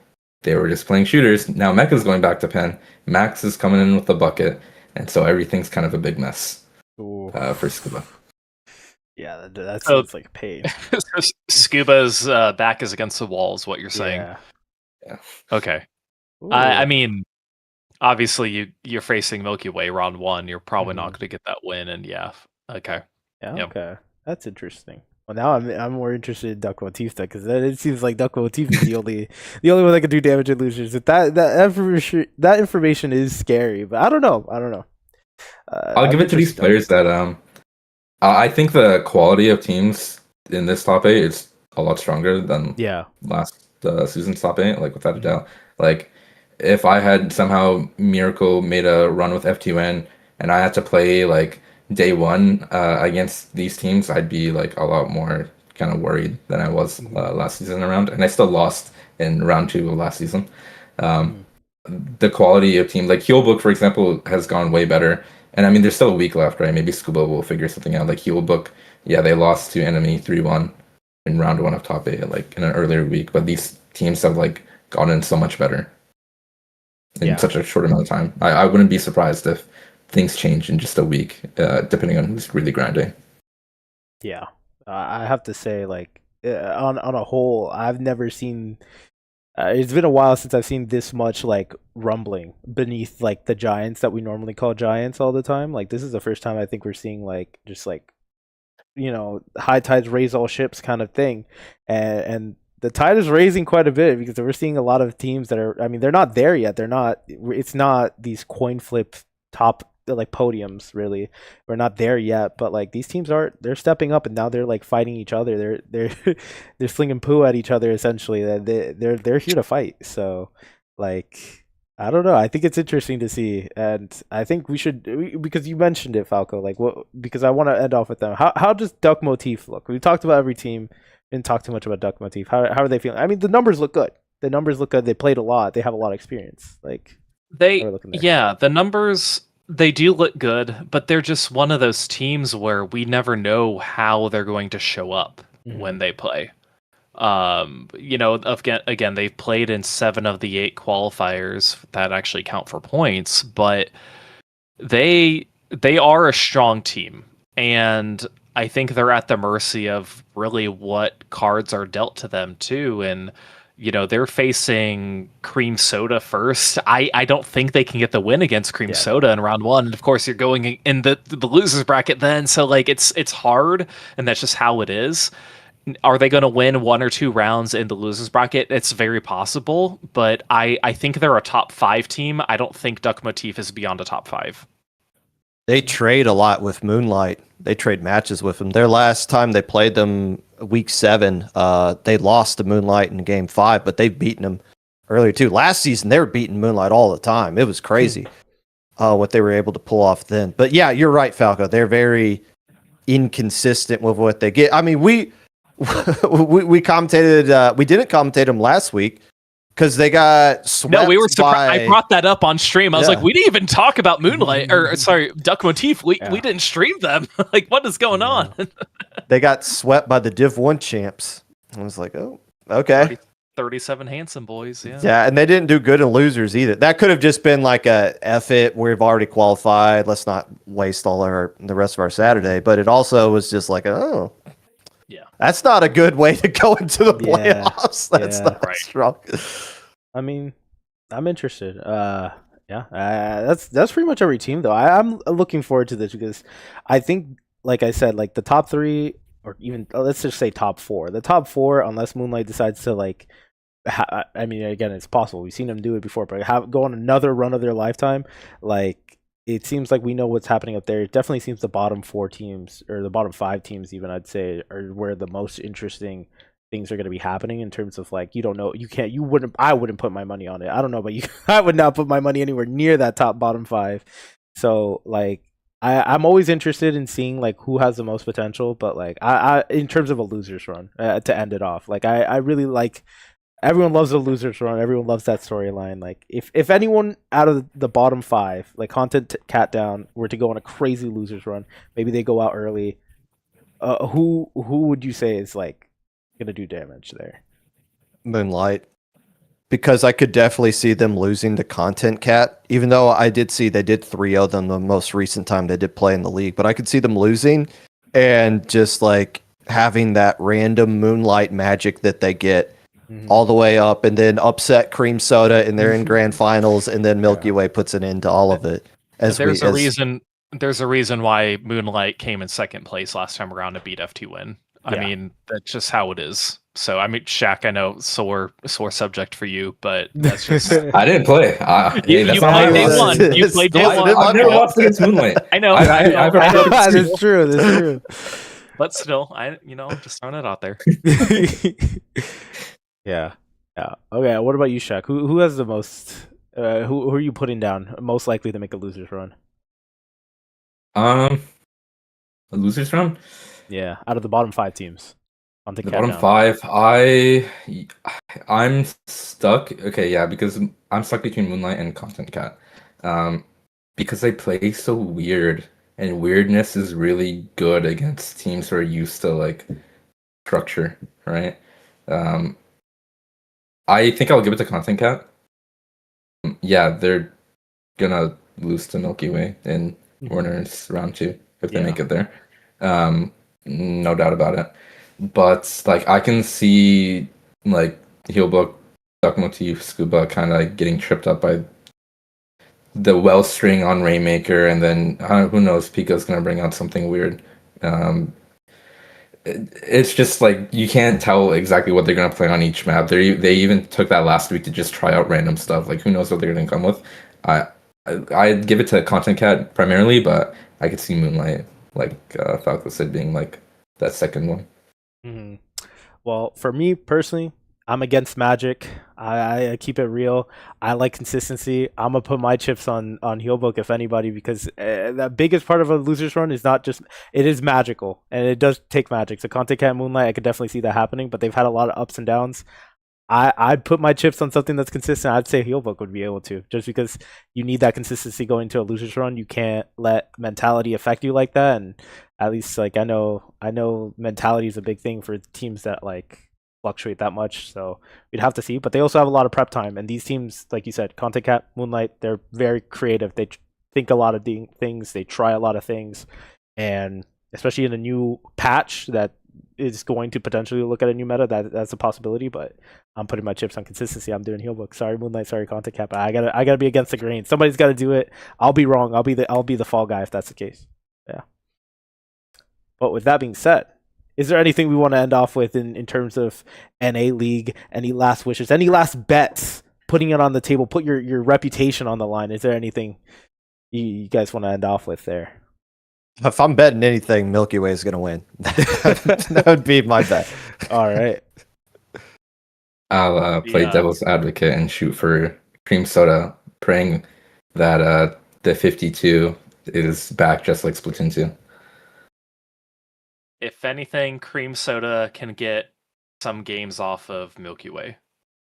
they were just playing shooters. Now Mecha's going back to Pen. Max is coming in with the bucket. And so everything's kind of a big mess for Scuba. Yeah, that sounds like pain. Scuba's back is against the wall, is what you're saying. Yeah. Okay. I mean, obviously you're facing Milky Way round one. You're probably not going to get that win, and okay. Okay, that's interesting. Well, now I'm more interested in Duck Bautista because it seems like Duck Bautista is the only one that can do damage in losers. That information is scary, but I don't know. I'll give it to these players that I think the quality of teams in this top 8 is a lot stronger than last season's top 8, like without a doubt. Like if I had somehow Miracle made a run with F2N and I had to play like day one against these teams, I'd be like a lot more kind of worried than I was last season around, and I still lost in round 2 of last season. The quality of team, like Healbook, for example, has gone way better. And I mean, there's still a week left, right? Maybe Scuba will figure something out. Like Healbook, they lost to Enemy 3-1 in round 1 of top 8, like in an earlier week. But these teams have like gotten so much better in such a short amount of time. I wouldn't be surprised if things change in just a week, depending on who's really grinding. Yeah, I have to say, like on a whole, I've never seen. It's been a while since I've seen this much like rumbling beneath like the giants that we normally call giants all the time. Like this is the first time I think we're seeing like just like high tides raise all ships kind of thing, and the tide is raising quite a bit because we're seeing a lot of teams that are. I mean, they're not there yet. They're not. It's not these coin flip top like podiums really. We're not there yet, but like these teams they're stepping up and now they're like fighting each other. They're slinging poo at each other essentially. They're here to fight. So like I don't know. I think it's interesting to see, and I think we should because you mentioned it, Falco. Like, what? Because I want to end off with them. How does Duck Motif look? We talked about every team. Didn't talk too much about Duck Motif. How are they feeling? I mean, the numbers look good. The numbers look good. They played a lot. They have a lot of experience. Like, how are we looking there? Yeah, the numbers they do look good, but they're just one of those teams where we never know how they're going to show up when they play. Again, they've played in 7 of the 8 qualifiers that actually count for points, but they are a strong team, and I think they're at the mercy of really what cards are dealt to them too. And they're facing Cream Soda first. I don't think they can get the win against Cream Soda in round 1. And of course, you're going in the losers bracket then, so like it's hard, and that's just how it is. Are they going to win 1 or 2 rounds in the losers bracket? It's very possible, but I think they're a top 5 team. I don't think Duck Motif is beyond a top 5. They trade a lot with Moonlight. They trade matches with them. Their last time they played them, week 7, they lost to Moonlight in game 5, but they've beaten them earlier too. Last season, they were beating Moonlight all the time. It was crazy what they were able to pull off then. But yeah, you're right, Falco. They're very inconsistent with what they get. I mean, we commentated. We didn't commentate them last week because they got swept. No, we were surprised. I brought that up on stream. I was like, we didn't even talk about Moonlight, or sorry, Duck Motif. We didn't stream them. Like, what is going on? They got swept by the Div 1 champs. I was like, oh, okay. 37 handsome boys, yeah. Yeah, and they didn't do good in losers either. That could have just been like a F it, we've already qualified. Let's not waste all the rest of our Saturday. But it also was just like, oh, yeah, that's not a good way to go into the playoffs. That's not strong. I mean, I'm interested. That's pretty much every team though. I'm looking forward to this because I think, like I said, like the top 3, or even let's just say top 4. The top 4, unless Moonlight decides to like, I mean, again, it's possible. We've seen them do it before, but go on another run of their lifetime. Like, it seems like we know what's happening up there. It definitely seems the bottom 4 teams, or the bottom 5 teams, even I'd say, are where the most interesting things are going to be happening in terms of like, you don't know, I wouldn't put my money on it. I don't know, but I would not put my money anywhere near that bottom 5. So like, I'm always interested in seeing like who has the most potential, but like I in terms of a losers run to end it off, like I really like. Everyone loves a losers run. Everyone loves that storyline. Like if anyone out of the bottom 5, like Content Cat down, were to go on a crazy losers run, maybe they go out early. Who would you say is like gonna do damage there? Moonlight, because I could definitely see them losing to Content Cat. Even though I did see they did 3-0 them the most recent time they did play in the league, but I could see them losing and just like having that random Moonlight magic that they get. All the way up, and then upset Cream Soda, and they're in grand finals, and then Milky Way puts an end to all of it. There's a reason why Moonlight came in 2nd place last time around to beat F2 win. I mean, that's just how it is. So I mean, Shaq, I know sore subject for you, but that's just I didn't play. You played day 1. You played day 1. I've never lost against Moonlight. I know. That's true. That's true. But still, just throwing it out there. Yeah. Okay. What about you, Shaq? Who has the most? Who are you putting down most likely to make a losers run? A losers run? Yeah, out of the bottom 5 teams. On the bottom down. 5, I'm stuck. Okay, yeah, because I'm stuck between Moonlight and Content Cat. Because they play so weird, and weirdness is really good against teams who are used to like structure, right? I think I'll give it to Content Cat. Yeah, they're gonna lose to Milky Way in Warner's round 2 if they make it there. No doubt about it. But like, I can see like Heelbook, Duck Motif, Scuba kind of like getting tripped up by the well string on Rainmaker, and then who knows, Pika's gonna bring out something weird. It's just like you can't tell exactly what they're gonna play on each map. They even took that last week to just try out random stuff. Like, who knows what they're gonna come with. I'd give it to Content Cat primarily, but I could see Moonlight, like Falco said, being like that second one. Well, for me personally, I'm against Magic. I keep it real. I like consistency. I'm gonna put my chips on Healbook if anybody, because the biggest part of a losers run is not just, it is magical and it does take magic. So Content Cat Moonlight, I could definitely see that happening, but they've had a lot of ups and downs. I'd put my chips on something that's consistent. I'd say Healbook would be able to, just because you need that consistency going to a losers run. You can't let mentality affect you like that. And at least like I know mentality is a big thing for teams that like fluctuate that much. So we'd have to see. But they also have a lot of prep time. And these teams, like you said, Content Cat, Moonlight, they're very creative. They think a lot of things. They try a lot of things, and especially in a new patch that is going to potentially look at a new meta, that's a possibility. But I'm putting my chips on consistency. I'm doing Healbook. Sorry, Moonlight. Sorry, Content Cap. I gotta be against the grain. Somebody's got to do it. I'll be wrong. I'll be the fall guy if that's the case. Yeah. But with that being said, is there anything we want to end off with in terms of NA League? Any last wishes? Any last bets? Putting it on the table. Put your reputation on the line. Is there anything you guys want to end off with there? If I'm betting anything, Milky Way is going to win. That would be my bet. All right. I'll play devil's advocate and shoot for cream soda, praying that the 52 is back just like Splatoon 2. If anything, cream soda can get some games off of Milky Way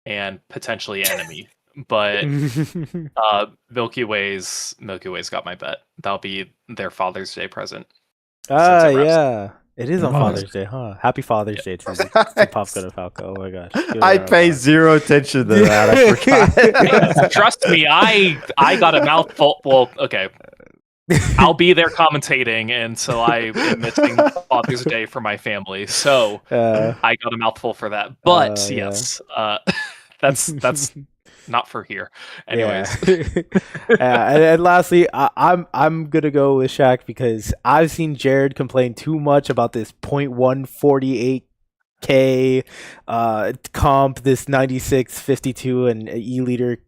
and potentially enemy. But Milky Way's got my bet. That'll be their Father's Day present. Yeah. It is on Father's Day, huh? Happy Father's Day to Popgun and Falco. Oh my gosh. I pay zero attention to that. I forgot. Trust me, I got a mouthful. Well, okay. I'll be there commentating, and so I am missing Father's Day for my family. So I got a mouthful for that. But yes, that's not for here. Anyways, and lastly, I'm gonna go with Shaq because I've seen Jared complain too much about this 0.148k comp, this 96, 52, and E leader.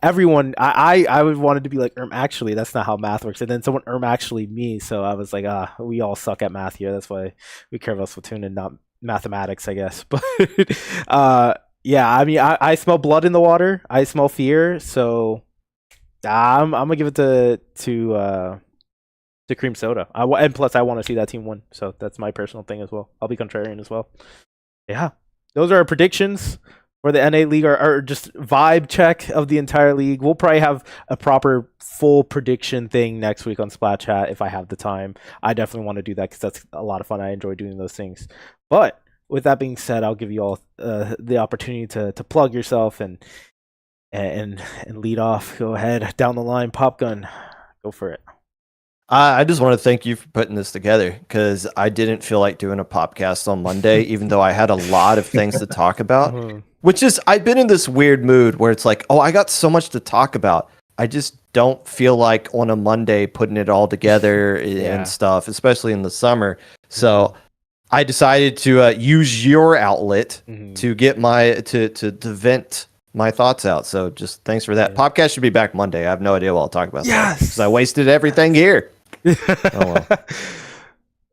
Everyone, I would wanted to be like, actually, that's not how math works. And then someone actually me, so I was like, we all suck at math here. That's why we care about Splatoon and not mathematics, I guess. But yeah, I mean, I smell blood in the water. I smell fear. So I'm gonna give it to cream soda. And plus, I want to see that team win. So that's my personal thing as well. I'll be contrarian as well. Yeah, those are our predictions for the NA League, or just vibe check of the entire league. We'll probably have a proper full prediction thing next week on Splat Chat if I have the time. I definitely want to do that because that's a lot of fun. I enjoy doing those things. But with that being said, I'll give you all the opportunity to plug yourself and lead off. Go ahead down the line, Popgun. Go for it. I just want to thank you for putting this together because I didn't feel like doing a podcast on Monday, even though I had a lot of things to talk about. Which is, I've been in this weird mood where it's like, oh, I got so much to talk about. I just don't feel like on a Monday putting it all together and stuff, especially in the summer. So I decided to use your outlet to get to vent my thoughts out. So just thanks for that. Podcast should be back Monday. I have no idea what I'll talk about. Yes, because I wasted everything here. Oh, well.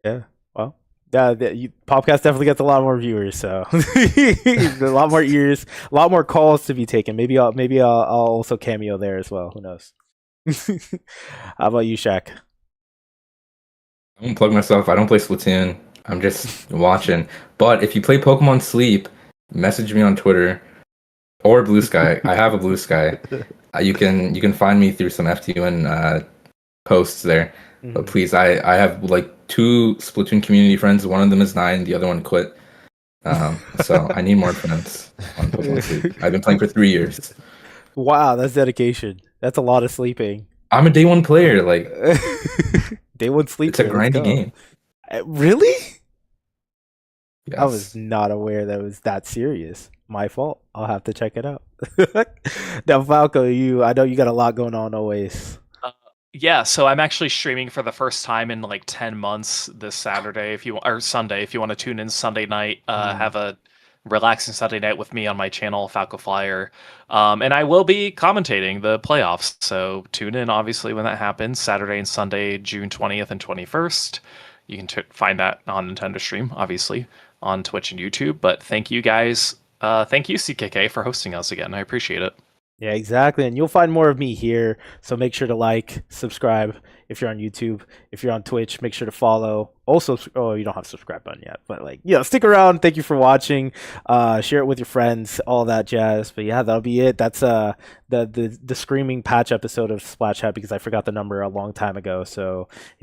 Yeah. Well, podcast definitely gets a lot more viewers, so a lot more ears, a lot more calls to be taken. Maybe I'll also cameo there as well. Who knows? How about you, Shaq? I won't plug myself. I don't play Splatoon. I'm just watching. But if you play Pokemon Sleep, message me on Twitter or Blue Sky. I have a Blue Sky. You can find me through some FTUN posts there. But please, I have like 2 Splatoon community friends. One of them is 9, the other one quit. So I need more friends on Pokemon Sleep. I've been playing for 3 years. Wow, that's dedication. That's a lot of sleeping. I'm a day 1 player. Like day 1 sleep. It's a grindy game. Really? Yes. I was not aware that it was that serious. My fault. I'll have to check it out. Now, Falco, I know you got a lot going on always. Yeah, so I'm actually streaming for the first time in like 10 months this Saturday, or Sunday, if you want to tune in Sunday night. Have a relaxing Sunday night with me on my channel, Falco Flyer. And I will be commentating the playoffs, so tune in, obviously, when that happens, Saturday and Sunday, June 20th and 21st. You can find that on Nintendo Stream, obviously, on Twitch and YouTube. But thank you guys Thank you, CKK, for hosting us again. I appreciate it. Yeah, exactly. And you'll find more of me here. So make sure to like, subscribe if you're on YouTube. If you're on Twitch, make sure to follow. Also, oh, you don't have a subscribe button yet, but like, stick around. Thank you for watching. Share it with your friends, all that jazz. But yeah, that'll be it. That's the screaming patch episode of Splash Hat because I forgot the number a long time ago. So yeah.